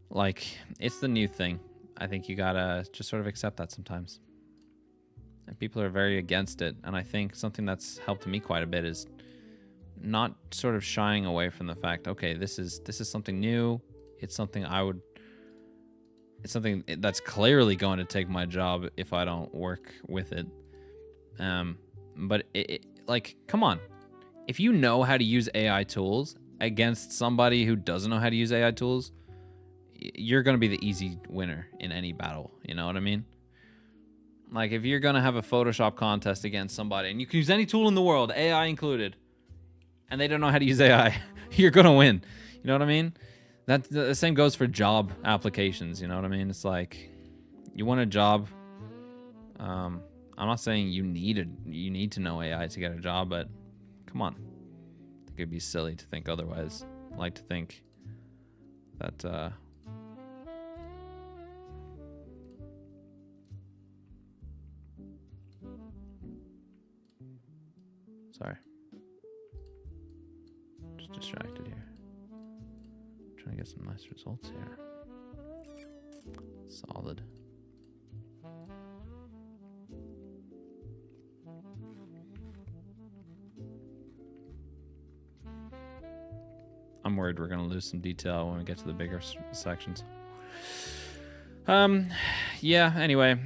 Like, it's the new thing. I think you gotta just sort of accept that sometimes. And people are very against it. And I think something that's helped me quite a bit is not sort of shying away from the fact, okay, this is something new. It's something it's something that's clearly going to take my job if I don't work with it. But like, come on. If you know how to use AI tools against somebody who doesn't know how to use AI tools, you're going to be the easy winner in any battle. You know what I mean? Like, if you're going to have a Photoshop contest against somebody and you can use any tool in the world, AI included, and they don't know how to use AI, you're going to win. You know what I mean? The same goes for job applications. You know what I mean? It's like, you want a job. I'm not saying you need to know AI to get a job, but come on. I think it'd be silly to think otherwise. I like to think that sorry. Just distracted here. Trying to get some nice results here. Solid. I'm worried we're going to lose some detail when we get to the bigger sections. Yeah, anyway.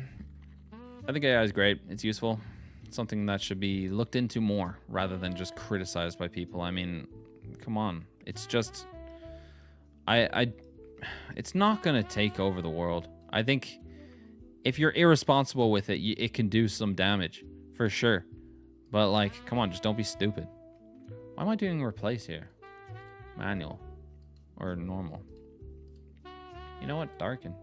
I think AI is great. It's useful. It's something that should be looked into more rather than just criticized by people. I mean, come on. It's just... it's not going to take over the world. I think if you're irresponsible with it, it can do some damage, for sure. But, like, come on, just don't be stupid. Why am I doing replace here? Manual. Or normal. You know what? Darken.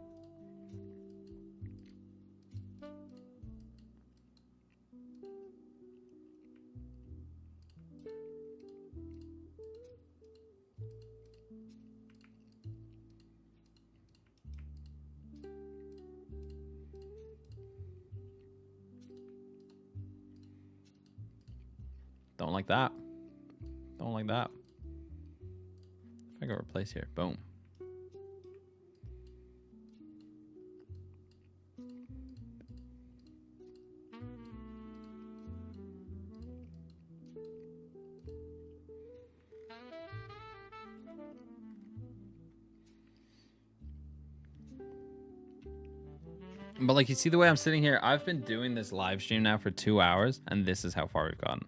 Don't like that. Don't like that. If I go replace here, boom. But like, you see the way I'm sitting here, I've been doing this live stream now for 2 hours, and this is how far we've gotten.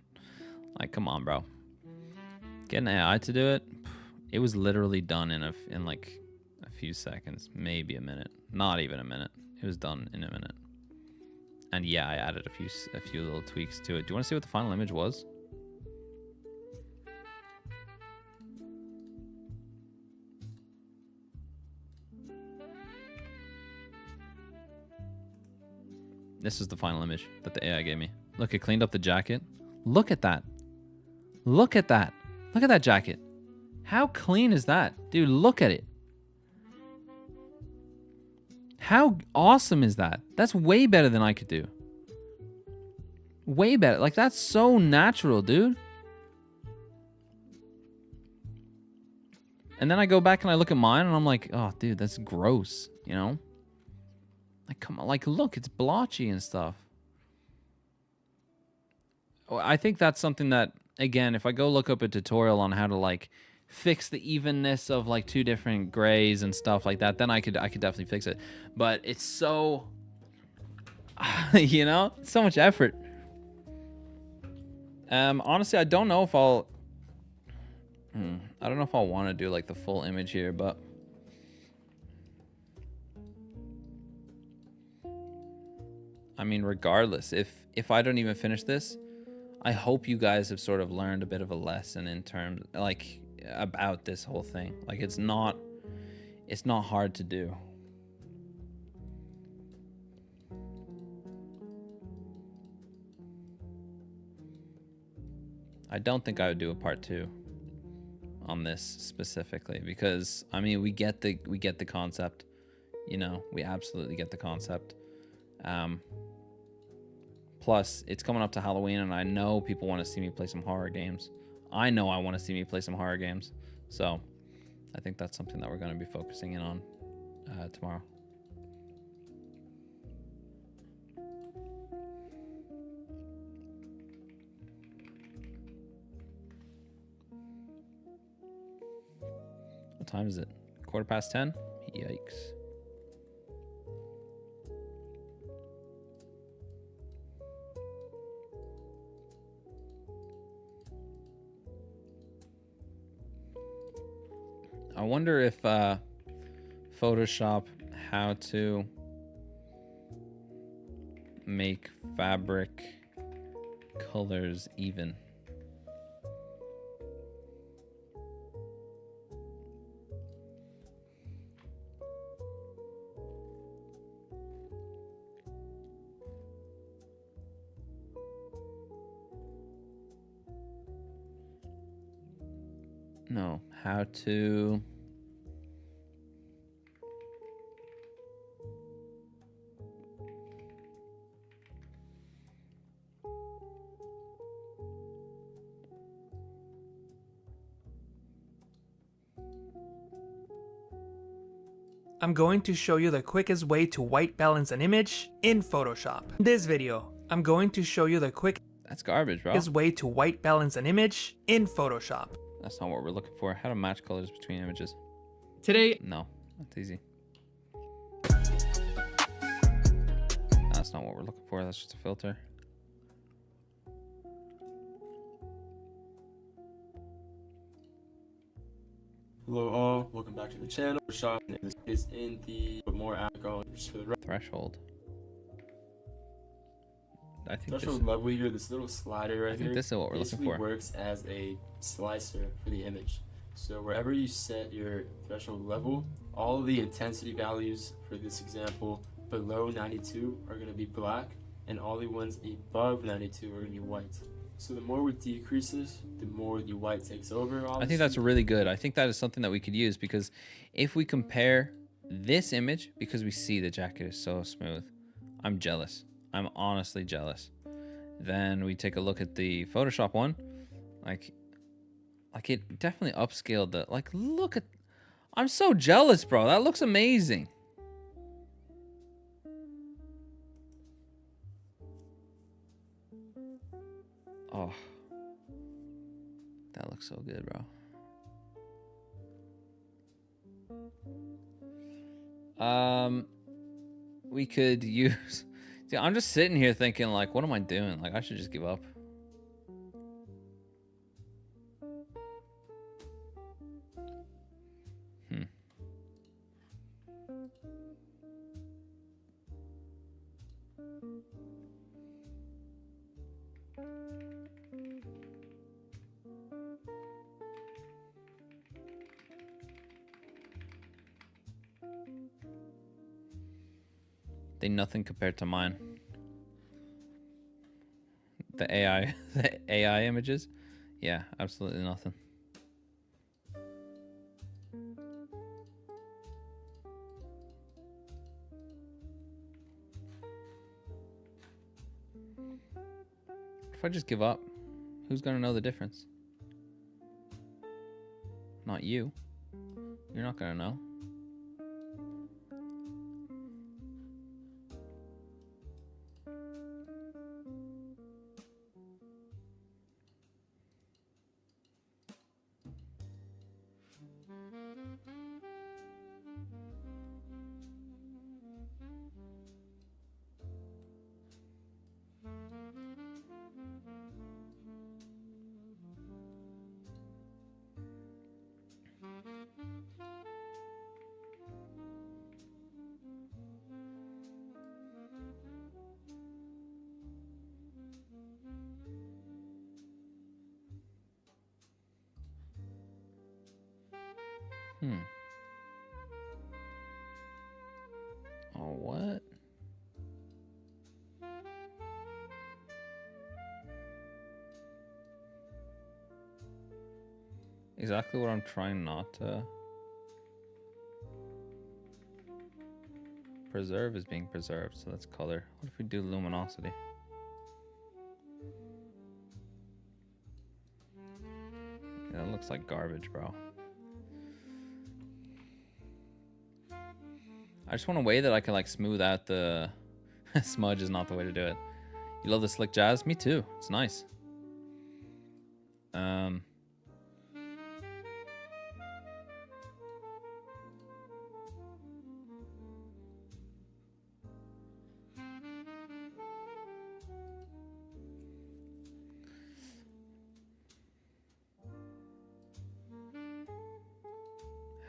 Like, come on, bro. Getting AI to do it, it was literally done in like a few seconds, maybe a minute. Not even a minute. It was done in a minute. And yeah, I added a few little tweaks to it. Do you want to see what the final image was? This is the final image that the AI gave me. Look, it cleaned up the jacket. Look at that. Look at that. Look at that jacket. How clean is that? Dude, look at it. How awesome is that? That's way better than I could do. Way better. Like, that's so natural, dude. And then I go back and I look at mine and I'm like, oh, dude, that's gross, you know? Like, come on, like, look, it's blotchy and stuff. I think that's something that, again, if I go look up a tutorial on how to, like, fix the evenness of, like, 2 different grays and stuff like that, then I could definitely fix it. But it's so, you know, so much effort. Honestly, I don't know if I'll want to do, like, the full image here, but I mean, regardless, if I don't even finish this, I hope you guys have sort of learned a bit of a lesson in terms, like, about this whole thing. Like, it's not hard to do. I don't think I would do a part 2 on this specifically because I mean we get the concept, you know, we absolutely get the concept. Plus it's coming up to Halloween and I know people want to see me play some horror games. I know I want to see me play some horror games, so I think that's something that we're going to be focusing in on tomorrow. What time is it? 10:15? Yikes. I wonder if Photoshop how to make fabric colors even. No, how to I'm going to show you the quickest way to white balance an image in Photoshop. In this video, I'm going to show you the quickest That's garbage, bro. way to white balance an image in Photoshop. That's not what we're looking for. How to match colors between images. Today, No, that's easy. That's not what we're looking for. That's just a filter. Hello all, welcome back to the channel. Shop and this is in the more alcohol just for the Threshold. I think threshold level here. This little slider right here. this is what we're looking basically for. works as a slicer for the image. So wherever you set your threshold level, all of the intensity values for this example below 92 are going to be black, and all the ones above 92 are going to be white. So the more we decrease this, the more the white takes over. I think that's really good. I think that is something that we could use because if we compare this image, because we see the jacket is so smooth, I'm jealous. I'm honestly jealous. Then we take a look at the Photoshop one, like it definitely upscaled the, like, look at, I'm so jealous, bro. That looks amazing. Oh, that looks so good, bro. We could use, see, I'm just sitting here thinking, like, what am I doing? Like, I should just give up. They nothing compared to mine. The AI, the AI images, yeah, absolutely nothing. If I just give up, who's gonna know the difference? Not you. You're not gonna know. Oh, what? exactly what I'm trying not to preserve is being preserved. So that's color. What if we do luminosity? Yeah, that looks like garbage, bro. I just want a way that I can like smooth out the smudge is not the way to do it. You love the slick jazz? Me too. It's nice.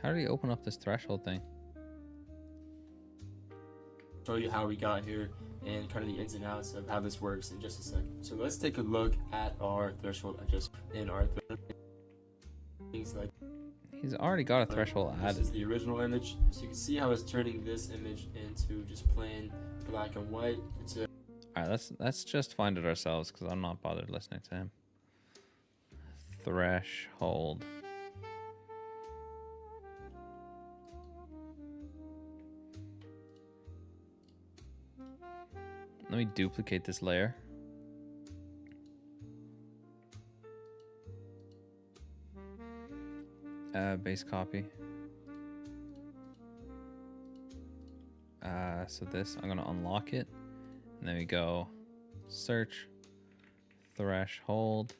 How do you open up this threshold thing? Show you how we got here and kind of the ins and outs of how this works in just a second. So let's take a look at our threshold adjustment in our things like He's already got a threshold this added. is the original image. So you can see how it's turning this image into just plain black and white. It's a Alright, let's just find it ourselves because I'm not bothered listening to him. Threshold. Let me duplicate this layer. Base copy. So this, I'm gonna unlock it. And then we go search, threshold,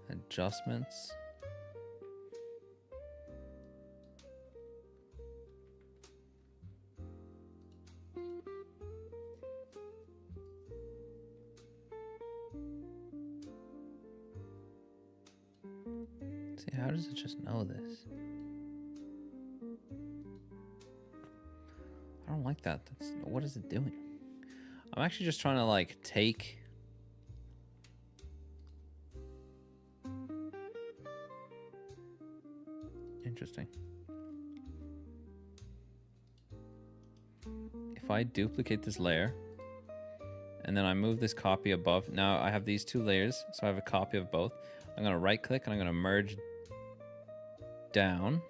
adjustments. See, how does it just know this? I don't like that. That's, what is it doing? I'm actually just trying to like take interesting. If I duplicate this layer and then I move this copy above, now I have these two layers, so I have a copy of both. I'm gonna right click and I'm gonna merge down,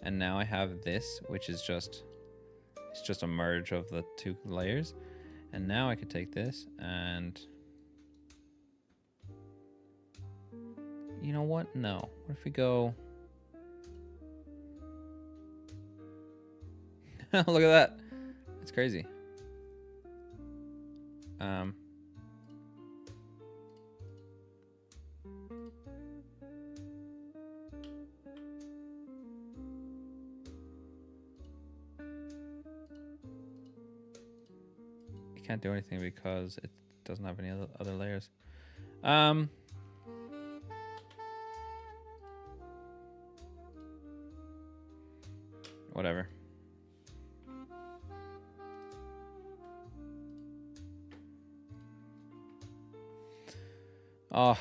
and now I have this, which is just, it's just a merge of the two layers. And now I could take this and, you know what? No. What if we go, look at that. It's crazy. Can't do anything because it doesn't have any other layers. Whatever. Oh.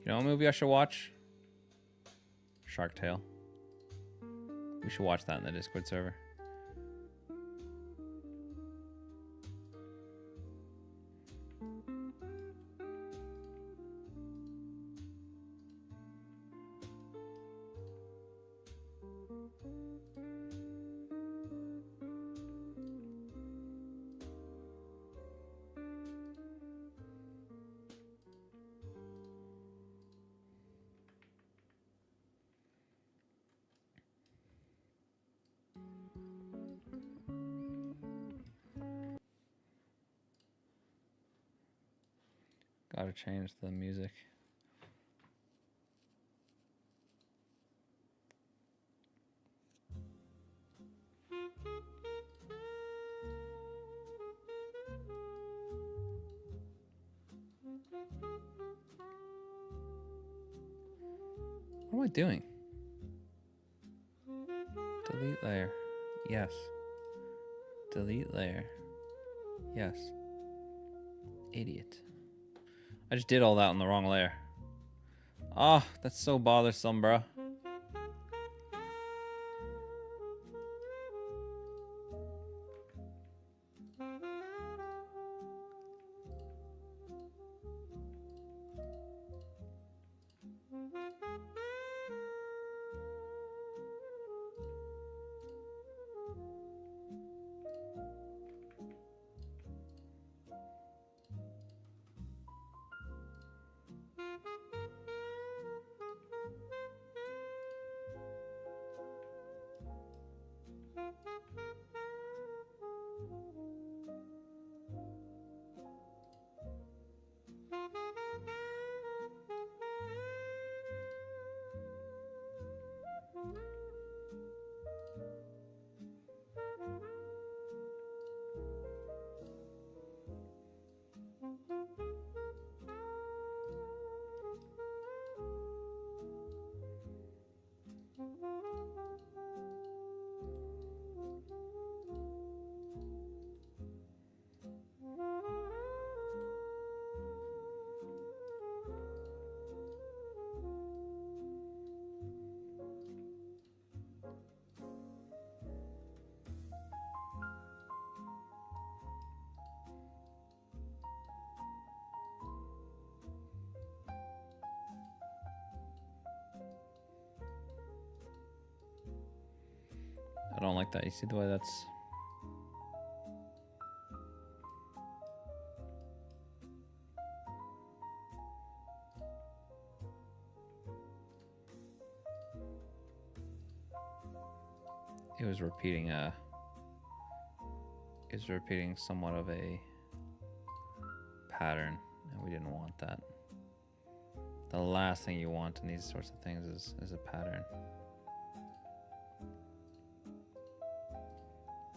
You know what movie I should watch? Shark Tale. We should watch that in the Discord server. Gotta change the music. What am I doing? Delete layer. Yes. Delete layer. Yes. Idiot. I just did all that on the wrong layer. Ah, oh, that's so bothersome, bro. don't like that. You see the way that's... It was repeating somewhat of a pattern, and we didn't want that. The last thing you want in these sorts of things is a pattern.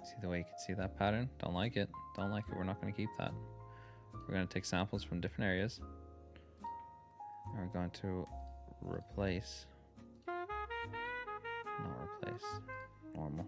See the way you can see that pattern? Don't like it. Don't like it. We're not going to keep that. We're going to take samples from different areas, and we're going to replace, not replace, normal.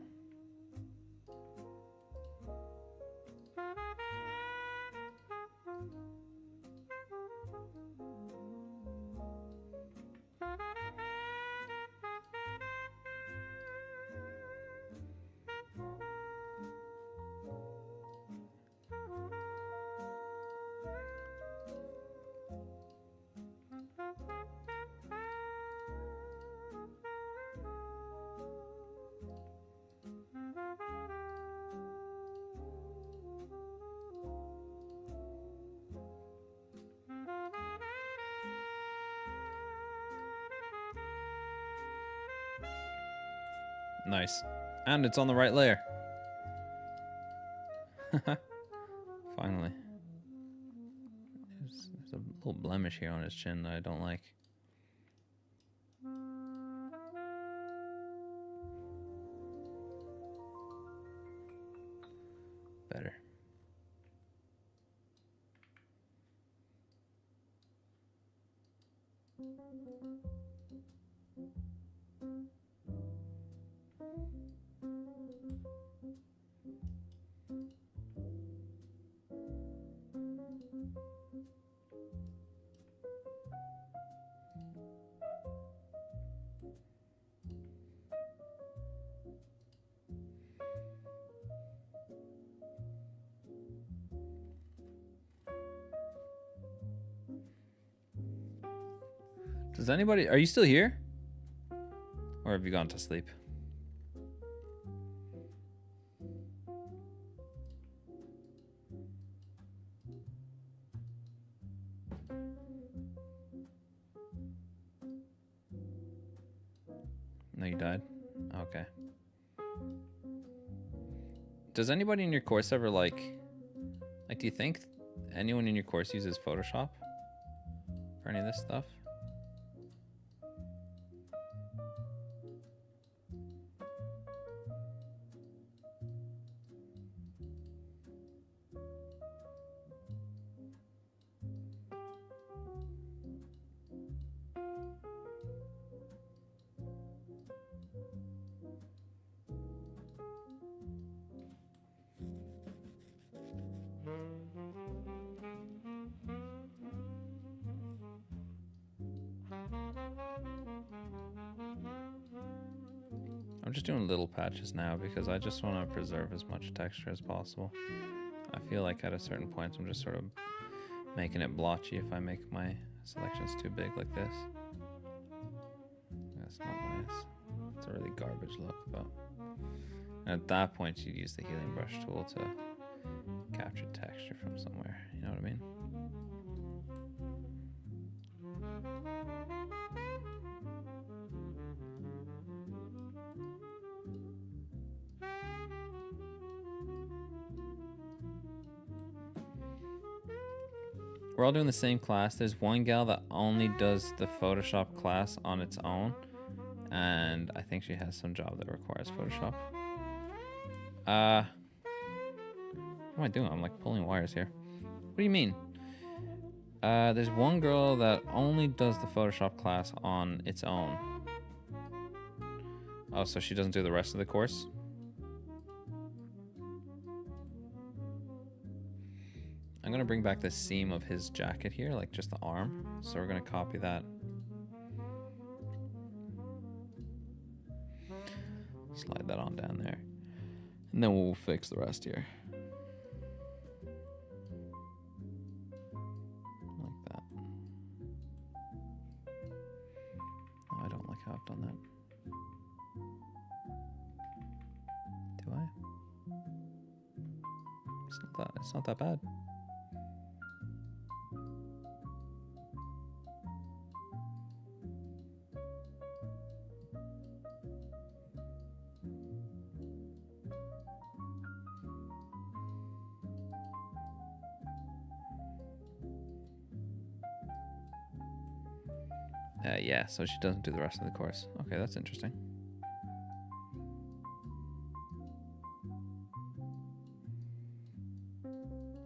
Nice. And it's on the right layer. Finally. There's a little blemish here on his chin that I don't like. Better. Does anybody... Are you still here? Or have you gone to sleep? No, you died? Okay. Does anybody in your course ever like, do you think anyone in your course uses Photoshop for any of this stuff? I'm just doing little patches now because I just want to preserve as much texture as possible. I feel like at a certain point I'm just sort of making it blotchy if I make my selections too big like this. That's not nice. It's a really garbage look, but at that point you'd use the healing brush tool to capture texture from somewhere. You know what I mean? We're all doing the same class. There's one gal that only does the Photoshop class on its own, and I think she has some job that requires Photoshop. What am I doing? I'm like pulling wires here. What do you mean? There's one girl that only does the Photoshop class on its own. Oh, so she doesn't do the rest of the course? I'm gonna bring back the seam of his jacket here, like just the arm. So we're gonna copy that. Slide that on down there. And then we'll fix the rest here. Like that. Oh, I don't like how I've done that. It's not that bad. Yeah, so she doesn't do the rest of the course. Okay, that's interesting.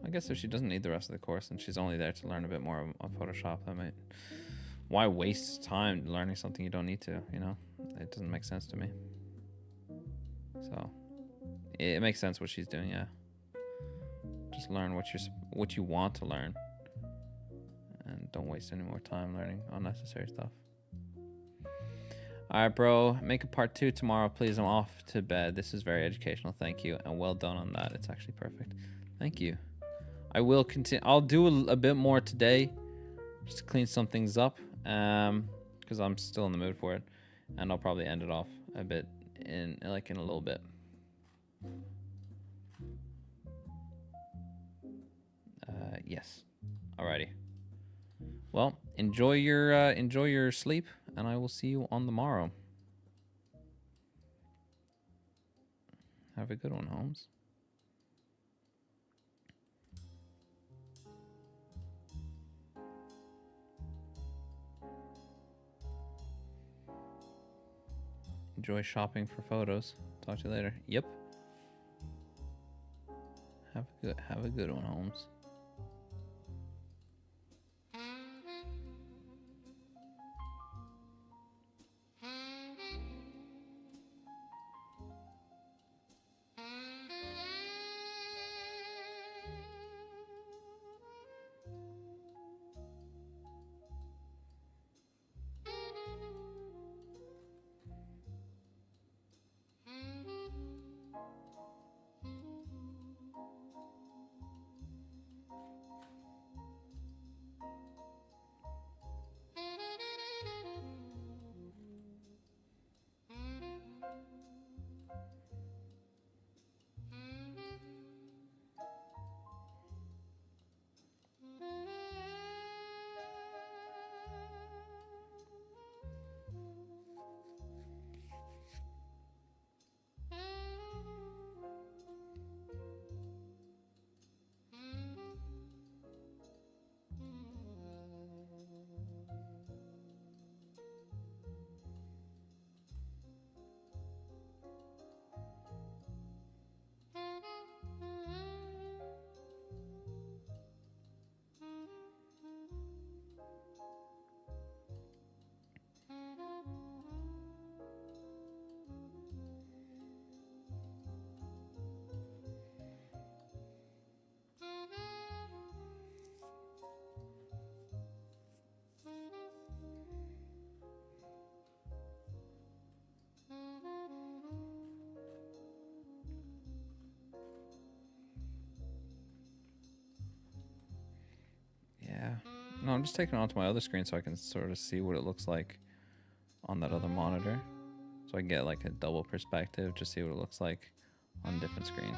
I guess if she doesn't need the rest of the course and she's only there to learn a bit more of Photoshop, that might... Why waste time learning something you don't need to, you know? It doesn't make sense to me. So, it makes sense what she's doing, yeah. Just learn what you want to learn. And don't waste any more time learning unnecessary stuff. Alright, bro. Make a part 2 tomorrow, please. I'm off to bed. This is very educational. Thank you. And well done on that. It's actually perfect. Thank you. I will continue. I'll do a bit more today. Just to clean some things up. Because I'm still in the mood for it. And I'll probably end it off a bit in a little bit. Yes. Alrighty. Well, enjoy your sleep, and I will see you on the morrow. Have a good one, Holmes. Enjoy shopping for photos. Talk to you later. Yep. Have a good one, Holmes. Yeah. No, I'm just taking it onto my other screen so I can sort of see what it looks like on that other monitor. So I can get like a double perspective, just see what it looks like on a different screen.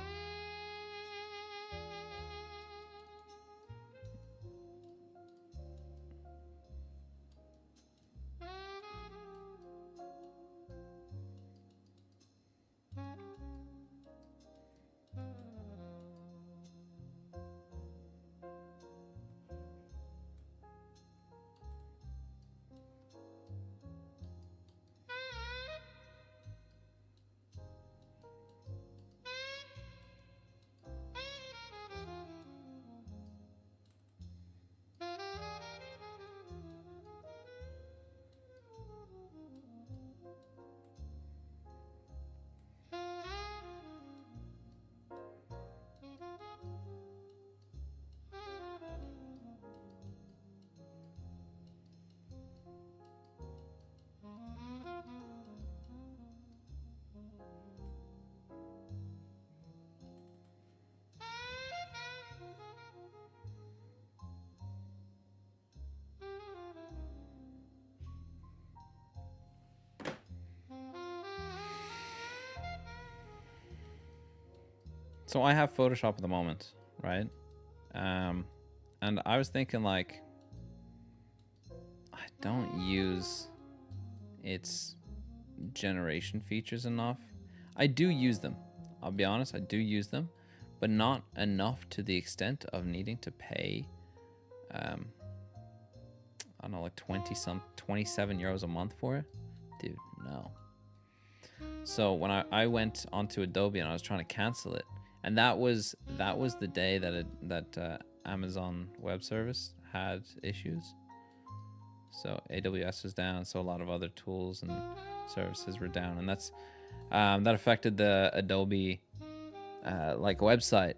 So I have Photoshop at the moment, right? And I was thinking like, I don't use its generation features enough. I do use them. I'll be honest, I do use them, but not enough to the extent of needing to pay, I don't know, like 27 euros a month for it. Dude, no. So when I went onto Adobe and I was trying to cancel it, and that was the day that Amazon Web Service had issues. So AWS was down, so a lot of other tools and services were down, and that's that affected the Adobe like website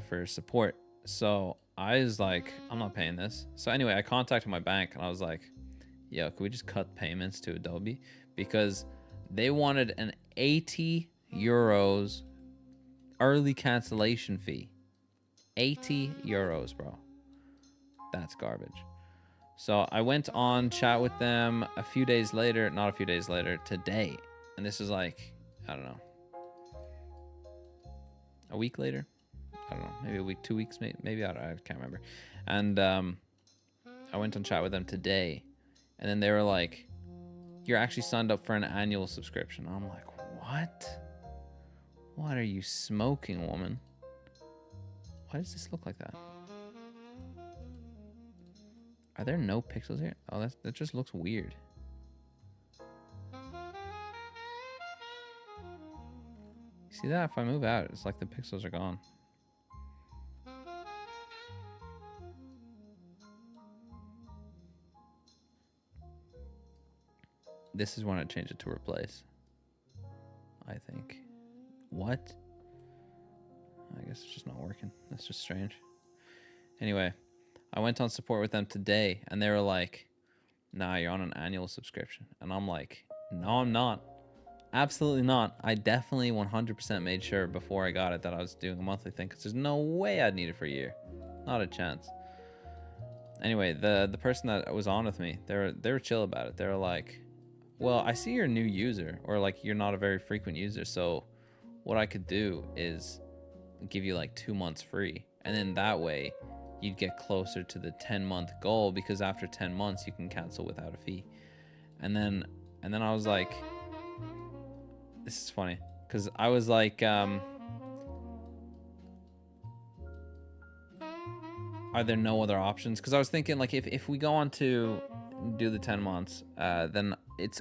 for support. So I was like, I'm not paying this. So anyway, I contacted my bank and I was like, yo, can we just cut payments to Adobe? Because they wanted an 80 euros early cancellation fee. 80 euros, bro. That's garbage. So I went on chat with them a few days later, not a few days later, today. And this is like, I don't know, a week later? I don't know, maybe a week, 2 weeks, maybe I can't remember. And I went on chat with them today. And then they were like, you're actually signed up for an annual subscription. I'm like, what? What are you smoking, woman? Why does this look like that? Are there no pixels here? Oh, that just looks weird. See that? If I move out, it's like the pixels are gone. This is when I change it to replace, I think. What? I guess it's just not working. That's just strange. Anyway, I went on support with them today, and they were like, nah, you're on an annual subscription. And I'm like, no, I'm not. Absolutely not. I definitely 100% made sure before I got it that I was doing a monthly thing, because there's no way I'd need it for a year. Not a chance. Anyway, the person that was on with me, they were chill about it. They were like, well, I see you're a new user, or like you're not a very frequent user, so what I could do is give you like 2 months free, and then that way you'd get closer to the 10-month goal, because after 10 months you can cancel without a fee. And then I was like, this is funny, because I was like, are there no other options? Because I was thinking, like, if we go on to do the 10 months, then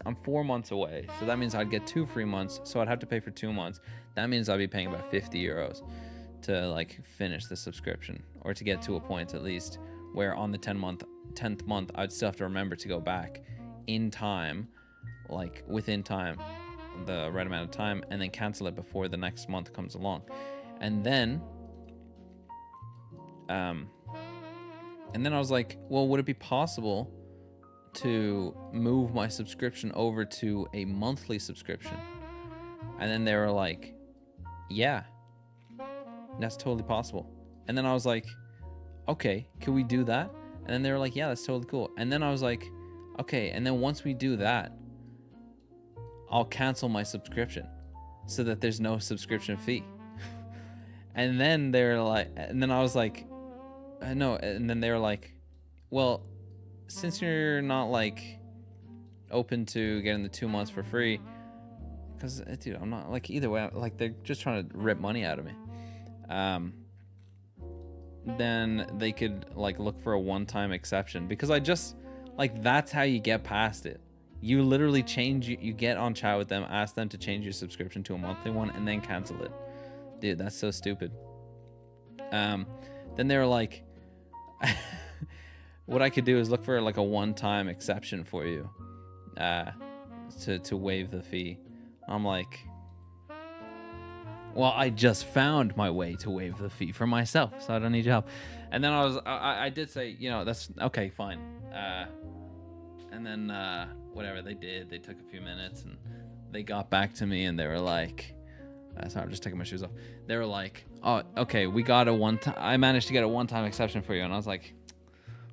I'm 4 months away, so that means I'd get 2 free months, so I'd have to pay for 2 months. That means I'd be paying about 50 euros to like finish the subscription, or to get to a point at least where on the 10th month I'd still have to remember to go back in time, like within time, the right amount of time, and then cancel it before the next month comes along. And then I was like, well, would it be possible to move my subscription over to a monthly subscription? And then they were like, yeah, that's totally possible. And then I was like, okay, can we do that? And then they were like, yeah, that's totally cool. And then I was like, okay, and then once we do that, I'll cancel my subscription so that there's no subscription fee. And then they were like, and then I was like, no. And then they were like, well, since you're not like open to getting the 2 months for free, because dude, I'm not like, either way, like they're just trying to rip money out of me. Then they could like look for a one-time exception, because I just like, that's how you get past it. You literally you get on chat with them, ask them to change your subscription to a monthly one, and then cancel it. Dude, that's so stupid. Then they were like, what I could do is look for like a one-time exception for you, to waive the fee. I'm like, well, I just found my way to waive the fee for myself, so I don't need your help. And then I did say, you know, that's okay, fine. And then whatever they did, they took a few minutes and they got back to me, and they were like, sorry, I'm just taking my shoes off. They were like, oh, okay, we got I managed to get a one-time exception for you. And I was like,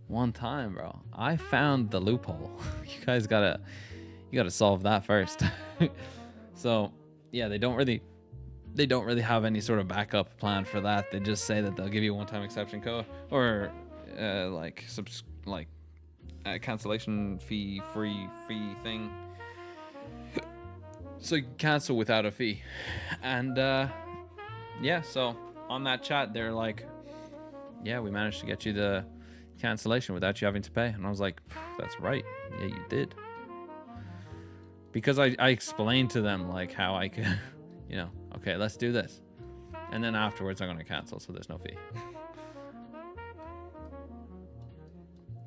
one time, bro? I found the loophole. You guys gotta solve that first. So yeah, they don't really they don't really have any sort of backup plan for that. They just say that they'll give you a one-time exception code or cancellation fee thing, so you can cancel without a fee. And yeah, so on that chat they're like, yeah, we managed to get you the cancellation without you having to pay. And I was like, that's right, yeah, you did. Because I explained to them like how I could, you know, okay, let's do this, and then afterwards I'm gonna cancel, so there's no fee.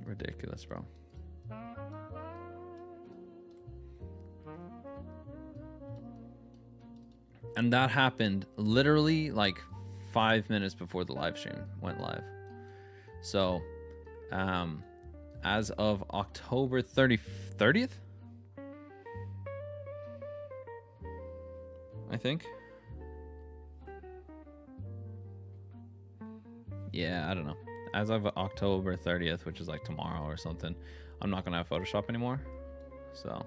Ridiculous, bro. And that happened literally like 5 minutes before the live stream went live. So as of October 30th, I think. Yeah, I don't know. As of October 30th, which is like tomorrow or something, I'm not gonna have Photoshop anymore. So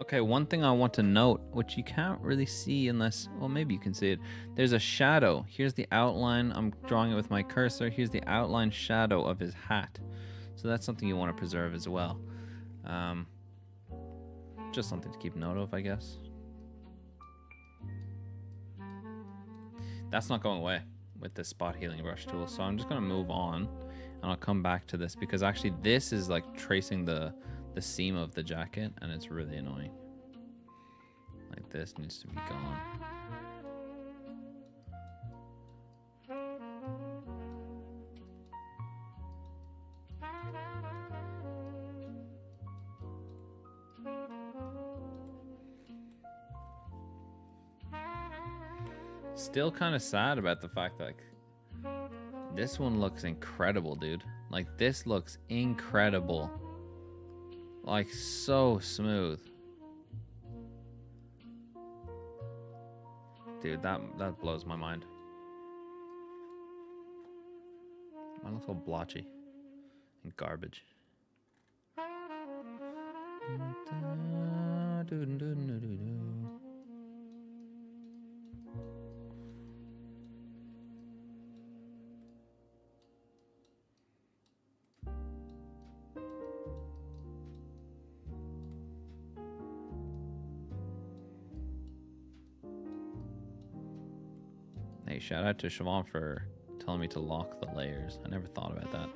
okay, one thing I want to note, which you can't really see unless, well, maybe you can see it. There's a shadow. Here's the outline. I'm drawing it with my cursor. Here's the outline shadow of his hat. So that's something you want to preserve as well. Just something to keep note of, I guess. That's not going away with the spot healing brush tool. So I'm just going to move on, and I'll come back to this because actually this is like tracing the seam of the jacket, and it's really annoying. Like, this needs to be gone. Still kind of sad about the fact that, like, this one looks incredible, dude. Like, this looks incredible. Like, so smooth. Dude, that blows my mind. Mine looks all blotchy and garbage. Hey, shout out to Siobhan for telling me to lock the layers. I never thought about that.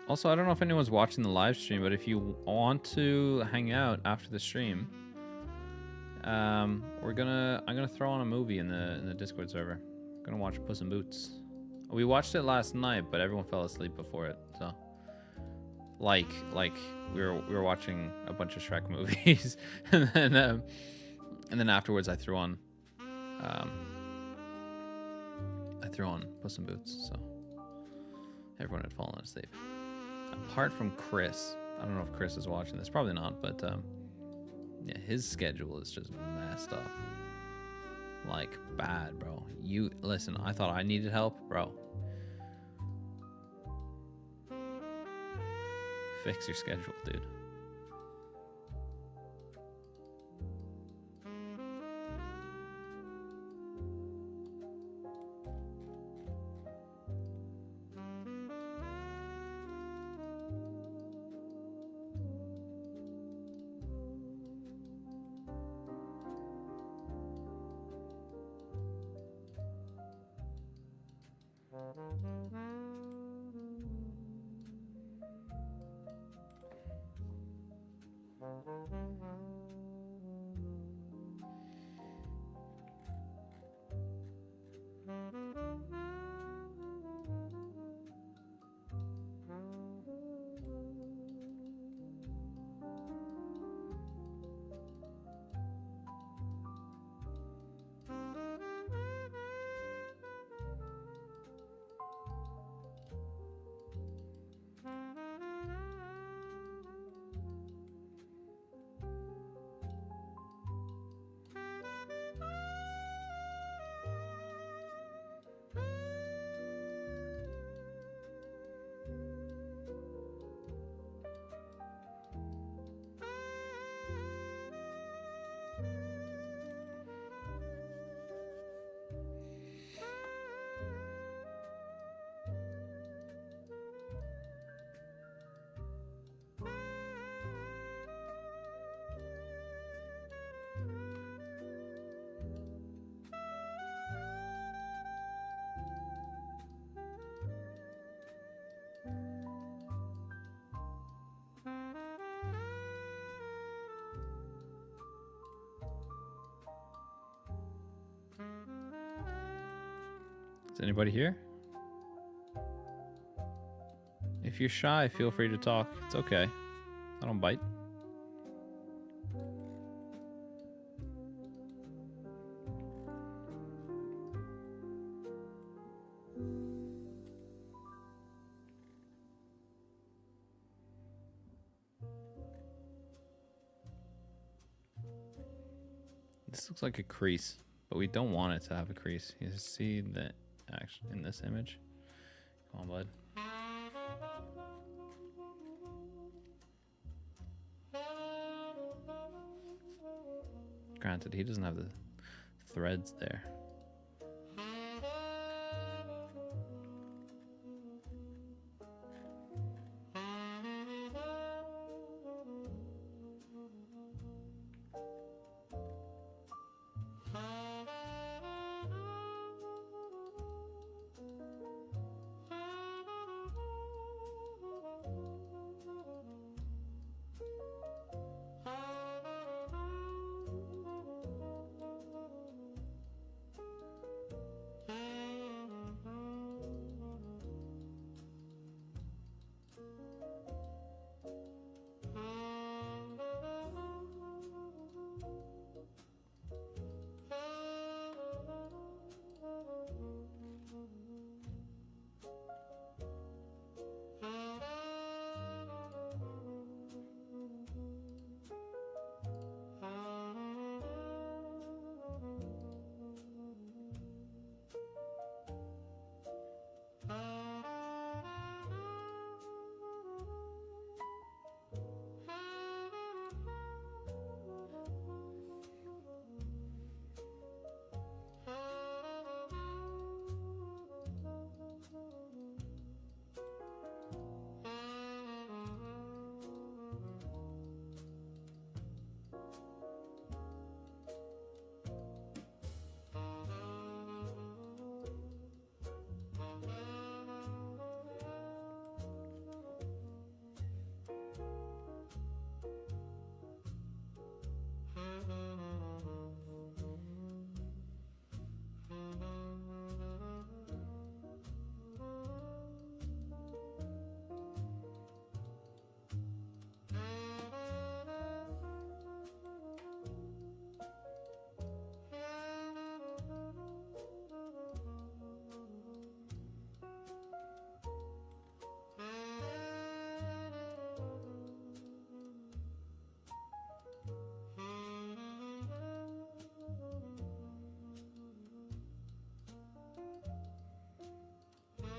Also, I don't know if anyone's watching the live stream, but if you want to hang out after the stream, I'm gonna throw on a movie in the Discord server. I'm gonna watch Puss in Boots. We watched it last night, but everyone fell asleep before it. So, like we were watching a bunch of Shrek movies, and then afterwards I threw on Puss in Boots. So everyone had fallen asleep. Apart from Chris. I don't know if Chris is watching this. Probably not, but yeah, his schedule is just messed up. Like, bad, bro. You listen, I thought I needed help, bro. Fix your schedule, dude. Is anybody here? If you're shy, feel free to talk. It's okay. I don't bite. This looks like a crease, but we don't want it to have a crease. You see the action in this image? Come on, bud. Granted, he doesn't have the threads there.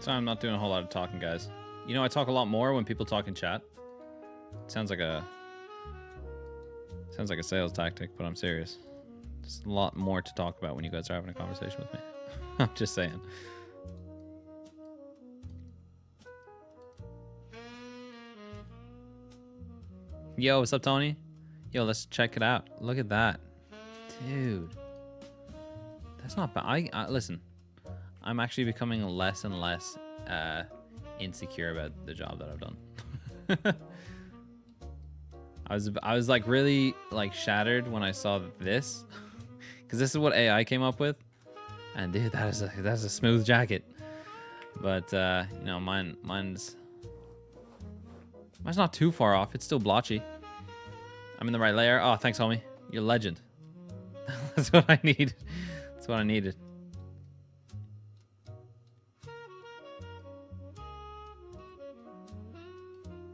Sorry, I'm not doing a whole lot of talking, guys. You know, I talk a lot more when people talk in chat. It sounds like a sales tactic, but I'm serious. There's a lot more to talk about when you guys are having a conversation with me. I'm just saying. Yo, what's up, Tony? Yo, let's check it out. Look at that. Dude. That's not bad. I listen. I'm actually becoming less and less insecure about the job that I've done. I was like really like shattered when I saw this, because this is what AI came up with, and dude, that's a smooth jacket. But you know, mine's not too far off. It's still blotchy. I'm in the right layer. Oh, thanks, homie. You're a legend. That's what I need. That's what I needed.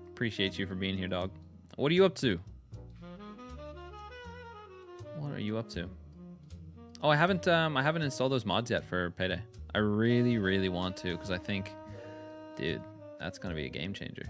Appreciate you for being here, dog. What are you up to? What are you up to? Oh, I haven't installed those mods yet for Payday. I really, really want to, because I think, dude, that's gonna be a game changer.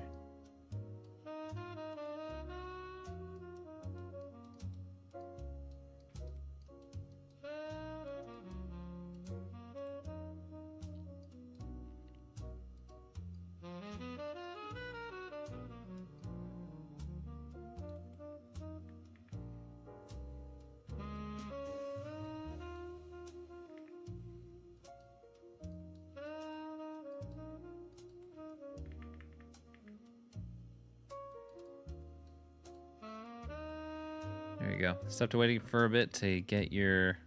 There you go. Just have to wait for a bit to get your...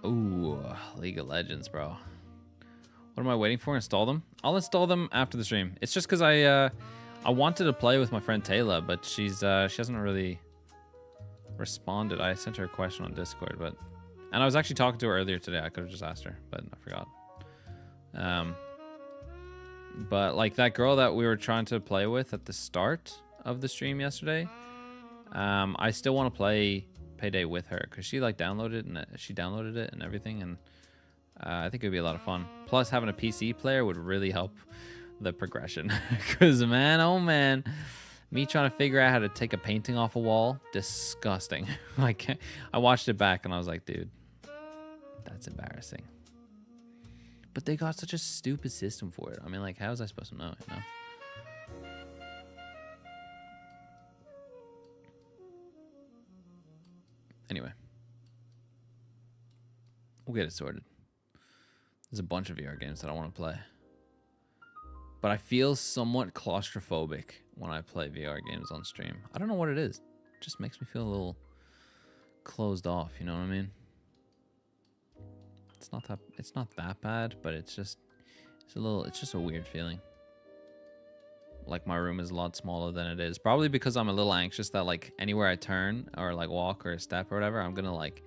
Ooh, League of Legends, bro. What am I waiting for? Install them? I'll install them after the stream. It's just because I wanted to play with my friend Taylor, but she hasn't really responded. I sent her a question on Discord, and I was actually talking to her earlier today. I could have just asked her, but I forgot. But like that girl that we were trying to play with at the start of the stream yesterday, I still want to play Payday with her because she like downloaded it and everything, and I think it would be a lot of fun. Plus, having a PC player would really help the progression. Because man, oh man, me trying to figure out how to take a painting off a wall, disgusting. Like, I watched it back and I was like, dude, that's embarrassing. But they got such a stupid system for it. I mean, like, how was I supposed to know? You know. Anyway, we'll get it sorted. There's a bunch of VR games that I want to play. But I feel somewhat claustrophobic when I play VR games on stream. I don't know what it is. It just makes me feel a little closed off, you know what I mean? It's not that bad, but it's just a weird feeling. Like my room is a lot smaller than it is. Probably because I'm a little anxious that like anywhere I turn or like walk or step or whatever, I'm gonna like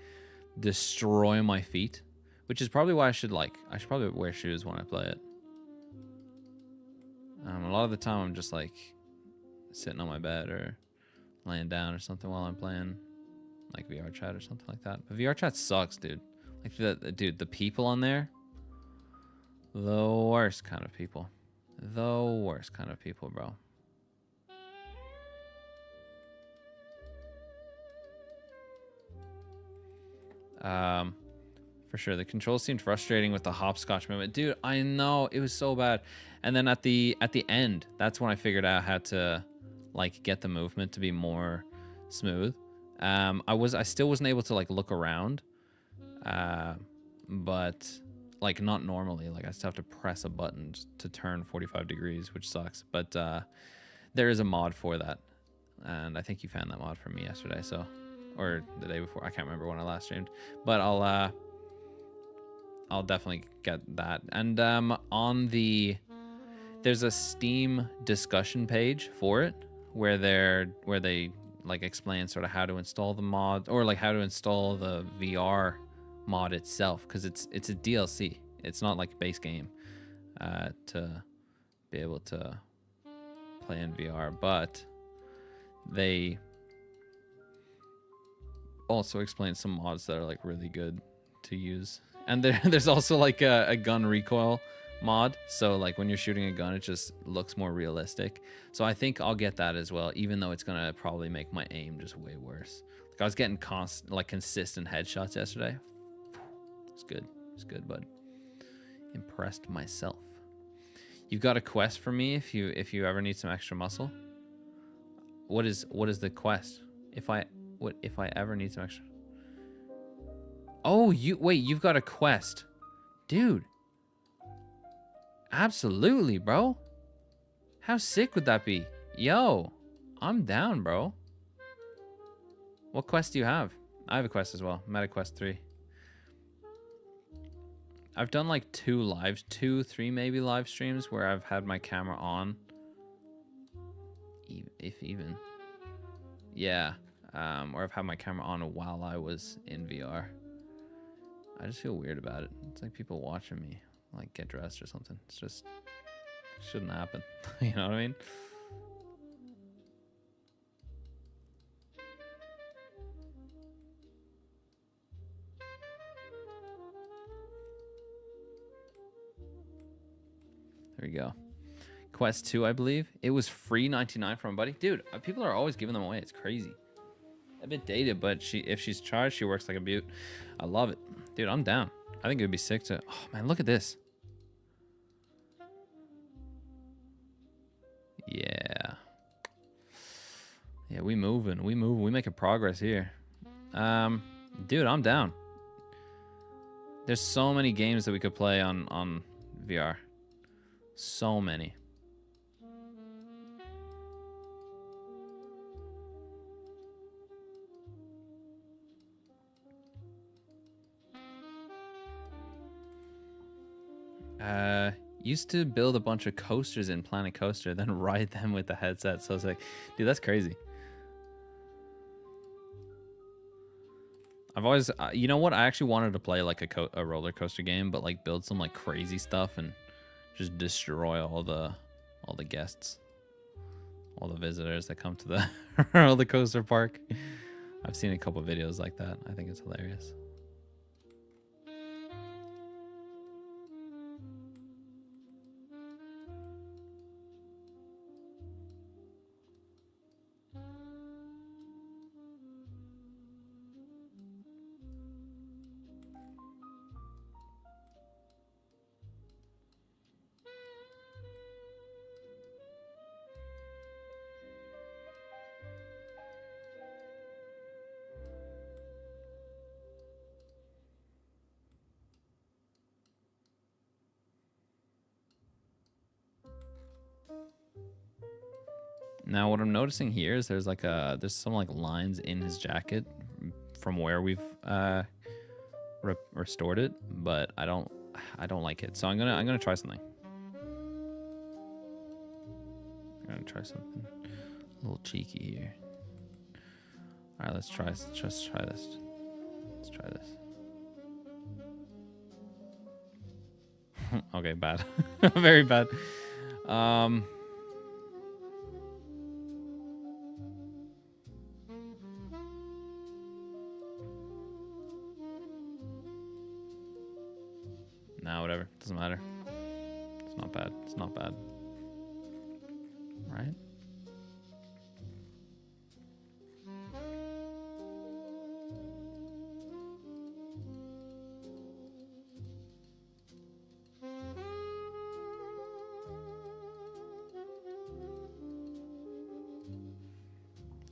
destroy my feet. Which is probably why I should probably wear shoes when I play it. A lot of the time I'm just like sitting on my bed or laying down or something while I'm playing like VR chat or something like that. But VR chat sucks, dude. Like the people on there, the worst kind of people. The worst kind of people, bro. For sure, the controls seemed frustrating with the hopscotch movement. Dude, I know, it was so bad. And then at the end, that's when I figured out how to like get the movement to be more smooth. I still wasn't able to like look around, but like not normally. Like I still have to press a button to turn 45 degrees, which sucks. But there is a mod for that, and I think you found that mod for me yesterday, so, or the day before. I can't remember when I last streamed, but I'll definitely get that. And there's a Steam discussion page for it where they like explain sort of how to install the mod, or like how to install the VR mod itself, because it's a DLC. It's not like a base game to be able to play in VR, but they also explain some mods that are like really good to use. And there's also like a gun recoil mod, so like when you're shooting a gun it just looks more realistic. So I think I'll get that as well, even though it's gonna probably make my aim just way worse. Like I was getting consistent headshots yesterday. It's good, bud. Impressed myself. You've got a quest for me if you ever need some extra muscle. What is the quest? If I ever need some extra... Oh, you've got a quest Dude. Absolutely, bro. How sick would that be? Yo, I'm down, bro. What quest do you have? I have a quest as well. Meta Quest 3. I've done like 2, 3 maybe live streams where I've had my camera on. If even. Yeah. Or I've had my camera on while I was in VR. I just feel weird about it. It's like people watching me like get dressed or something. It's just shouldn't happen. You know what I mean? There we go. Quest 2, I believe. It was free 99 from a buddy. Dude, people are always giving them away. It's crazy. A bit dated, but if she's charged, she works like a beaut. I love it. Dude, I'm down. I think it would be sick to... Oh, man, look at this. Yeah. Yeah, we moving. We moving. We making progress here. Dude, I'm down. There's so many games that we could play on VR. So many. Used to build a bunch of coasters in Planet Coaster, then ride them with the headset. So I was like, dude, that's crazy. I've always, you know what? I actually wanted to play like a roller coaster game, but like build some like crazy stuff and just destroy all the guests, all the visitors that come to the roller coaster park. I've seen a couple videos like that. I think it's hilarious. Now, what I'm noticing here is there's some like lines in his jacket from where we've restored it, but I don't like it. So I'm gonna try something. I'm gonna try something a little cheeky here. All right, let's try this. Let's try this. Okay, bad. Very bad. Nah, whatever. Doesn't matter. It's not bad. It's not bad. Right?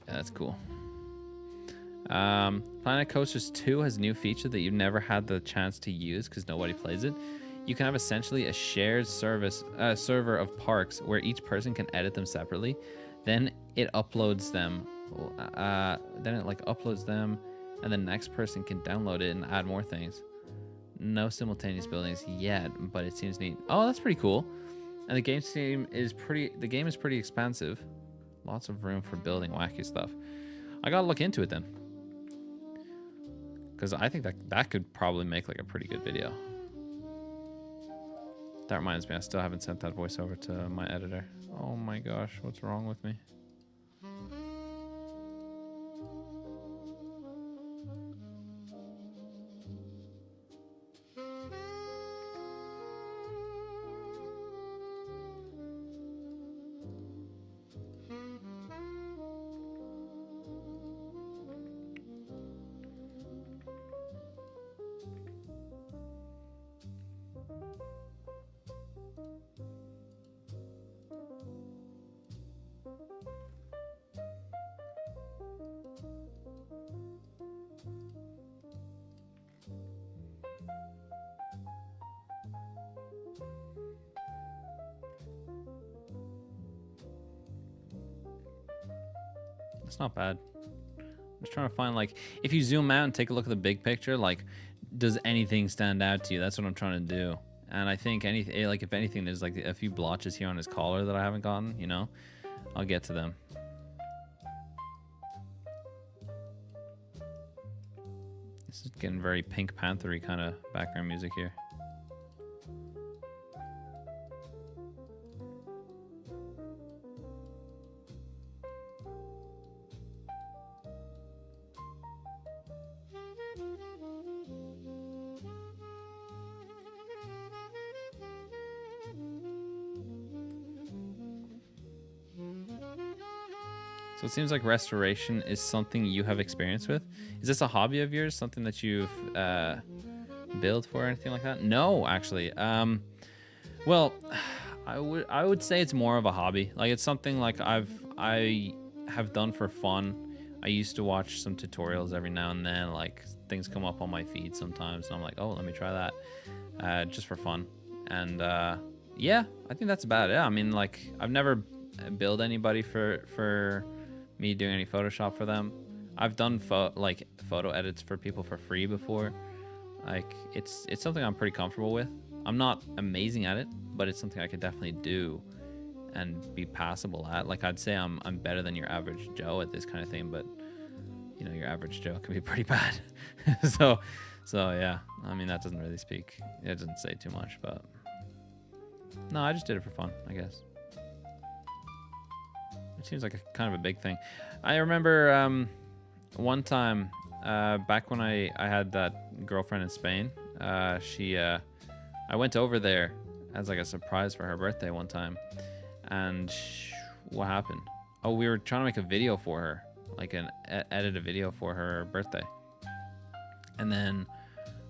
Yeah, that's cool. Planet Coasters 2 has a new feature that you've never had the chance to use because nobody plays it. You can have essentially a shared server of parks where each person can edit them separately. Then it uploads them. Then it uploads them, and the next person can download it and add more things. No simultaneous buildings yet, but it seems neat. Oh, that's pretty cool. And the game is pretty expansive. Lots of room for building wacky stuff. I gotta look into it then, because I think that could probably make like a pretty good video. That reminds me, I still haven't sent that voiceover to my editor. Oh my gosh, what's wrong with me? It's not bad. I'm just trying to find, like, if you zoom out and take a look at the big picture, like, does anything stand out to you? That's what I'm trying to do. And I think anything, like, if anything, there's like a few blotches here on his collar that I haven't gotten, you know? I'll get to them. This is getting very Pink Panther-y kind of background music here. So it seems like restoration is something you have experience with. Is this a hobby of yours? Something that you've built for or anything like that? No, actually. Well, I would say it's more of a hobby. Like, it's something like I have done for fun. I used to watch some tutorials every now and then. Like, things come up on my feed sometimes, and I'm like, oh, let me try that, just for fun. And yeah, I think that's about it. I mean, like, I've never billed anybody for me doing any Photoshop for them. I've done photo edits for people for free before. Like, it's something I'm pretty comfortable with. I'm not amazing at it, but it's something I could definitely do and be passable at. Like, I'd say I'm better than your average Joe at this kind of thing, but you know, your average Joe can be pretty bad. so yeah, I mean, that doesn't really speak, it doesn't say too much, but no, I just did it for fun, I guess. It seems like a kind of a big thing. I remember one time back when I had that girlfriend in Spain. I went over there as like a surprise for her birthday one time, and what happened? Oh, we were trying to make a video for her, like edit a video for her birthday, and then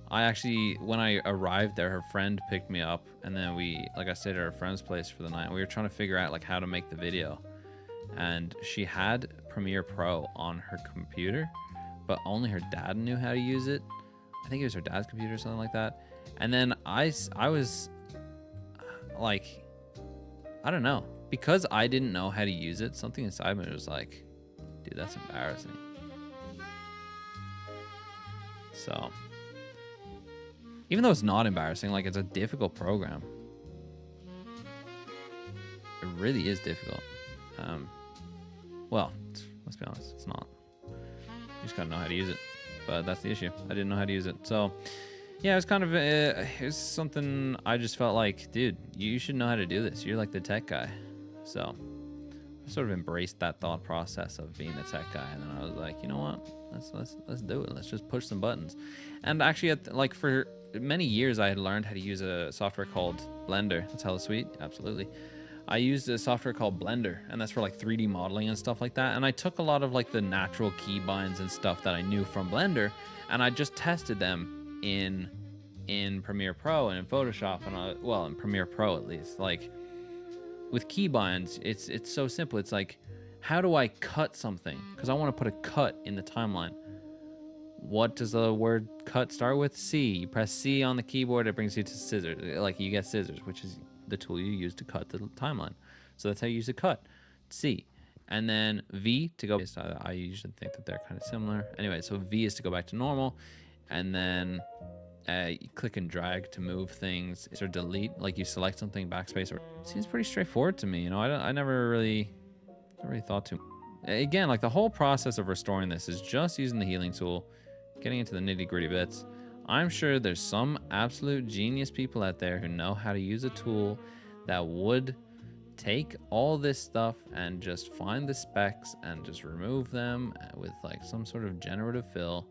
I actually, when I arrived there, her friend picked me up, and then I stayed at her friend's place for the night. We were trying to figure out like how to make the video. And she had Premiere Pro on her computer, but only her dad knew how to use it. I think it was her dad's computer or something like that. And then I was like, I don't know, because I didn't know how to use it, something inside me was like, dude, that's embarrassing. So even though it's not embarrassing, like, it's a difficult program. It really is difficult. Well, let's be honest, it's not. You just gotta know how to use it. But that's the issue. I didn't know how to use it. So, yeah, it was kind of it's something I just felt like, dude, you should know how to do this. You're like the tech guy. So, I sort of embraced that thought process of being the tech guy, and then I was like, you know what? Let's do it. Let's just push some buttons. And actually, like, for many years, I had learned how to use a software called Blender. That's hella sweet. Absolutely. I used a software called Blender, and that's for like 3D modeling and stuff like that. And I took a lot of like the natural keybinds and stuff that I knew from Blender, and I just tested them in Premiere Pro and in Photoshop, and in Premiere Pro at least. Like, with keybinds, it's so simple. It's like, how do I cut something? Because I want to put a cut in the timeline. What does the word cut start with? C. You press C on the keyboard, it brings you to scissors. Like, you get scissors, which is the tool you use to cut the timeline. So that's how you use a cut. C. And then V to go. I usually think that they're kind of similar. Anyway, so V is to go back to normal. And then you click and drag to move things. Or delete, like you select something, backspace. Or it seems pretty straightforward to me. You know, I never really thought too. Again, like, the whole process of restoring this is just using the healing tool, getting into the nitty gritty bits. I'm sure there's some absolute genius people out there who know how to use a tool that would take all this stuff and just find the specks and just remove them with like some sort of generative fill.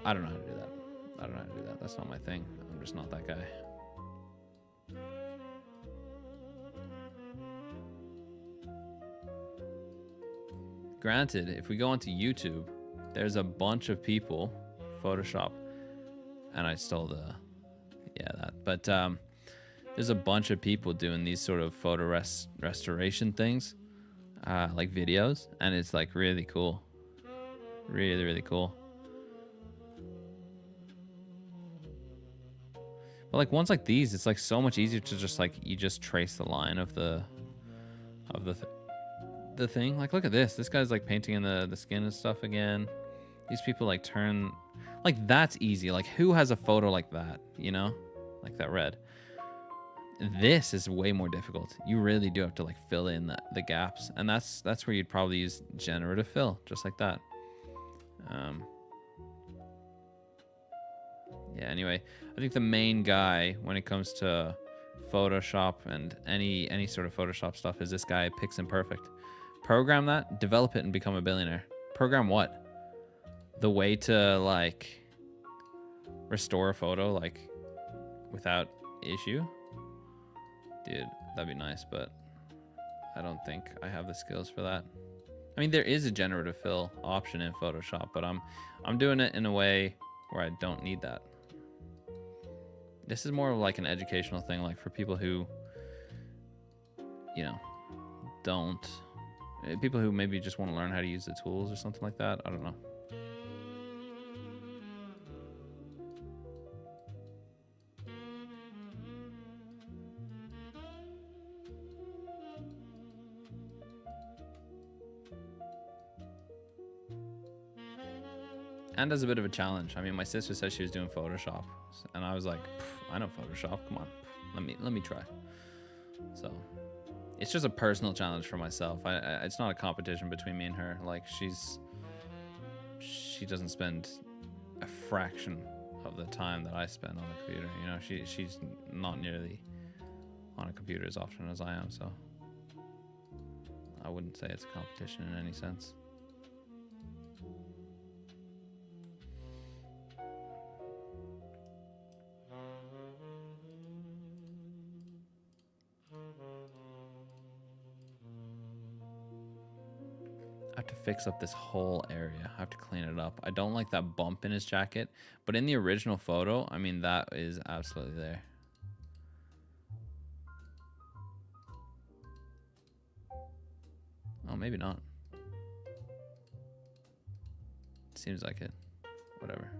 I don't know how to do that. That's not my thing. I'm just not that guy. Granted, if we go onto YouTube, there's a bunch of people, Photoshop, and I stole but there's a bunch of people doing these sort of photo restoration things, like videos, and it's like really cool. Really, really cool. But like ones like these, it's like so much easier to just like, you just trace the line of the the thing. Like, look at this. This guy's like painting in the skin and stuff again. These people like turn, like that's easy. Like who has a photo like that, you know? Like that red. This is way more difficult. You really do have to like fill in the gaps. And that's where you'd probably use generative fill, just like that. Yeah, anyway, I think the main guy when it comes to Photoshop and any sort of Photoshop stuff is this guy, Piximperfect. Program that, develop it, and become a billionaire. Program what? The way to like restore a photo like without issue? Dude, that'd be nice, but I don't think I have the skills for that. I mean, there is a generative fill option in Photoshop, but I'm doing it in a way where I don't need that. This is more of like an educational thing, like for people who, you know, people who maybe just want to learn how to use the tools or something like that. I don't know. And as a bit of a challenge. I mean, my sister said she was doing Photoshop, and I was like, I know Photoshop. Come on, let me try. So it's just a personal challenge for myself. It's not a competition between me and her. Like she doesn't spend a fraction of the time that I spend on the computer. You know, she's not nearly on a computer as often as I am. So I wouldn't say it's a competition in any sense. I have to fix up this whole area. I have to clean it up. I don't like that bump in his jacket, but in the original photo, I mean, that is absolutely there. Oh, maybe not. Seems like it. Whatever.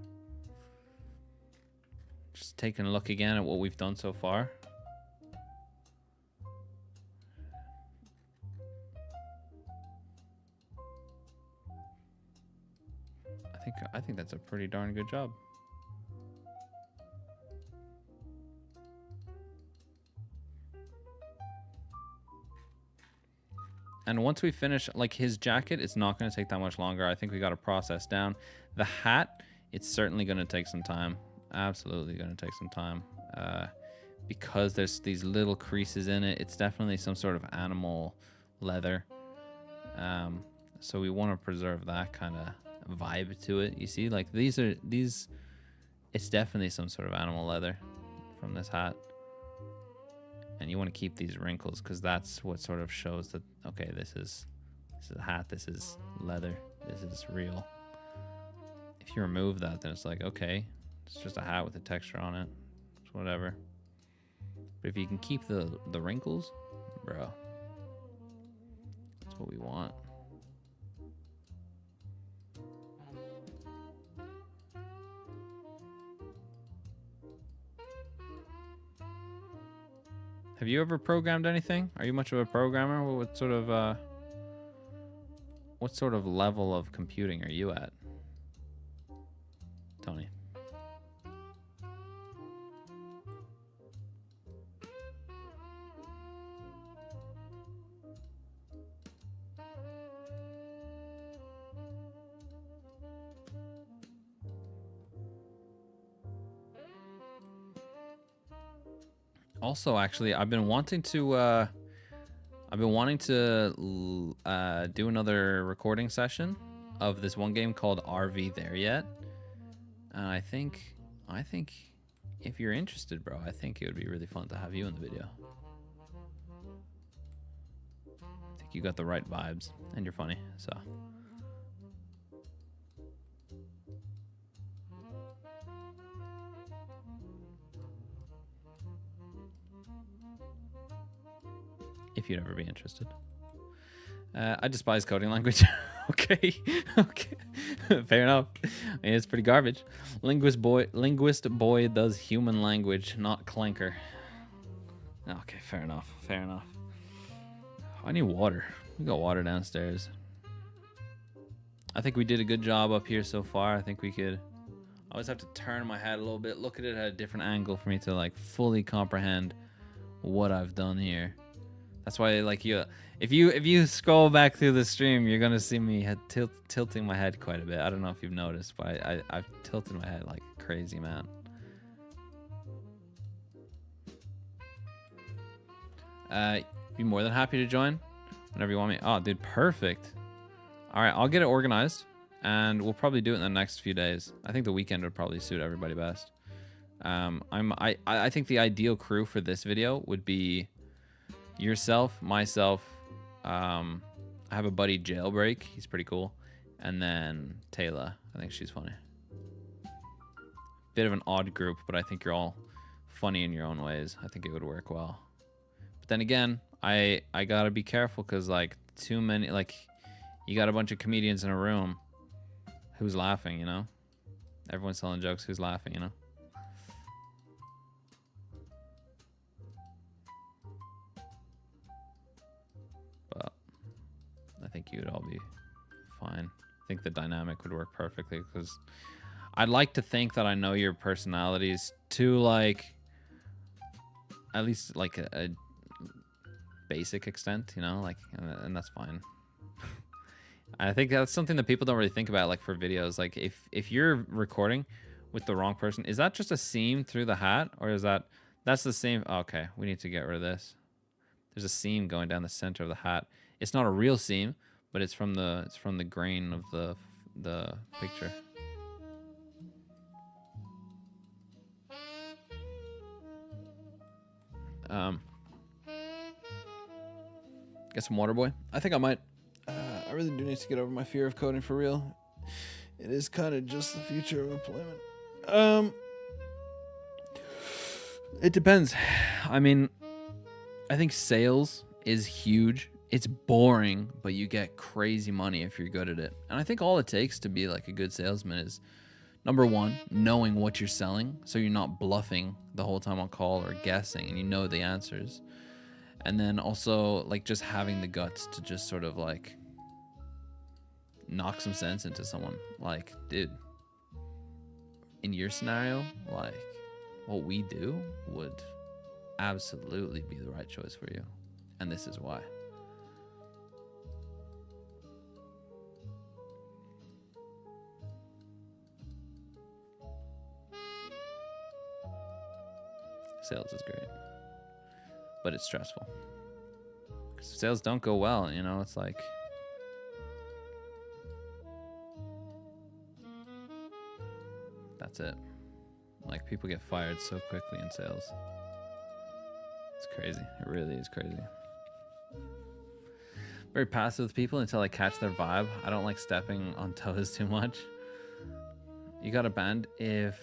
Just taking a look again at what we've done so far. I think that's a pretty darn good job. And once we finish, like his jacket, it's not going to take that much longer. I think we got to process down. The hat, it's certainly going to take some time. Absolutely going to take some time. Because there's these little creases in it. It's definitely some sort of animal leather. So we want to preserve that kind of vibe to it. You see, like these it's definitely some sort of animal leather from this hat, and you want to keep these wrinkles because that's what sort of shows that, okay, this is a hat, this is leather, this is real. If you remove that, then it's like, okay, it's just a hat with a texture on it, it's whatever. But if you can keep the wrinkles, bro, that's what we want. Have you ever programmed anything? Are you much of a programmer? What sort of level of computing are you at, Tony? Also, actually, I've been wanting to do another recording session of this one game called RV There Yet. And I think if you're interested, bro, I think it would be really fun to have you in the video. I think you got the right vibes and you're funny, so. If you'd ever be interested. I despise coding language. Okay. Fair enough. I mean, it's pretty garbage. Linguist boy does human language, not clanker. Okay, fair enough. I need water. We got water downstairs. I think we did a good job up here so far. I think we could. I always have to turn my head a little bit, look at it at a different angle for me to like fully comprehend what I've done here. That's why, like, if you scroll back through the stream, you're gonna see me tilting my head quite a bit. I don't know if you've noticed, but I've tilted my head like a crazy man. Be more than happy to join whenever you want me. Oh, dude, perfect. All right, I'll get it organized, and we'll probably do it in the next few days. I think the weekend would probably suit everybody best. I think the ideal crew for this video would be yourself, myself. I have a buddy Jailbreak. He's pretty cool, and then Taylor. I think she's funny. Bit of an odd group, but I think you're all funny in your own ways. I think it would work well. But then again, I gotta be careful because like too many, like you got a bunch of comedians in a room. Who's laughing, you know? Everyone's telling jokes. Who's laughing, you know? But I think you would all be fine. I think the dynamic would work perfectly because I'd like to think that I know your personalities to like at least like a basic extent, you know, like, and that's fine. I think that's something that people don't really think about, like for videos. Like if you're recording with the wrong person, is that just a seam through the hat, or is that's the same? Oh, okay, we need to get rid of this. There's a seam going down the center of the hat. It's not a real seam, but it's from the grain of the picture. Get some water, boy. I think I might. I really do need to get over my fear of coding for real. It is kind of just the future of employment. It depends. I mean, I think sales is huge. It's boring, but you get crazy money if you're good at it. And I think all it takes to be like a good salesman is, number one, knowing what you're selling, so you're not bluffing the whole time on call or guessing, and you know the answers. And then also like just having the guts to just sort of like knock some sense into someone. Like, dude, in your scenario, like what we do would absolutely be the right choice for you. And this is why. Sales is great, but it's stressful. Because if sales don't go well, you know, it's like, that's it. Like, people get fired so quickly in sales. It's crazy. It really is crazy. Very passive with people until I catch their vibe. I don't like stepping on toes too much. You got a band if...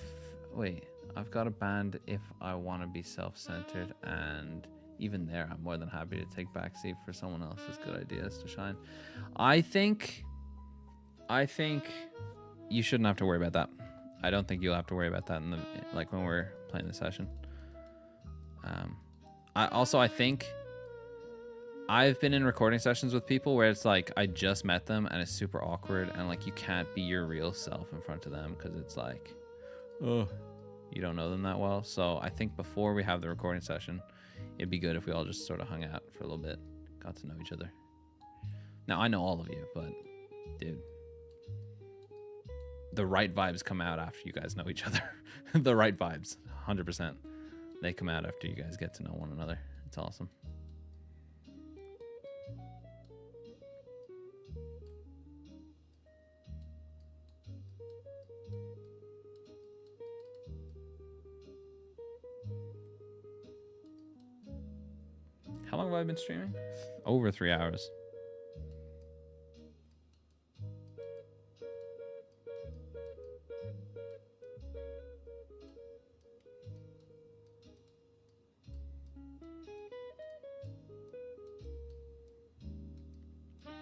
Wait. I've got a band if I want to be self-centered, and even there, I'm more than happy to take backseat for someone else's good ideas to shine. I think you shouldn't have to worry about that. I don't think you'll have to worry about that in the like when we're playing the session. I think I've been in recording sessions with people where it's like I just met them and it's super awkward, and like you can't be your real self in front of them because it's like, oh, you don't know them that well. So I think before we have the recording session, it'd be good if we all just sort of hung out for a little bit, got to know each other. Now, I know all of you, but dude, the right vibes come out after you guys know each other. The right vibes, 100%. They come out after you guys get to know one another. It's awesome. How long have I been streaming? Over 3 hours.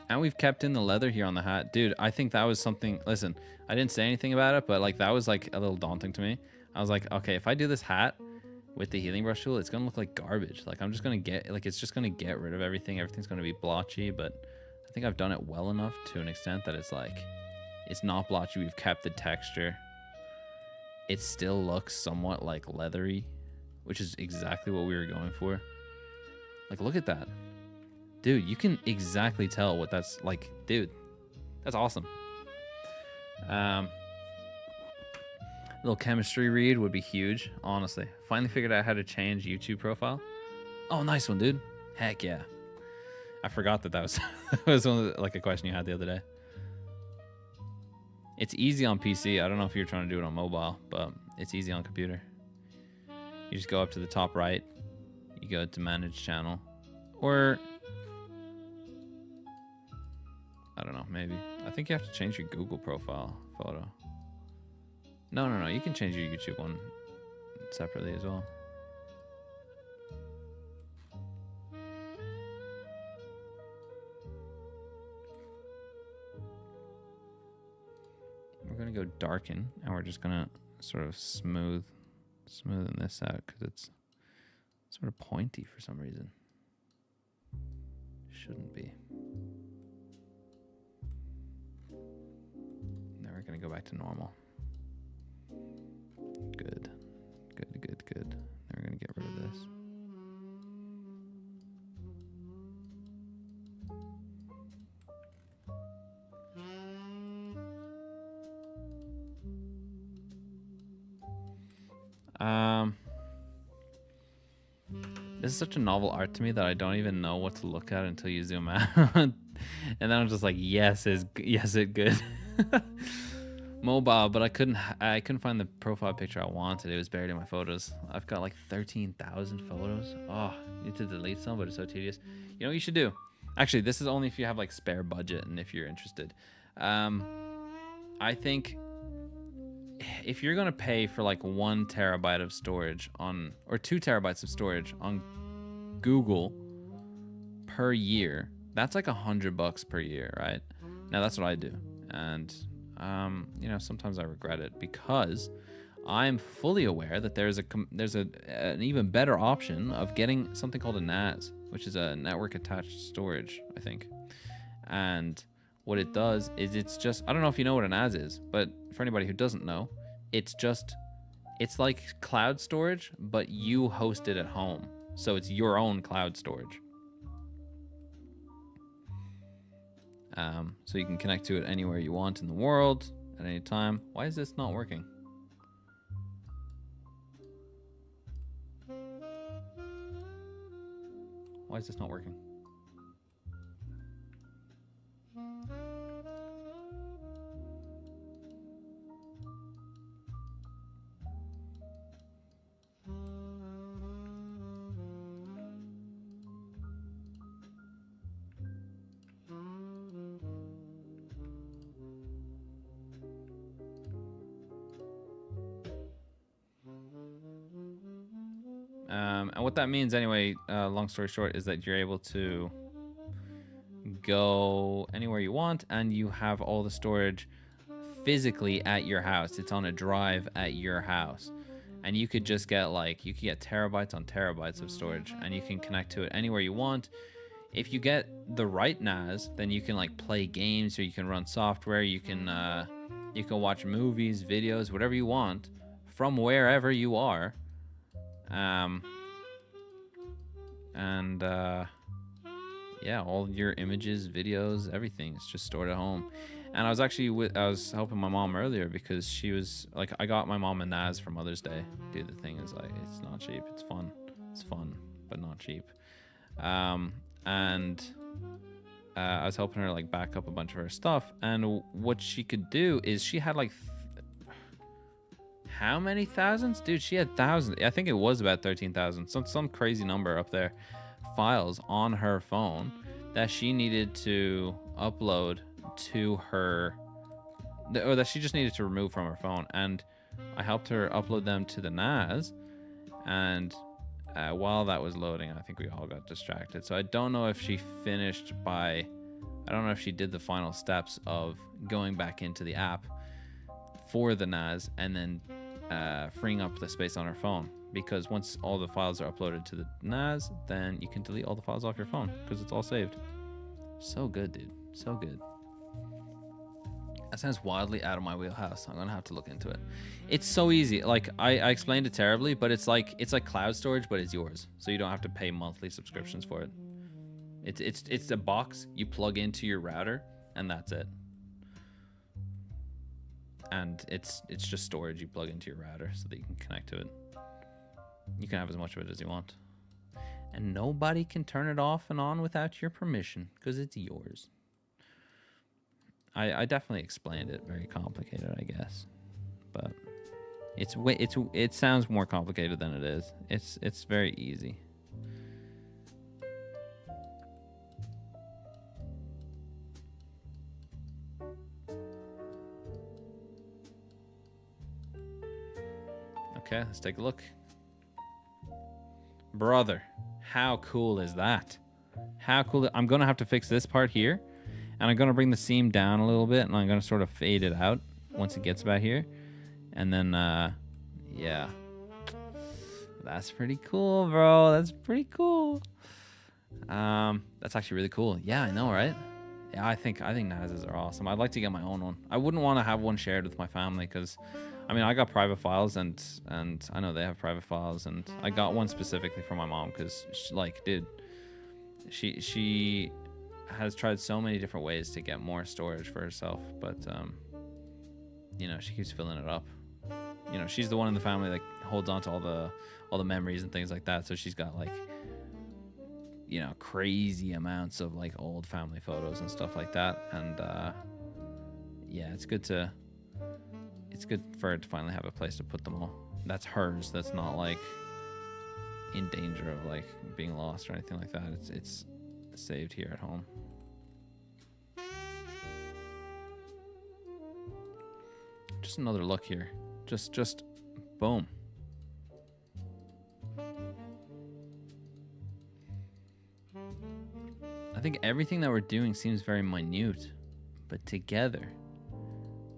And we've kept in the leather here on the hat. Dude, I think that was something... Listen, I didn't say anything about it, but like that was like a little daunting to me. I was like, okay, if I do this hat with the healing brush tool, it's gonna look like garbage. Like I'm just gonna get, like it's just gonna get rid of everything. Everything's gonna be blotchy, but I think I've done it well enough to an extent that it's like, it's not blotchy. We've kept the texture. It still looks somewhat like leathery, which is exactly what we were going for. Like, look at that. Dude, you can exactly tell what that's like. Dude, that's awesome. Little chemistry read would be huge, honestly. Finally figured out how to change YouTube profile. Oh, nice one, dude. Heck yeah. I forgot that was that was one of the, like a question you had the other day. It's easy on PC. I don't know if you're trying to do it on mobile, but it's easy on computer. You just go up to the top right. You go to manage channel. Or I don't know, maybe. I think you have to change your Google profile photo. No. You can change your YouTube one separately as well. We're gonna go darken, and we're just gonna sort of smoothen this out because it's sort of pointy for some reason. Shouldn't be. Now we're gonna go back to normal. Good. Now we're gonna get rid of this. This is such a novel art to me that I don't even know what to look at until you zoom out. And then I'm just like, yes, it good. Mobile, but I couldn't find the profile picture I wanted. It was buried in my photos. I've got like 13,000 photos. Oh, you need to delete some, but it's so tedious. You know what you should do? Actually, this is only if you have like spare budget and if you're interested. I think if you're gonna pay for like 1 terabyte of storage on, or 2 terabytes of storage on Google per year, that's like $100 per year, right? Now that's what I do, and you know, sometimes I regret it because I'm fully aware that there's an even better option of getting something called a NAS, which is a network attached storage, I think. And what it does is it's just, I don't know if you know what a NAS is, but for anybody who doesn't know, it's like cloud storage, but you host it at home. So it's your own cloud storage. So you can connect to it anywhere you want in the world at any time. Why is this not working? Why is this not working? And what that means anyway, long story short, is that you're able to go anywhere you want and you have all the storage physically at your house. It's on a drive at your house. And you could just get you could get terabytes on terabytes of storage and you can connect to it anywhere you want. If you get the right NAS, then you can play games, or you can run software, you can watch movies, videos, whatever you want from wherever you are. Yeah, all your images, videos, everything is just stored at home. And I was actually I was helping my mom earlier because she was like, I got my mom a NAS for Mother's Day. Dude, the thing is it's not cheap. It's fun, but not cheap. And I was helping her back up a bunch of her stuff. And what she could do is she had how many thousands? Dude, she had thousands. I think it was about 13,000. Some crazy number up there. Files on her phone that she needed to upload to her, or that she just needed to remove from her phone. And I helped her upload them to the NAS. And while that was loading, I think we all got distracted. So I don't know if she finished I don't know if she did the final steps of going back into the app for the NAS and then freeing up the space on her phone, because once all the files are uploaded to the NAS, then you can delete all the files off your phone because it's all saved. So good, dude. So good. That sounds wildly out of my wheelhouse. I'm gonna have to look into it. It's so easy. Like I explained it terribly, but it's like cloud storage, but it's yours. So you don't have to pay monthly subscriptions for it. It's a box you plug into your router, and that's it. And it's just storage you plug into your router so that you can connect to it. You can have as much of it as you want. And nobody can turn it off and on without your permission because it's yours. I definitely explained it very complicated, I guess. But it sounds more complicated than it is. It's very easy. Okay, let's take a look. Brother, how cool is that? How cool. I'm going to have to fix this part here. And I'm going to bring the seam down a little bit. And I'm going to sort of fade it out once it gets about here. And then, yeah. That's pretty cool, bro. That's pretty cool. That's actually really cool. Yeah, I know, right? Yeah, I think NASs are awesome. I'd like to get my own one. I wouldn't want to have one shared with my family because, I mean, I got private files and I know they have private files, and I got one specifically for my mom because, like, dude, she has tried so many different ways to get more storage for herself, but you know, she keeps filling it up. You know, she's the one in the family that holds on to all the memories and things like that, so she's got, like, you know, crazy amounts of, like, old family photos and stuff like that. And yeah, it's good for her to finally have a place to put them all. That's hers. That's not, like, in danger of, like, being lost or anything like that. It's saved here at home. Just another look here. Just boom. I think everything that we're doing seems very minute, but together,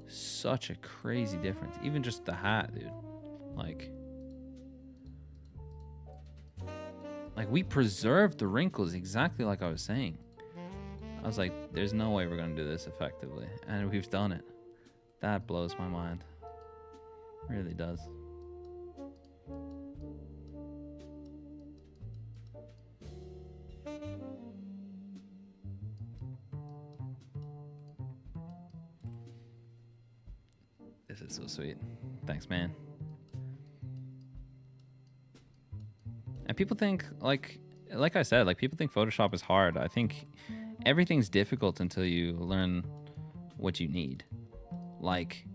such a crazy difference. Even just the hat, dude. Like we preserved the wrinkles exactly like I was saying. I was like, there's no way we're gonna do this effectively, and we've done it. That blows my mind. It really does. This is so sweet. Thanks, man. And people think, like I said, like, people think Photoshop is hard. I think everything's difficult until you learn what you need. Like,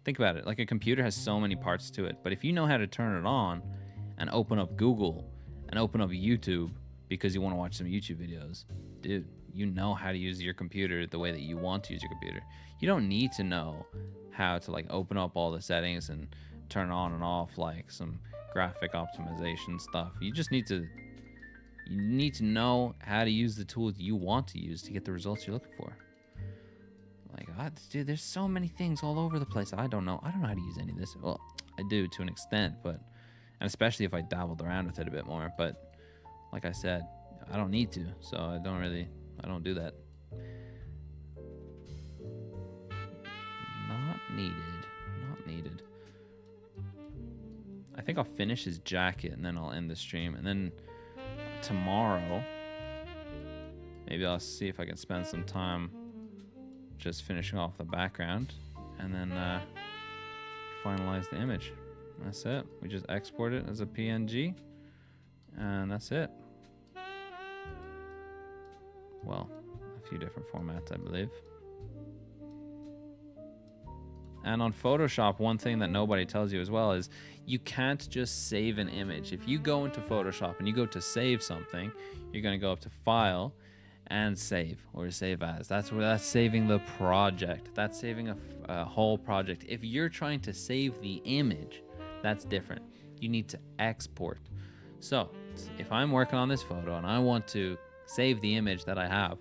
think about it. Like, a computer has so many parts to it, but if you know how to turn it on and open up Google and open up YouTube because you want to watch some YouTube videos, dude, you know how to use your computer the way that you want to use your computer. You don't need to know how to, like, open up all the settings and turn on and off, like, some graphic optimization stuff. You need to know how to use the tools you want to use to get the results you're looking for. Like, dude, there's so many things all over the place. I don't know how to use any of this. Well, I do to an extent, and especially if I dabbled around with it a bit more. But like I said, I don't need to, so I don't do that. Not needed. I think I'll finish his jacket and then I'll end the stream. And then tomorrow, maybe I'll see if I can spend some time just finishing off the background and then finalize the image. That's it. We just export it as a PNG and that's it. Well, a few different formats, I believe. And on Photoshop, one thing that nobody tells you as well is you can't just save an image. If you go into Photoshop and you go to save something, you're going to go up to File and Save, or Save As. That's saving the project. That's saving a whole project. If you're trying to save the image, that's different. You need to export. So if I'm working on this photo and I want to save the image that I have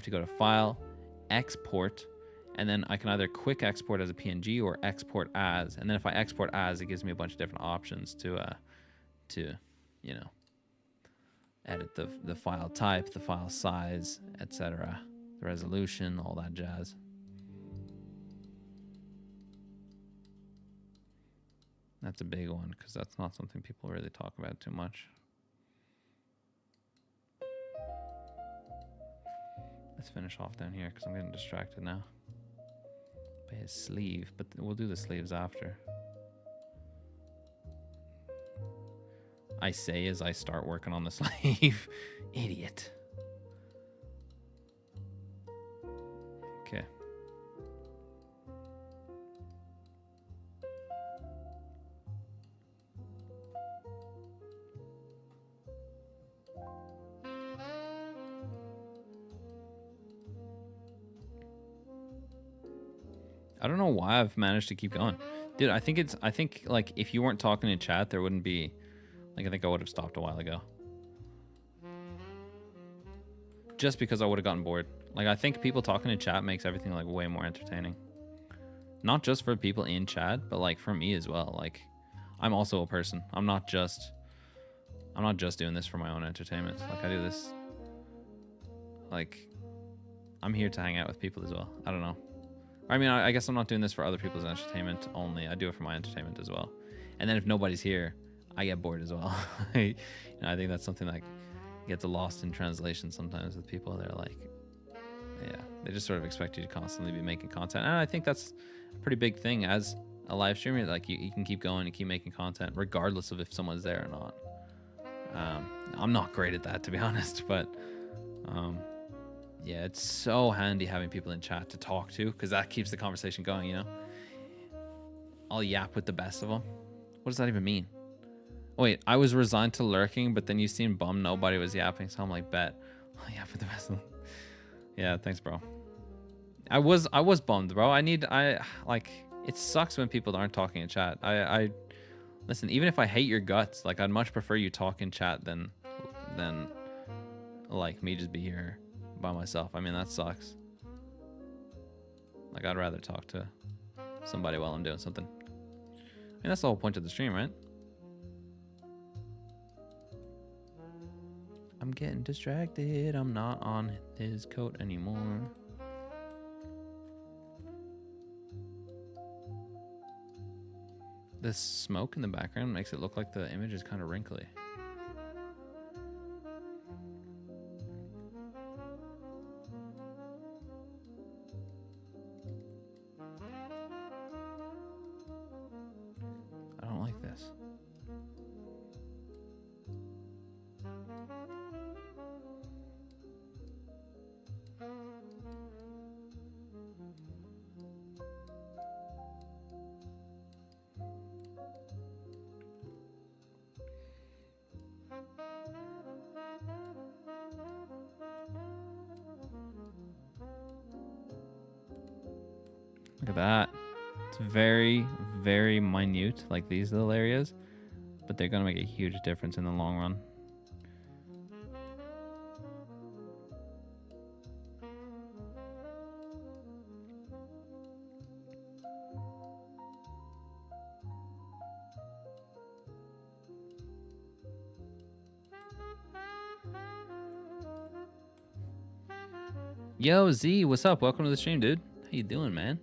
to go to File, Export, and then I can either quick export as a PNG or export as. And then if I export as, it gives me a bunch of different options to you know, edit the file type, the file size, etc., the resolution, all that jazz. That's a big one because that's not something people really talk about too much. Let's finish off down here because I'm getting distracted now by his sleeve, but we'll do the sleeves after. I say as I start working on the sleeve. Idiot. Okay. I don't know why I've managed to keep going. Dude, I think like if you weren't talking in chat, there wouldn't be, like, I think I would have stopped a while ago. Just because I would have gotten bored. Like, I think people talking in chat makes everything like way more entertaining. Not just for people in chat, but like for me as well. Like, I'm also a person. I'm not just doing this for my own entertainment. Like, I do this, like, I'm here to hang out with people as well. I don't know. I mean, I guess I'm not doing this for other people's entertainment only. I do it for my entertainment as well. And then if nobody's here, I get bored as well. You know, I think that's something that gets lost in translation sometimes with people. They're like, yeah, they just sort of expect you to constantly be making content. And I think that's a pretty big thing as a live streamer. Like, you can keep going and keep making content regardless of if someone's there or not. I'm not great at that, to be honest, but yeah, it's so handy having people in chat to talk to because that keeps the conversation going, you know? I'll yap with the best of them. What does that even mean? Wait, I was resigned to lurking, but then you seemed bummed nobody was yapping, so I'm like, bet. I'll yap with the best of them. Yeah, thanks, bro. I was bummed, bro. Like, it sucks when people aren't talking in chat. Listen, even if I hate your guts, like, I'd much prefer you talk in chat than like me just be here by myself. I mean, that sucks. Like, I'd rather talk to somebody while I'm doing something. I mean, that's the whole point of the stream, right? I'm getting distracted. I'm not on his coat anymore. The smoke in the background makes it look like the image is kind of wrinkly. I don't like this. Look at that. It's very, very minute, like these little areas, but they're gonna make a huge difference in the long run. Yo, Z, what's up? Welcome to the stream, dude. How you doing, man?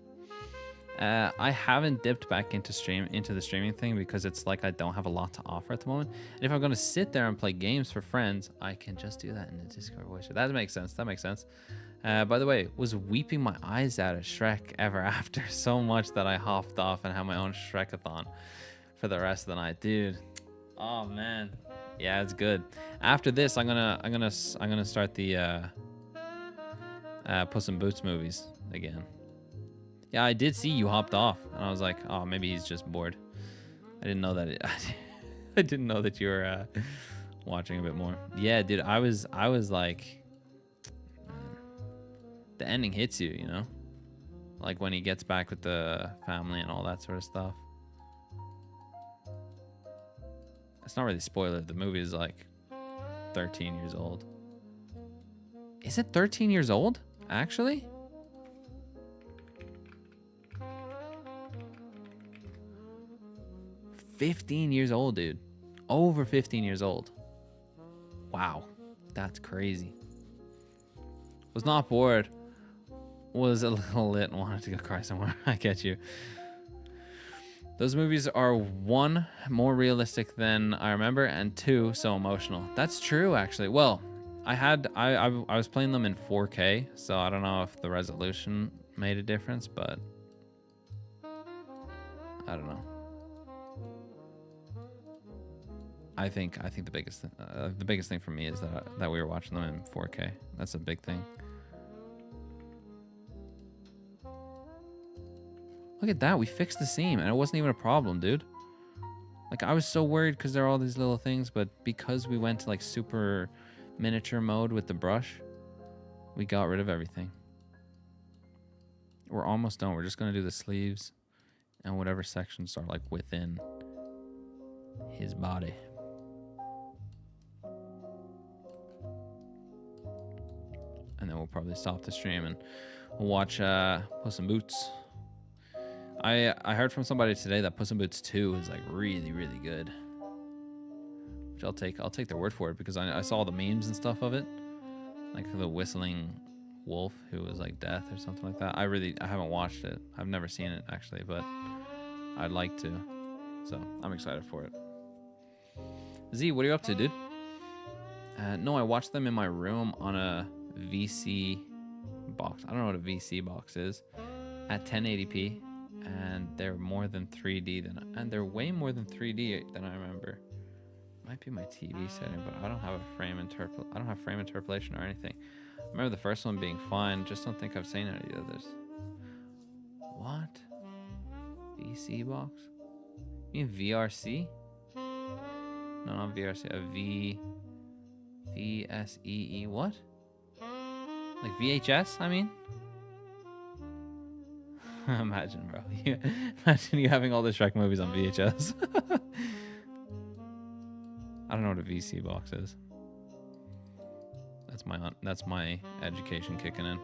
I haven't dipped back into the streaming thing because it's like I don't have a lot to offer at the moment. And if I'm gonna sit there and play games for friends, I can just do that in the Discord voice. That makes sense. That makes sense. By the way, was weeping my eyes out at Shrek Ever After so much that I hopped off and had my own Shrekathon for the rest of the night, dude. Oh man, yeah, it's good. After this, I'm gonna start the Puss in Boots movies again. Yeah, I did see you hopped off, and I was like, oh, maybe he's just bored. I didn't know that. I didn't know that you were watching a bit more. Yeah, dude, I was like, the ending hits you, you know, like when he gets back with the family and all that sort of stuff. It's not really a spoiler. The movie is like 13 years old. Is it 13 years old, actually? $15 years old, dude. Over 15 years old. Wow, that's crazy. Was not bored. Was a little lit and wanted to go cry somewhere. I get you. Those movies are, 1, more realistic than I remember, and 2, so emotional. That's true, actually. Well, I was playing them in 4K, so I don't know if the resolution made a difference, but I don't know. I think the biggest thing for me is that we were watching them in 4K. That's a big thing. Look at that, we fixed the seam, and it wasn't even a problem, dude. Like, I was so worried because there are all these little things, but because we went to like super miniature mode with the brush, we got rid of everything. We're almost done. We're just gonna do the sleeves and whatever sections are like within his body. And then we'll probably stop the stream and we'll watch Puss in Boots. I heard from somebody today that Puss in Boots 2 is like really, really good. Which I'll take their word for it because I saw the memes and stuff of it. Like the whistling wolf who was like death or something like that. I haven't watched it. I've never seen it actually, but I'd like to. So I'm excited for it. Z, what are you up to, dude? No, I watched them in my room on a VC box. I don't know what a VC box is. At 1080p. And they're more than 3D and they're way more than 3D than I remember. Might be my TV setting, but I don't have frame interpolation or anything. I remember the first one being fine. Just don't think I've seen any of the others. What? VC box? You mean VRC? No, not VRC. A VSEE. What? Like VHS? I mean. Imagine, bro. Imagine you having all the Shrek movies on VHS. I don't know what a VC box is. That's my education kicking in.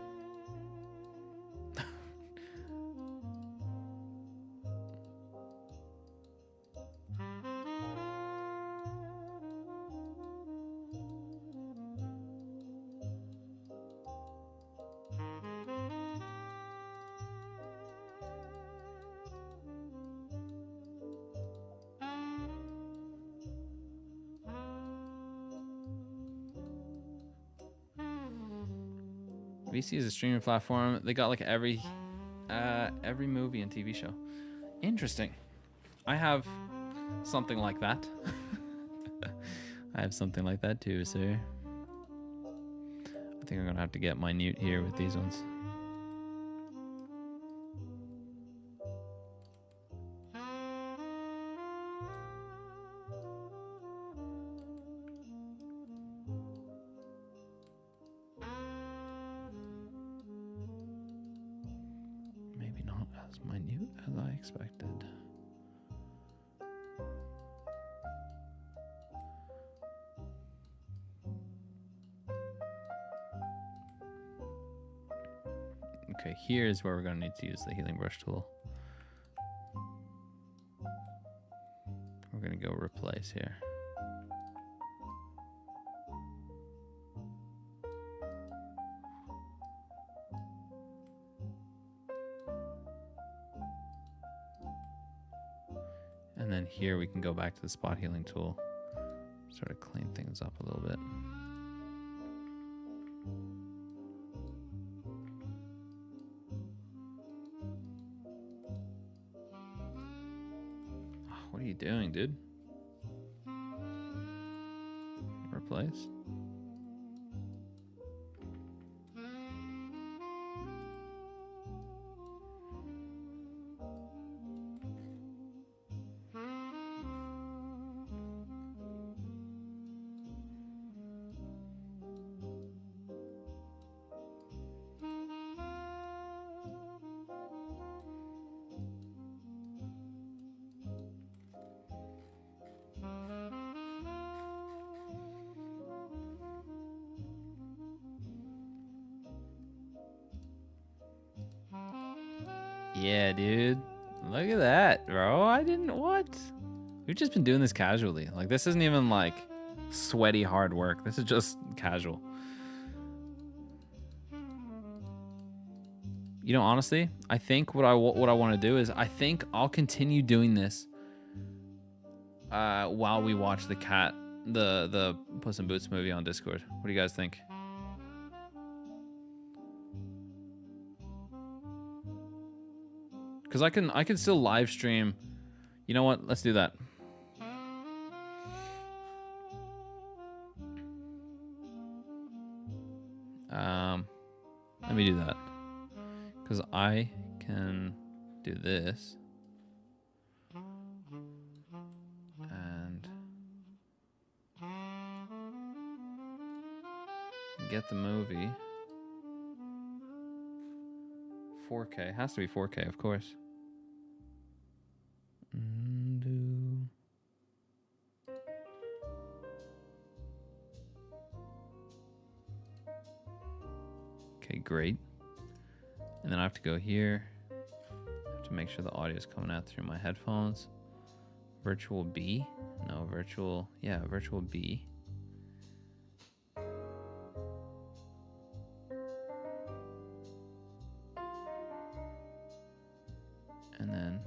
VC is a streaming platform. They got like every movie and TV show. Interesting. I have something like that. I have something like that too, sir. I think I'm gonna have to get minute here with these ones. Minute as I expected. Okay, here's where we're going to need to use the healing brush tool. We're going to go replace here. And then here we can go back to the spot healing tool, sort of clean things up a little bit. Oh, what are you doing, dude? Replace? Yeah, dude. Look at that, bro. What? We've just been doing this casually. Like, this isn't even like sweaty hard work. This is just casual. You know, honestly, I think what I want to do is I think I'll continue doing this while we watch the Puss in Boots movie on Discord. What do you guys think? Because I can still live stream. You know what? Let's do that. Let me do that. Because I can do this. And get the movie. 4K. Has to be 4K, of course. Okay, great. And then I have to go here. I have to make sure the audio is coming out through my headphones. Virtual B? No, virtual. Yeah, virtual B. And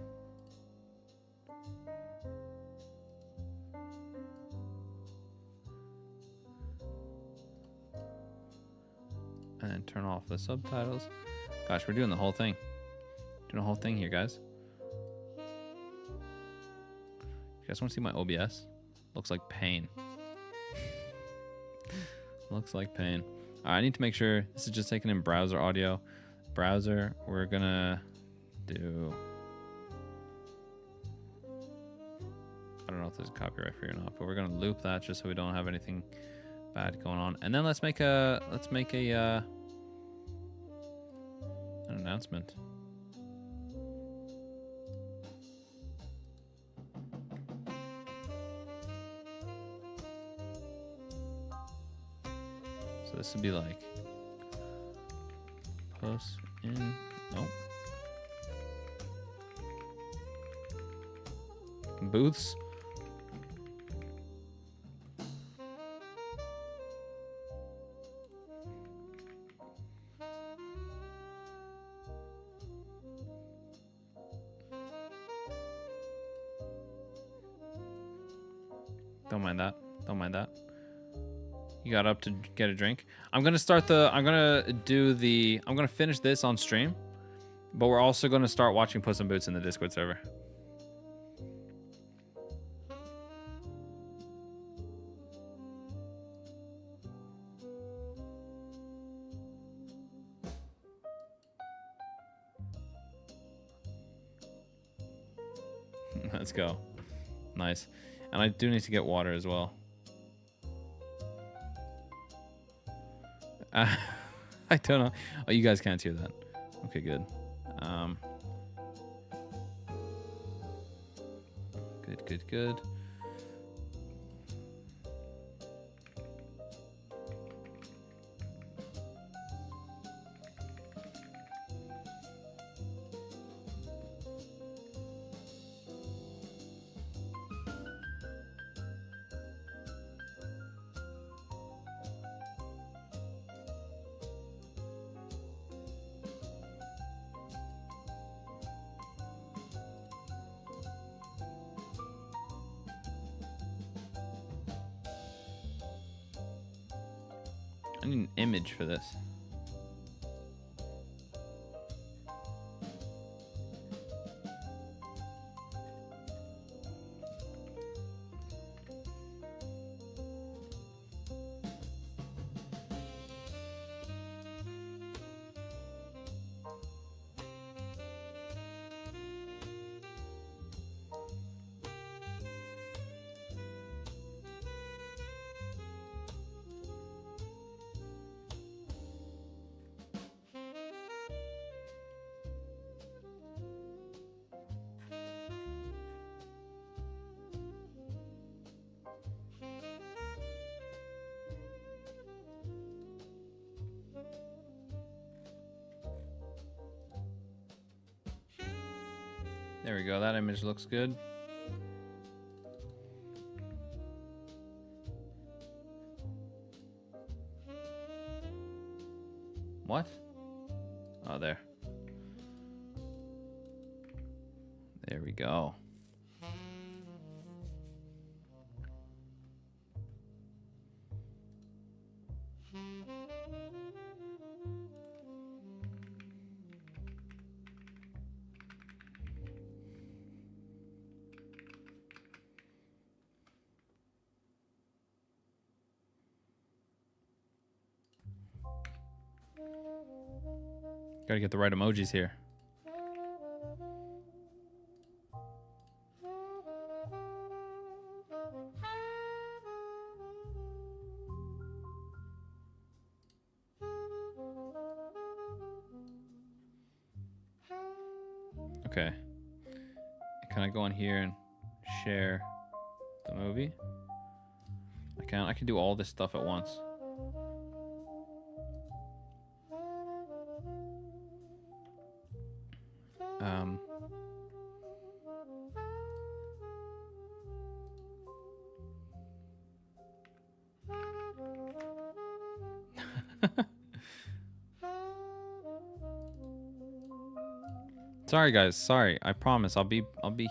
then turn off the subtitles. Gosh, we're doing the whole thing. Doing the whole thing here, guys. You guys want to see my OBS? Looks like pain. Looks like pain. All right, I need to make sure this is just taking in browser audio. Browser, we're gonna do. I don't know if there's a copyright free or not, but we're gonna loop that just so we don't have anything bad going on. And then let's make a an announcement. So this would be like Puss in, nope. Booths. Don't mind that. Don't mind that. You got up to get a drink. I'm gonna finish this on stream, but we're also gonna start watching Puss in Boots in the Discord server. Let's go. Nice. And I do need to get water as well. I don't know. Oh, you guys can't hear that. Okay, good. Good. I need an image for this. There we go. That image looks good. What? Oh, there. There we go. Gotta get the right emojis here. Okay. Can I go on here and share the movie? I can do all this stuff at once. Sorry guys, sorry. I promise I'll be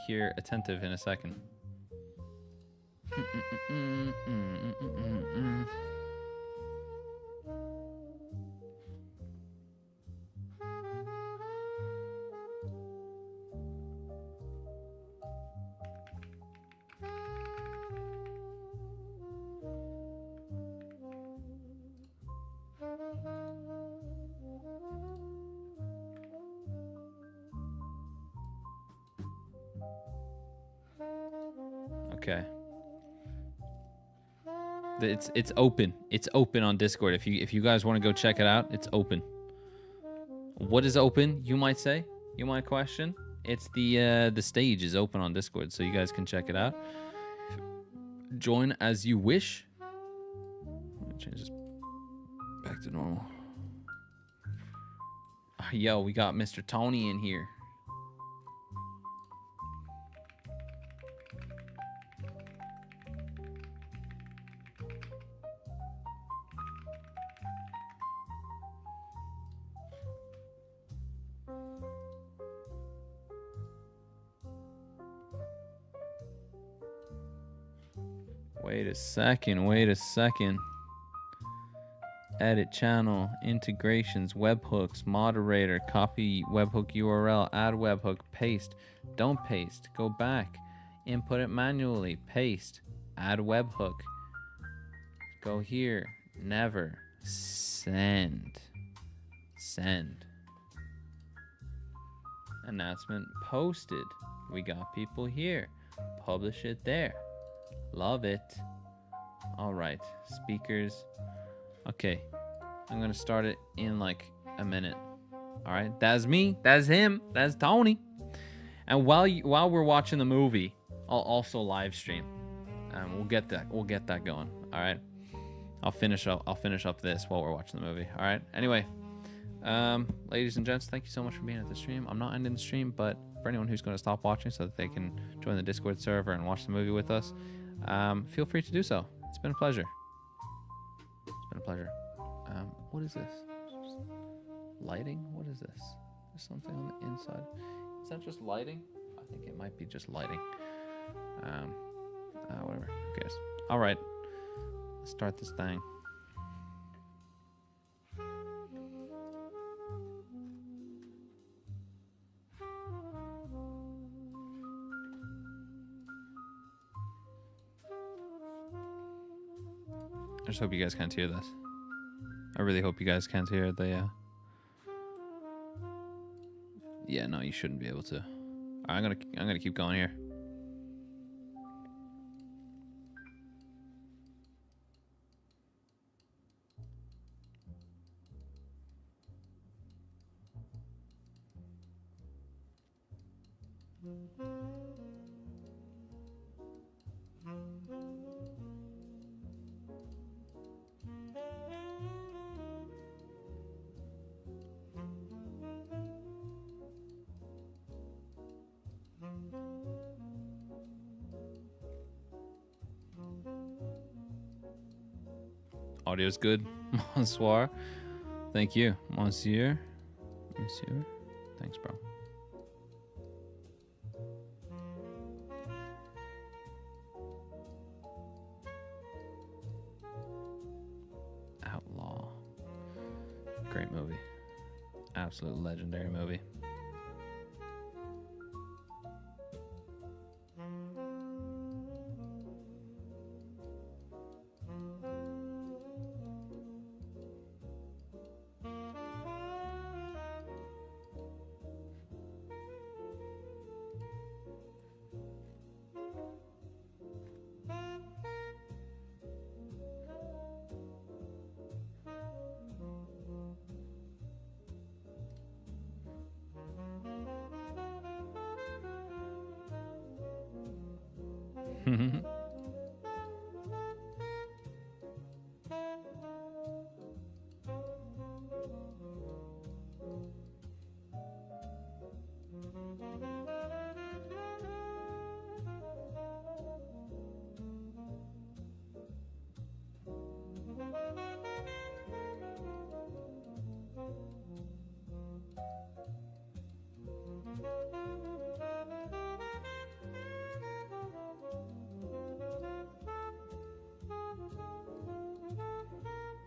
here attentive in a second. Okay. It's open. It's open on Discord. If you guys want to go check it out, it's open. What is open, you might say? You might question? It's the stage is open on Discord, so you guys can check it out. Join as you wish. Let me change this back to normal. Yo, we got Mr. Tony in here. Wait a second. Edit channel, integrations, webhooks, moderator, copy webhook URL, add webhook, paste. Don't paste, go back. Input it manually, paste, add webhook. Go here, never, send. Send. Announcement posted. We got people here. Publish it there. Love it. All right, speakers. Okay, I'm gonna start it in like a minute. All right, that's me, that's him, that's Tony. And while we're watching the movie, I'll also live stream. We'll get that going. All right, I'll finish up this while we're watching the movie. All right. Anyway, ladies and gents, thank you so much for being at the stream. I'm not ending the stream, but for anyone who's going to stop watching so that they can join the Discord server and watch the movie with us, feel free to do so. It's been a pleasure. It's been a pleasure. What is this? Lighting? What is this? There's something on the inside. Is that just lighting? I think it might be just lighting. Whatever. Who cares? All right. Let's start this thing. I just hope you guys can't hear this. I really hope you guys can't hear the. Yeah, no, you shouldn't be able to. I'm gonna keep going here. Audio's good. Bonsoir. Thank you, Monsieur. Monsieur. Thanks, bro. Outlaw. Great movie. Absolute legendary movie.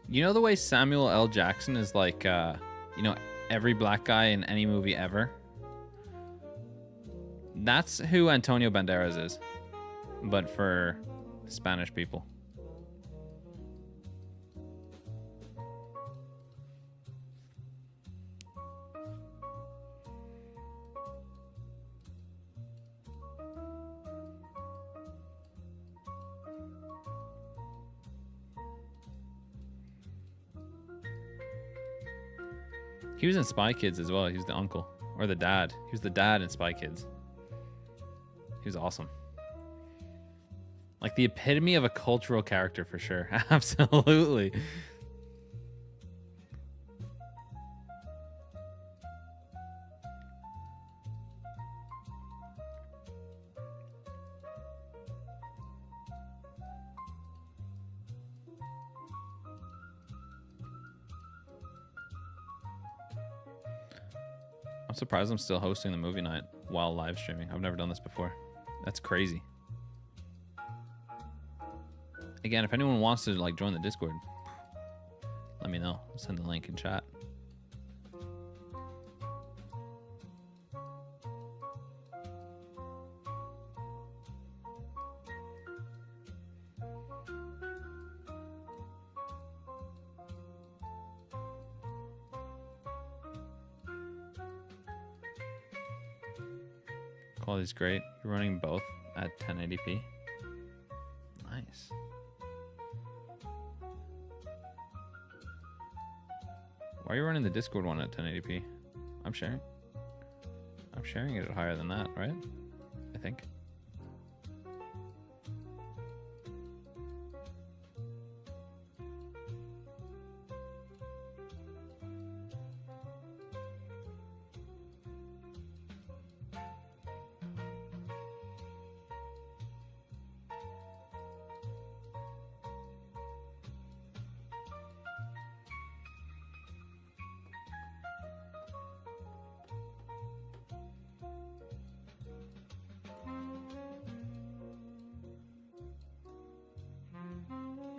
You know the way Samuel L. Jackson is like, you know, every black guy in any movie ever? That's who Antonio Banderas is, but for Spanish people. He was in Spy Kids as well. He was the uncle or the dad. He was the dad in Spy Kids. He was awesome. Like the epitome of a cultural character for sure. Absolutely. I'm surprised I'm still hosting the movie night while live streaming. I've never done this before. That's crazy. Again, if anyone wants to like join the Discord, let me know. I'll send the link in chat. Quality's great. You're running both at 1080p. Nice. Why are you running the Discord one at 1080p? I'm sharing it at higher than that, right? I think.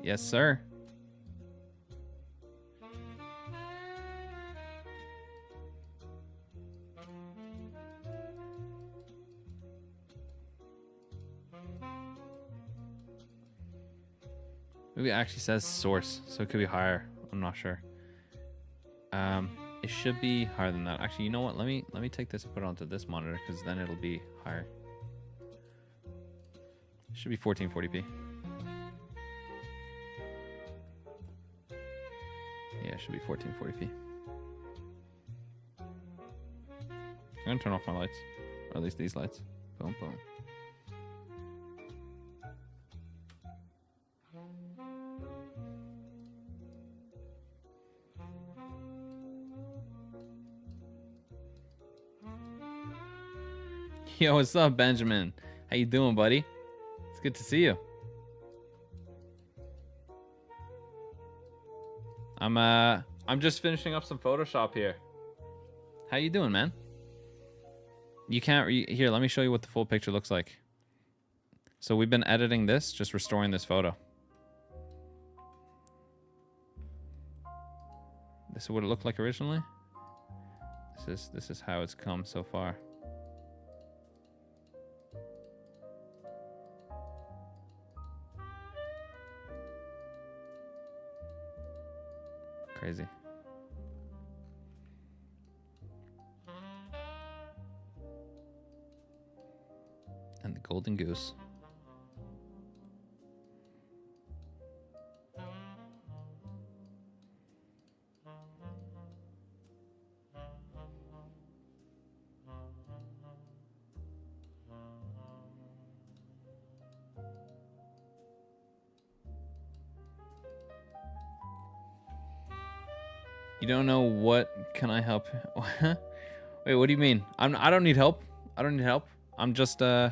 Yes, sir. Maybe it actually says source, so it could be higher. I'm not sure. It should be higher than that. Actually, you know what? Let me take this and put it onto this monitor because then it'll be higher. It should be 1440p. Yeah, it should be 1440p. I'm gonna turn off my lights, or at least these lights. Boom, boom. Yo, what's up, Benjamin? How you doing, buddy? It's good to see you. I'm I'm just finishing up some Photoshop here. How you doing, man? You can't here, let me show you what the full picture looks like. So we've been editing this, just restoring this photo. This is what it looked like originally. This is how it's come so far. Crazy. And the golden goose. You don't know what can I help? Wait, what do you mean? I don't need help. I don't need help. I'm just doing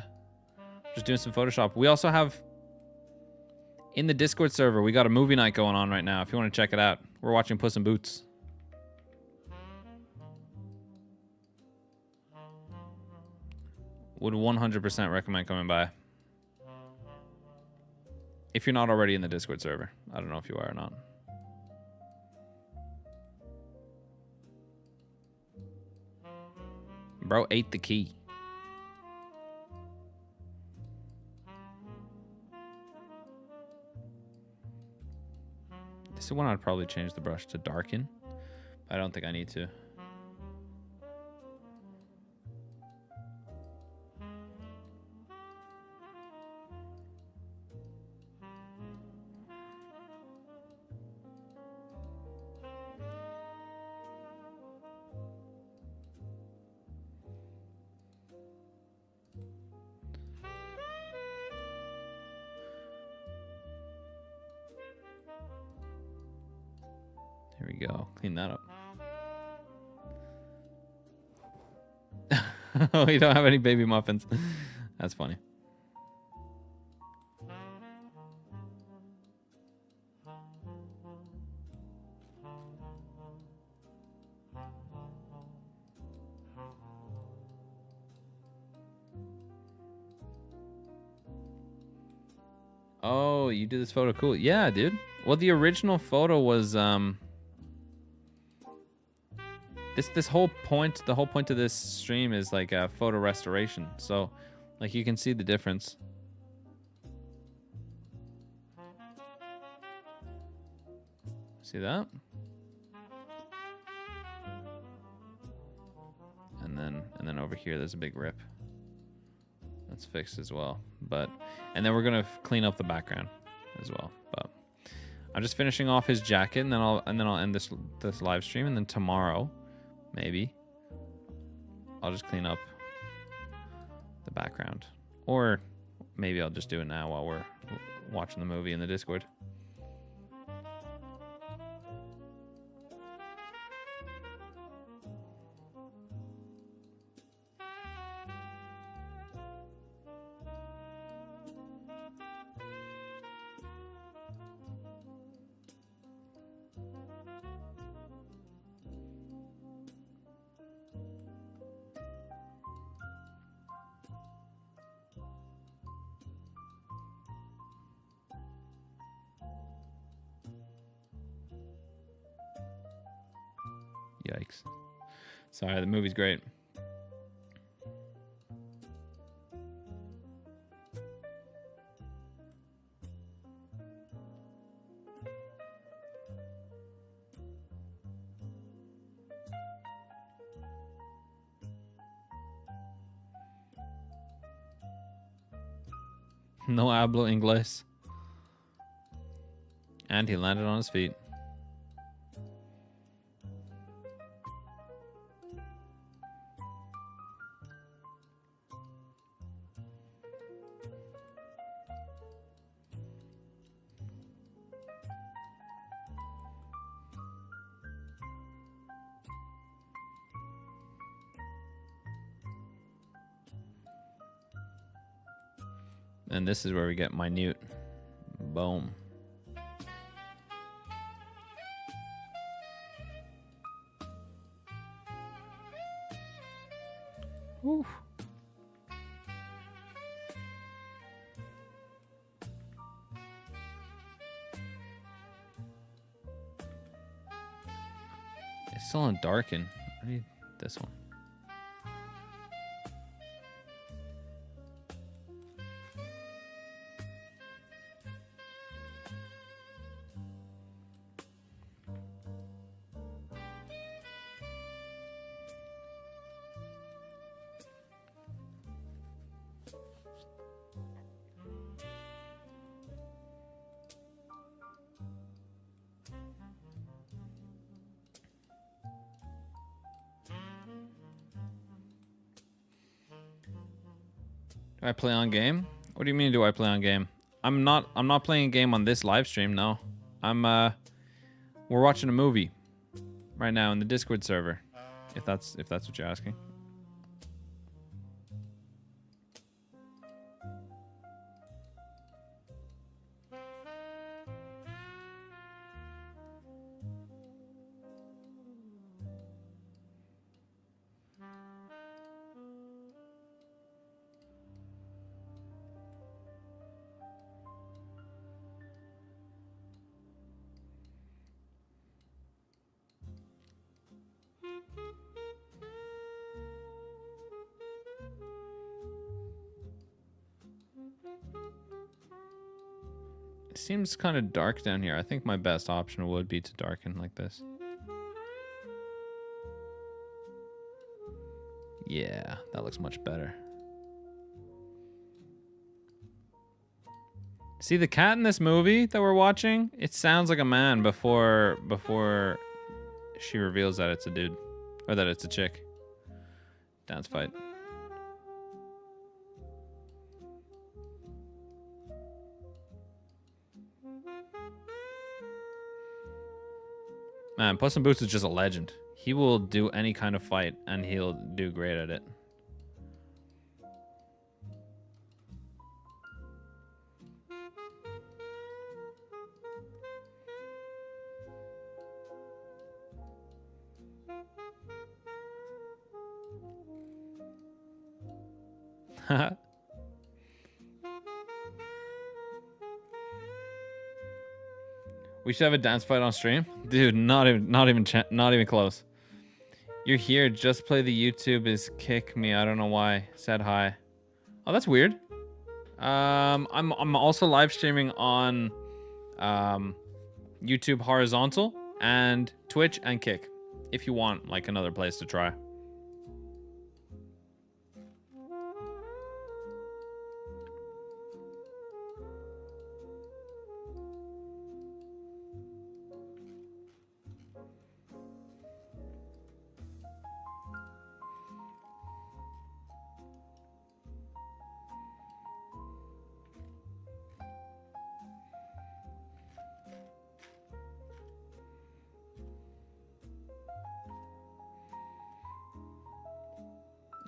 some Photoshop. We also have in the Discord server, we got a movie night going on right now. If you want to check it out, we're watching Puss in Boots. Would 100% recommend coming by. If you're not already in the Discord server. I don't know if you are or not. Bro ate the key. This is one I'd probably change the brush to darken. But I don't think I need to. Here we go. Clean that up. Oh, you don't have any baby muffins. That's funny. Oh, you did this photo. Cool. Yeah, dude. Well, the original photo was this whole point, the whole point of this stream is like a photo restoration. So, like, you can see the difference. See that? And then over here there's a big rip. That's fixed as well. And then we're gonna clean up the background as well. But I'm just finishing off his jacket, and then I'll end this live stream, and then tomorrow, maybe, I'll just clean up the background, or maybe I'll just do it now while we're watching the movie in the Discord. Yikes. Sorry, the movie's great. No hablo inglés. And he landed on his feet. And this is where we get minute. Boom. Whew. It's still on darken. I need this one. Do I play on game? What do you mean do I play on game? I'm not playing a game on this live stream, no. We're watching a movie right now in the Discord server. If that's what you're asking. It seems kind of dark down here. I think my best option would be to darken like this. Yeah, that looks much better. See the cat in this movie that we're watching? It sounds like a man before she reveals that it's a dude. Or that it's a chick. Dance fight. Man, Puss in Boots is just a legend. He will do any kind of fight, and he'll do great at it. We should have a dance fight on stream, dude. Not even close. You're here. Just play the YouTube is kick me. I don't know why. Said hi. Oh, that's weird. I'm also live streaming on YouTube horizontal and Twitch and Kick. If you want like another place to try.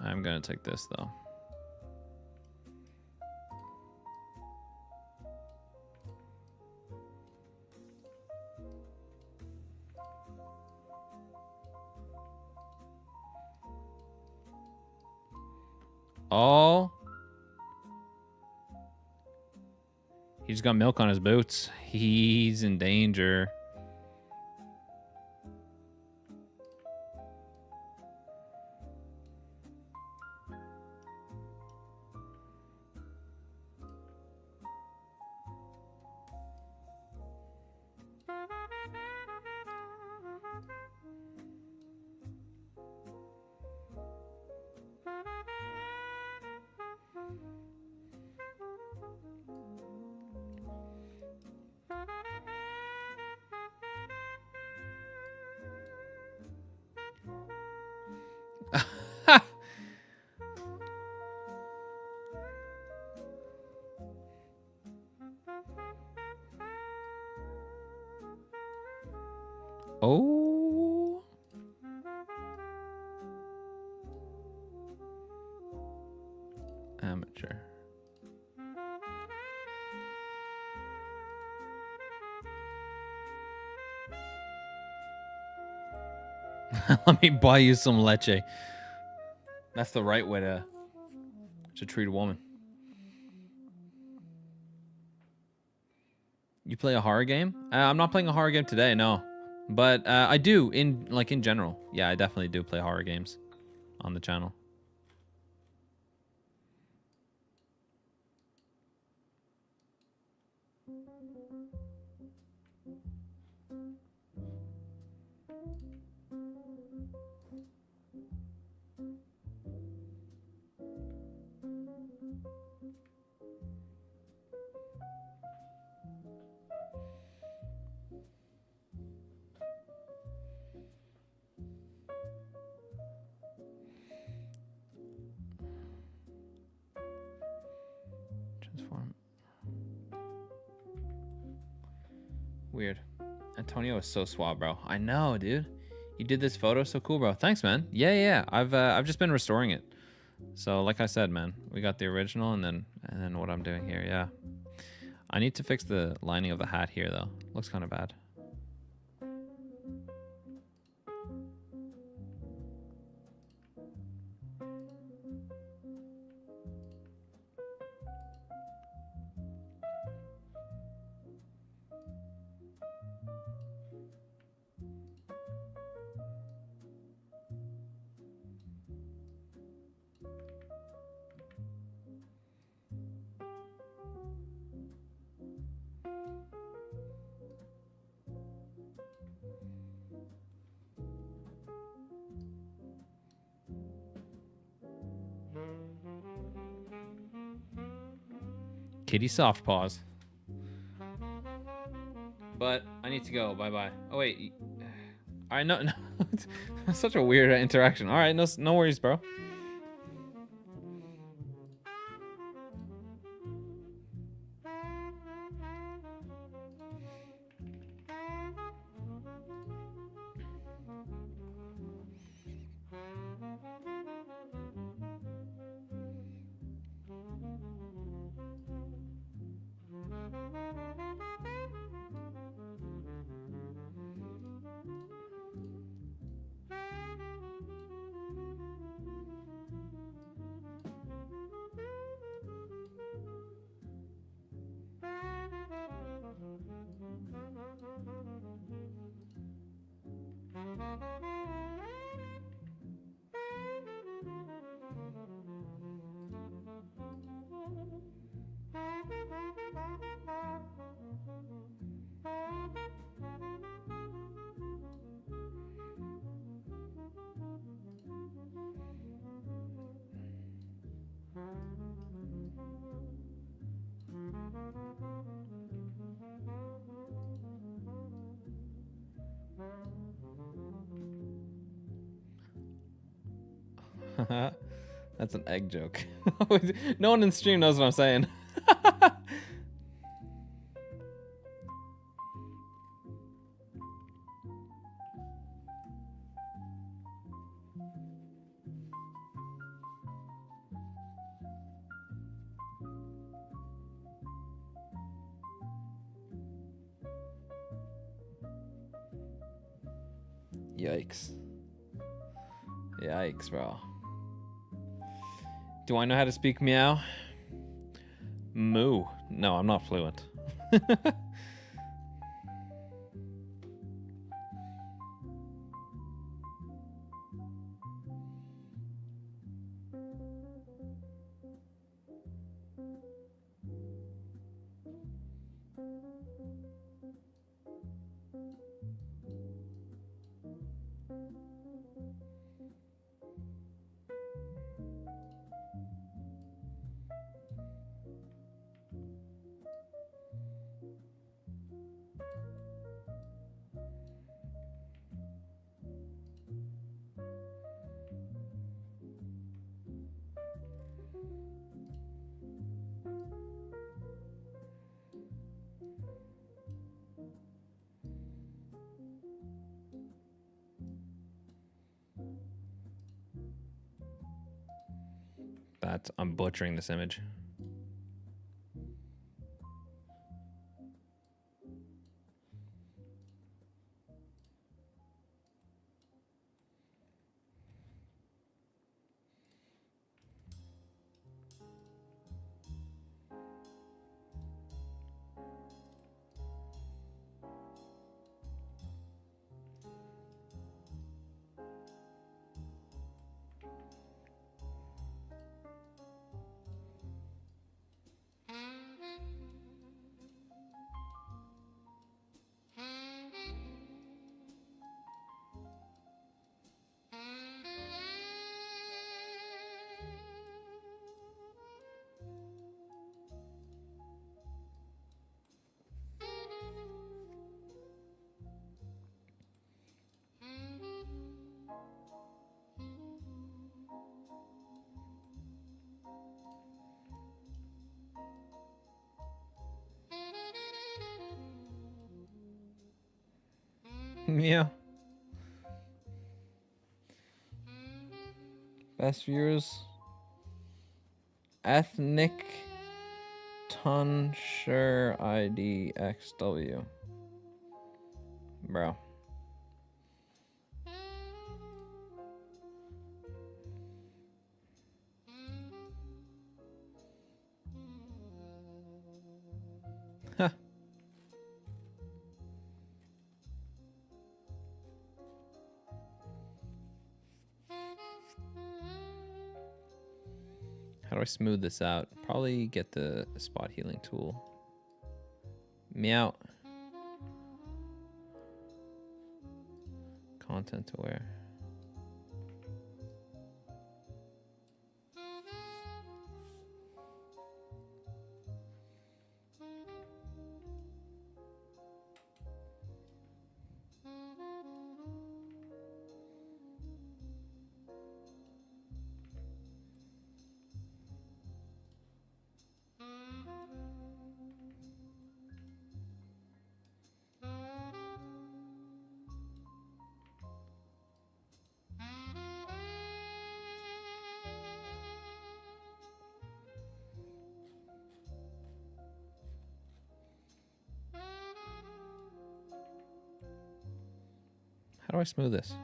I'm gonna take this though. Oh. He's got milk on his boots. He's in danger. Oh. Amateur. Let me buy you some leche. That's the right way to treat a woman. You play a horror game? I'm not playing a horror game today, no. But I do in general. Yeah, I definitely do play horror games on the channel. Transform. Weird. Antonio is so suave, bro. I know, dude. You did this photo so cool, bro. Thanks, man. Yeah. I've just been restoring it. So like I said, man, we got the original and then what I'm doing here, yeah. I need to fix the lining of the hat here though. Looks kind of bad. Kitty soft paws. But I need to go. Bye-bye. Oh, wait. All right, no. It's such a weird interaction. All right, no worries, bro. That's an egg joke. No one in stream knows what I'm saying. Yikes. Yikes, bro. Do I know how to speak meow? Moo. No, I'm not fluent. I'm butchering this image. Yeah. Best viewers. Ethnic Tonsure IDXW. Bro. Huh. How do I smooth this out? Probably get the spot healing tool. Meow. Content aware. How do I smooth this?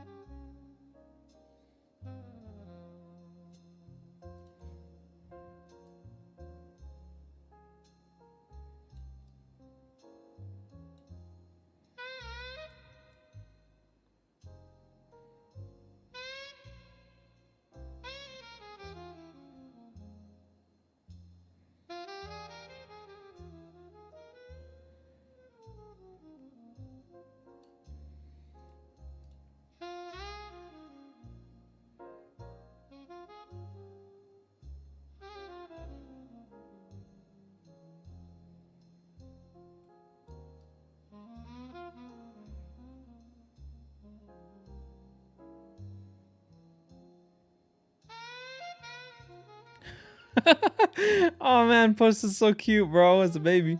Oh man, Puss is so cute, bro, as a baby.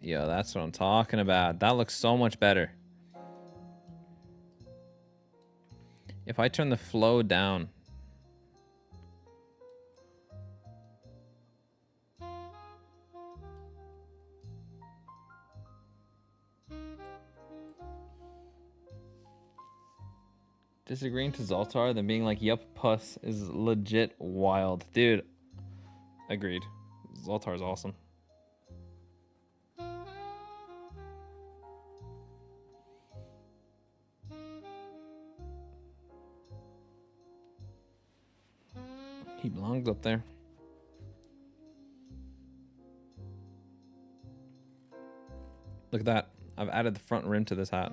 Yo, that's what I'm talking about. That looks so much better. If I turn the flow down. Disagreeing to Zoltar, then being like, yup, Puss is legit wild. Dude, agreed. Zoltar's awesome. He belongs up there. Look at that. I've added the front rim to this hat.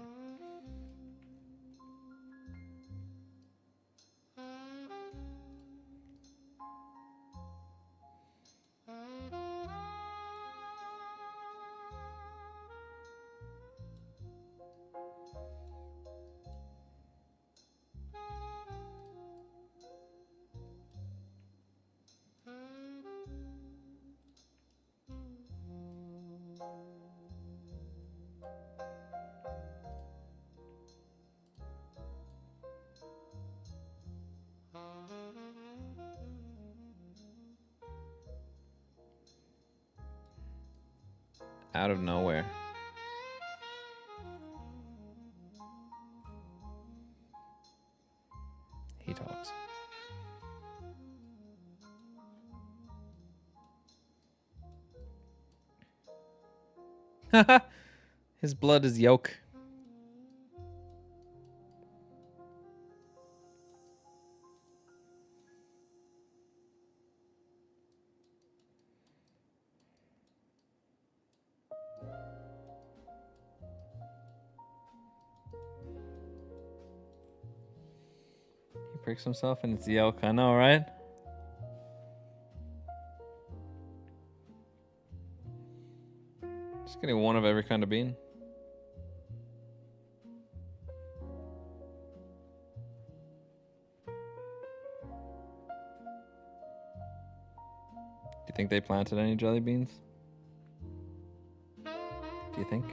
Out of nowhere. He talks. His blood is yolk. He pricks himself and it's yolk. I know, right? Just getting one of every kind of bean. think they planted any jelly beans? Do you think?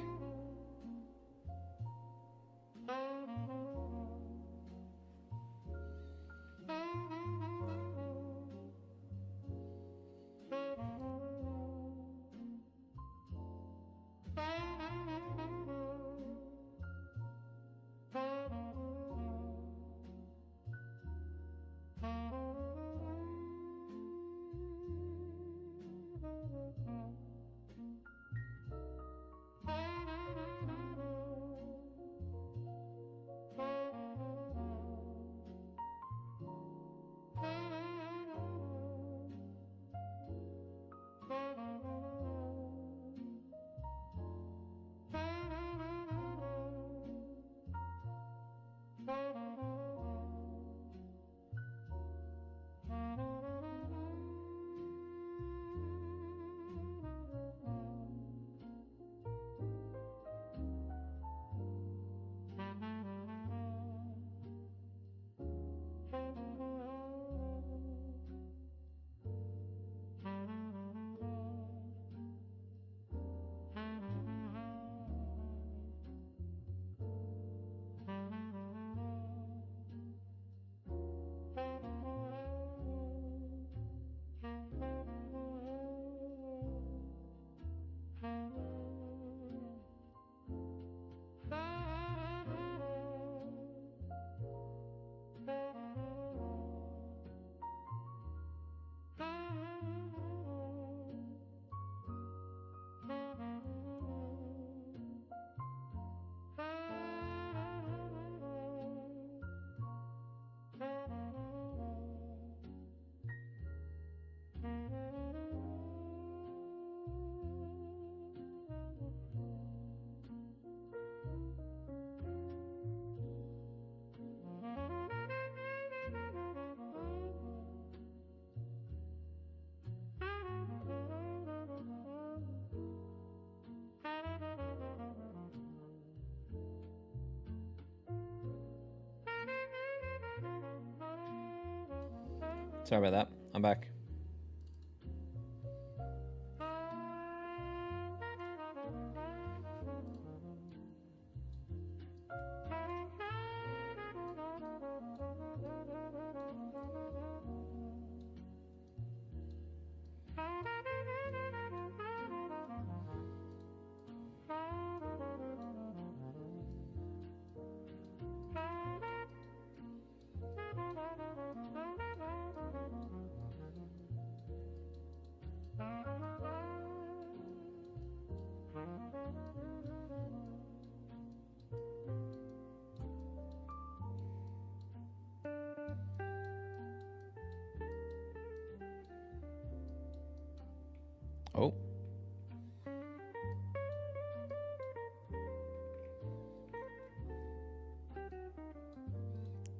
Sorry about that. I'm back. Oh.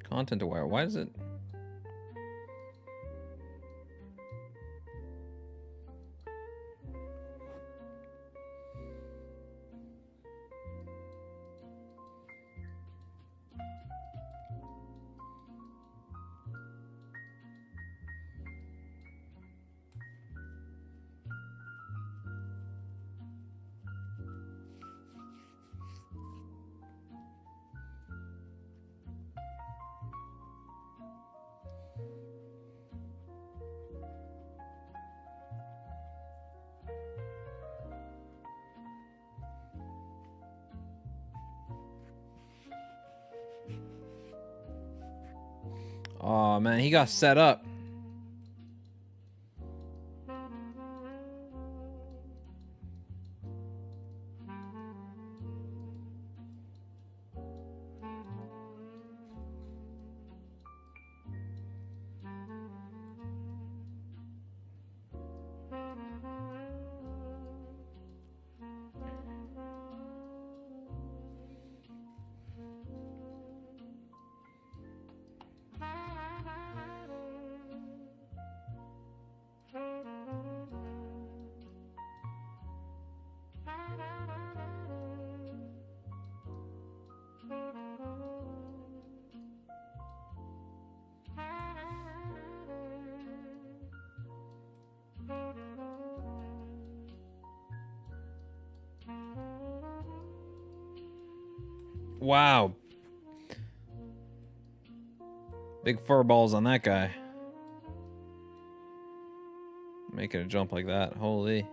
Content aware. Why is it? Oh man, he got set up. Wow. Big fur balls on that guy. Making a jump like that. Holy.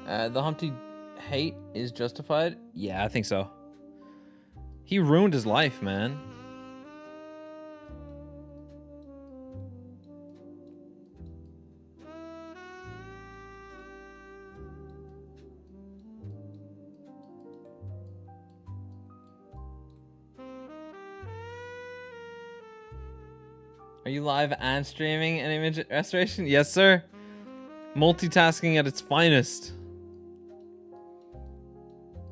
The Humpty hate is justified? Yeah, I think so. He ruined his life, man. Are you live and streaming an image restoration? Yes, sir. Multitasking at its finest.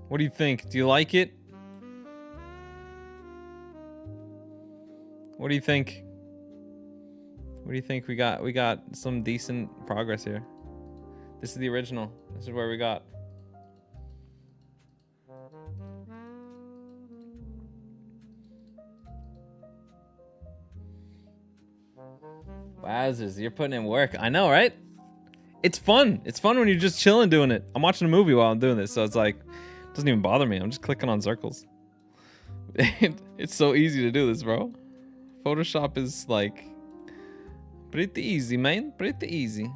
What do you think? Do you like it? What do you think? What do you think? We got some decent progress here. This is the original. This is where we got. Wowzers, you're putting in work. I know, right? It's fun. It's fun when you're just chilling doing it. I'm watching a movie while I'm doing this, so it's like, it doesn't even bother me. I'm just clicking on circles. It's so easy to do this, bro. Photoshop is like pretty easy, man. Pretty easy.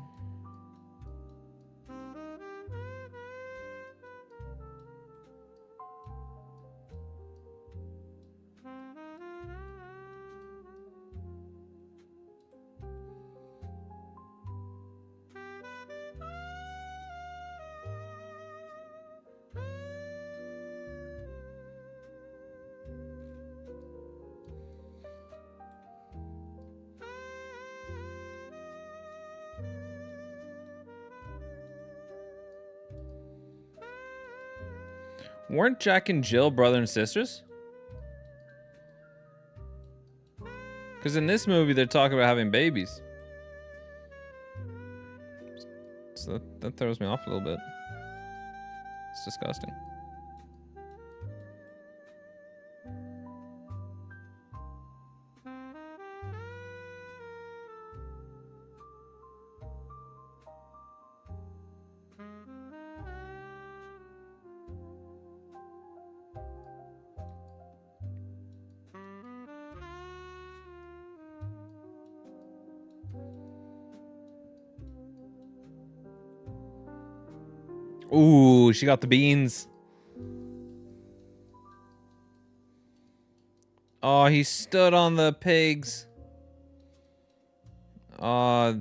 Weren't Jack and Jill brother and sisters? Because in this movie, they're talking about having babies. So that throws me off a little bit. It's disgusting. Ooh, she got the beans. Oh, he stood on the pigs. They're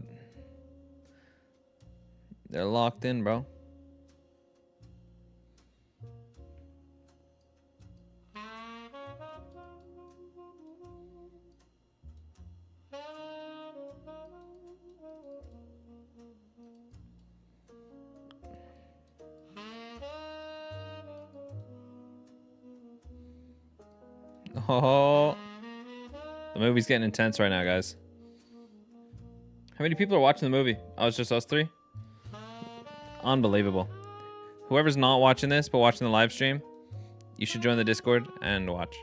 locked in, bro. Oh, the movie's getting intense right now, guys. How many people are watching the movie? Oh, it's just us three? Unbelievable. Whoever's not watching this but watching the live stream, you should join the Discord and watch.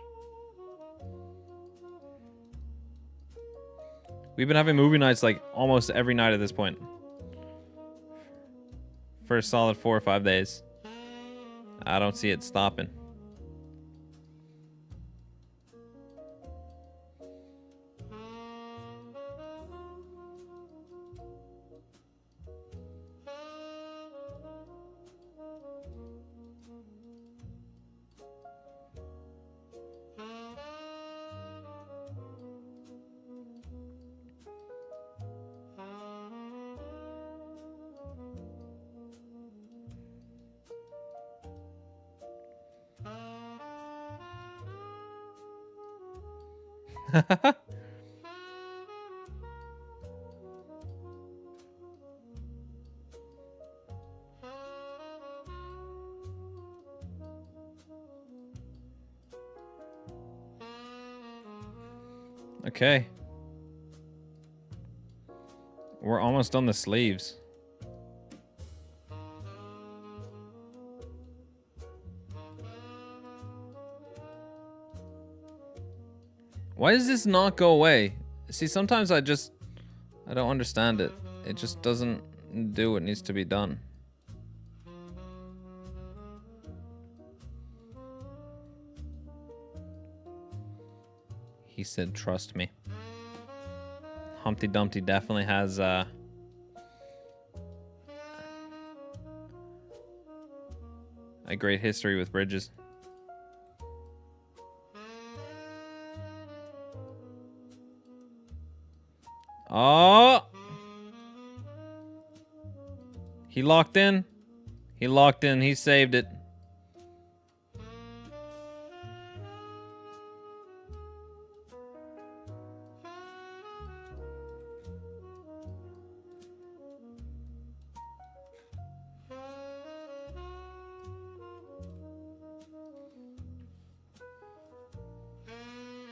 We've been having movie nights like almost every night at this point. For a solid 4 or 5 days. I don't see it stopping. Okay. We're almost on the sleeves. Why does this not go away? See, sometimes I don't understand it. It just doesn't do what needs to be done. He said, trust me. Humpty Dumpty definitely has a great history with bridges. Oh! He locked in. He locked in. He saved it.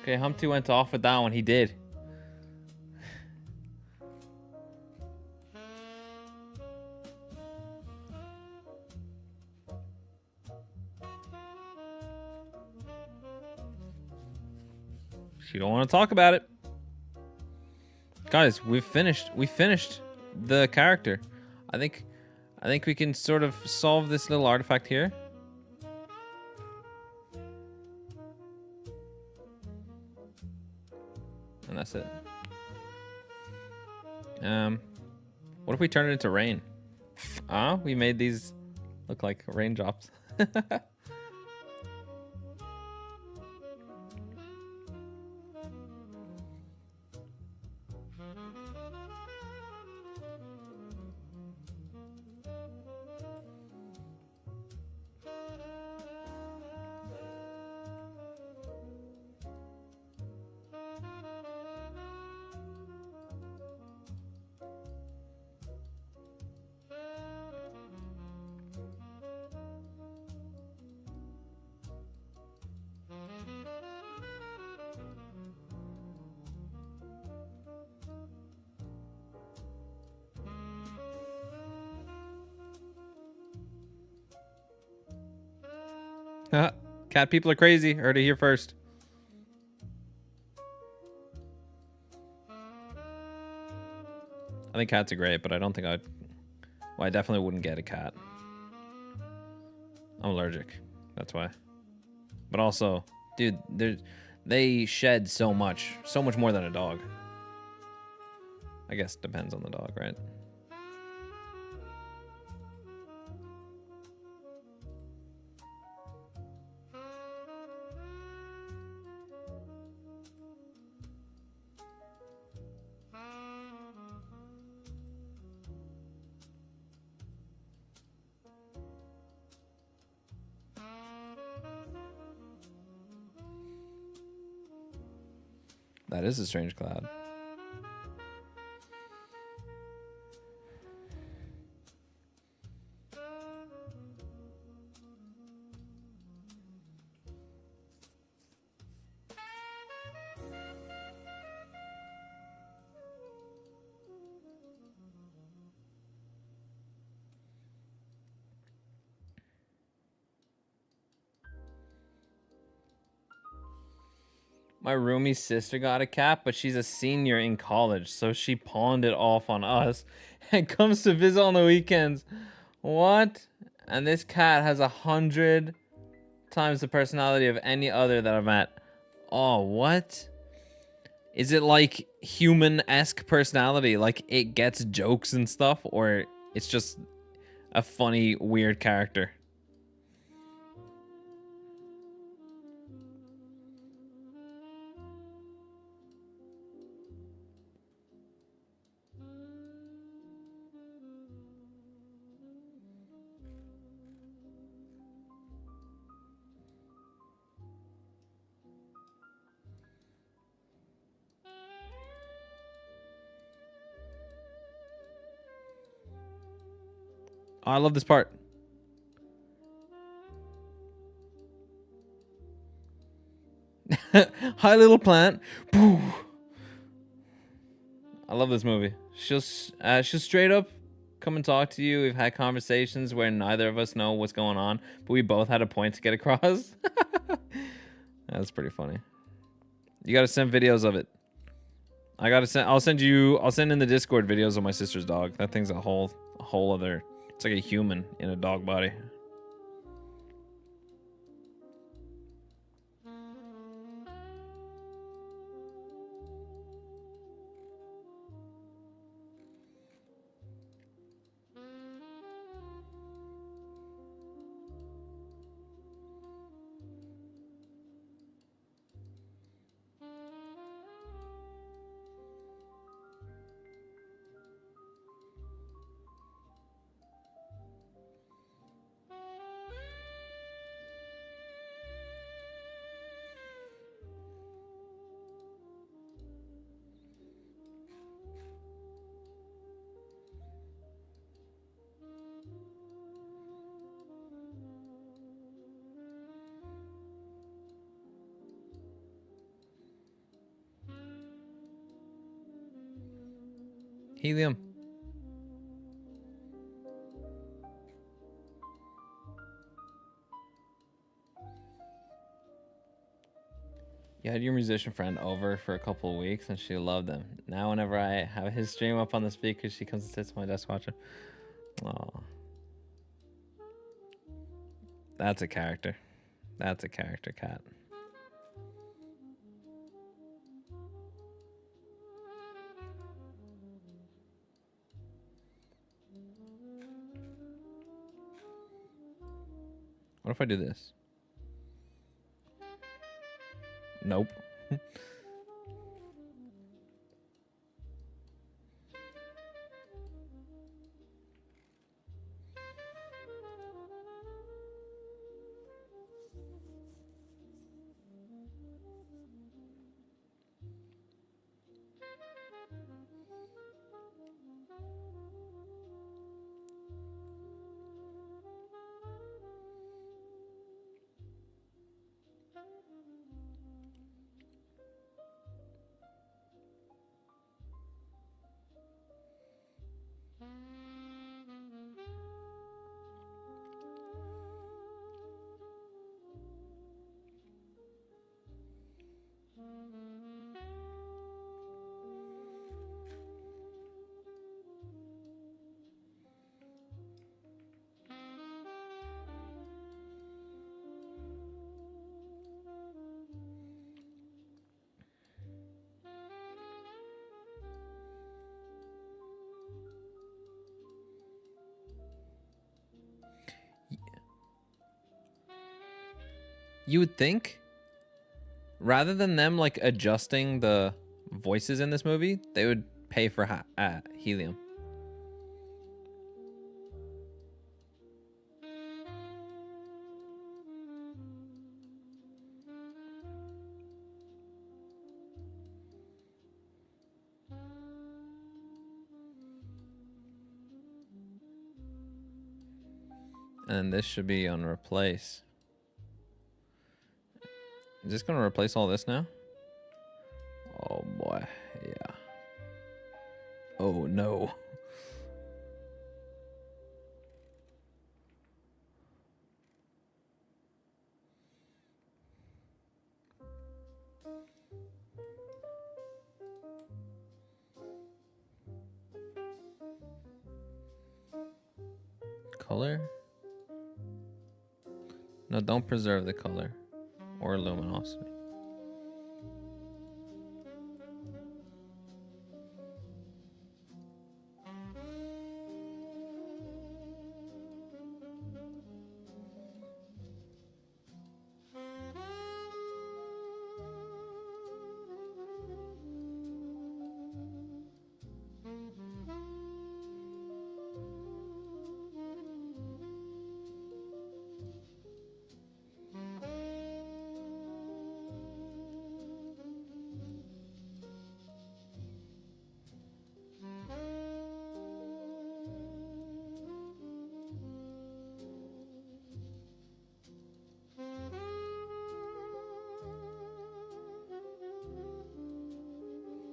Okay, Humpty went off with that one. He did. You don't want to talk about it. Guys, we finished the character. I think we can sort of solve this little artifact here. And that's it. What if we turn it into rain? We made these look like raindrops. Cat people are crazy. Heard it here first. I think cats are great, but I don't think I'd... Well, I definitely wouldn't get a cat. I'm allergic. That's why. But also, dude, they shed so much more than a dog. I guess it depends on the dog, right? That is a strange cloud. My roomie's sister got a cat, but she's a senior in college, so she pawned it off on us and comes to visit on the weekends. What? And this cat has 100 times the personality of any other that I've met. Oh, what? Is it like human-esque personality? Like it gets jokes and stuff? Or it's just a funny, weird character? Oh, I love this part. Hi, little plant. Pooh. I love this movie. She'll straight up come and talk to you. We've had conversations where neither of us know what's going on, but we both had a point to get across. That's pretty funny. You gotta send videos of it. I'll send in the Discord videos of my sister's dog. That thing's a whole other. It's like a human in a dog body. Helium. You had your musician friend over for a couple of weeks and she loved him. Now whenever I have his stream up on the speaker, she comes and sits on my desk watching. Oh. That's a character. That's a character, cat. What if I do this? Nope. You would think, rather than them like adjusting the voices in this movie, they would pay for helium. And this should be on replace. Is this gonna replace all this now? Oh boy, yeah. Oh no. color? No, don't preserve the color or luminosity.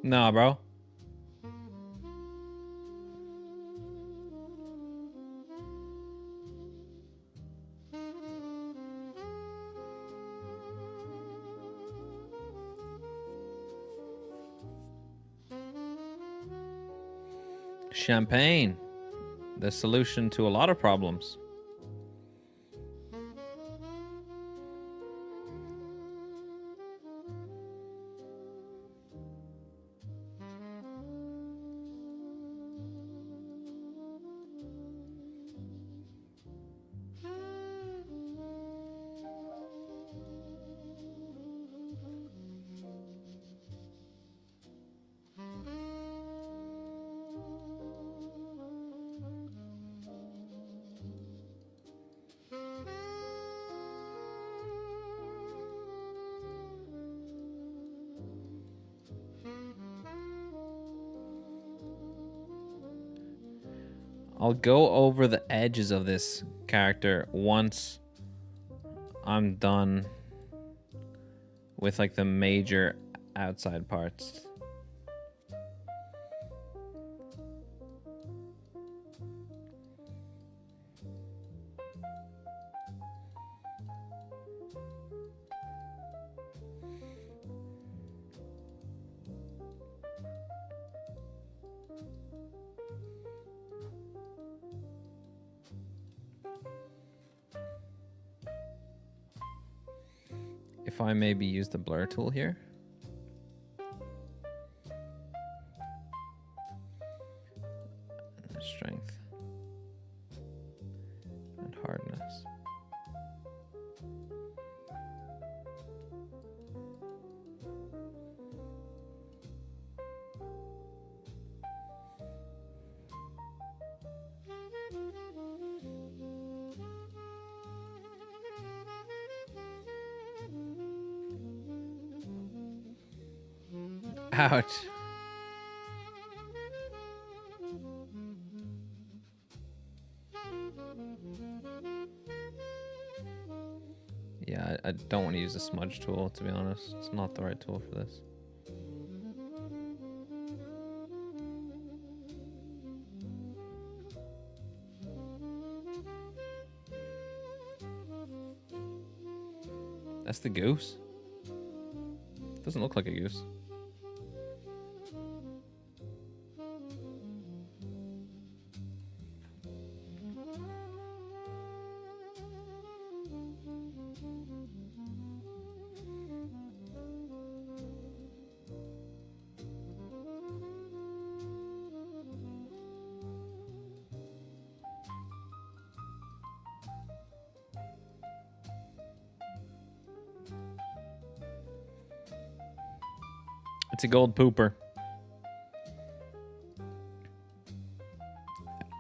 Nah, bro. Champagne. The solution to a lot of problems. I'll go over the edges of this character once I'm done with like the major outside parts. If I maybe use the blur tool here. Strength. And hardness. Ouch. Yeah, I don't want to use a smudge tool, to be honest. It's not the right tool for this. That's the goose? Doesn't look like a goose. It's a gold pooper.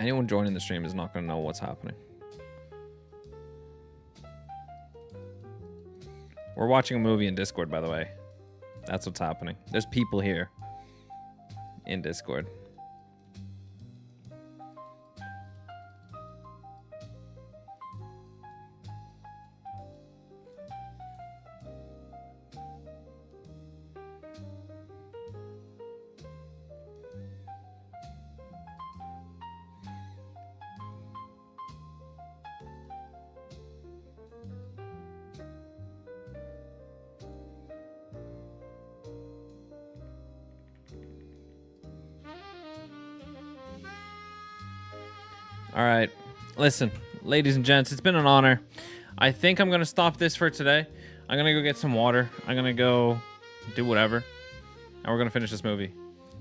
Anyone joining the stream is not going to know what's happening. We're watching a movie in Discord, by the way. That's what's happening. There's people here in Discord. All right, listen, ladies and gents, it's been an honor. I think I'm going to stop this for today. I'm going to go get some water. I'm going to go do whatever. And we're going to finish this movie.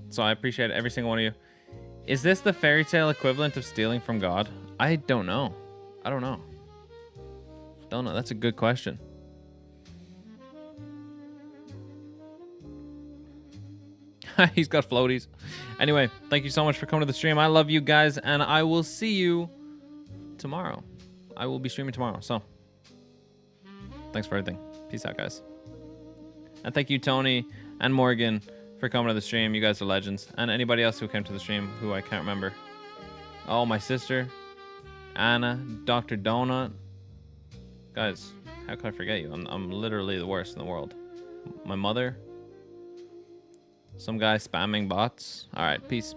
So I appreciate every single one of you. Is this the fairy tale equivalent of stealing from God? I don't know. I don't know. Don't know. That's a good question. He's got floaties. Anyway, thank you so much for coming to the stream. I love you guys, and I will see you tomorrow. I will be streaming tomorrow, so thanks for everything. Peace out, guys. And thank you, Tony and Morgan, for coming to the stream. You guys are legends. And anybody else who came to the stream who I can't remember. Oh, my sister, Anna, Dr. Donut. Guys, how could I forget you? I'm literally the worst in the world. My mother. Some guy spamming bots. All right, peace.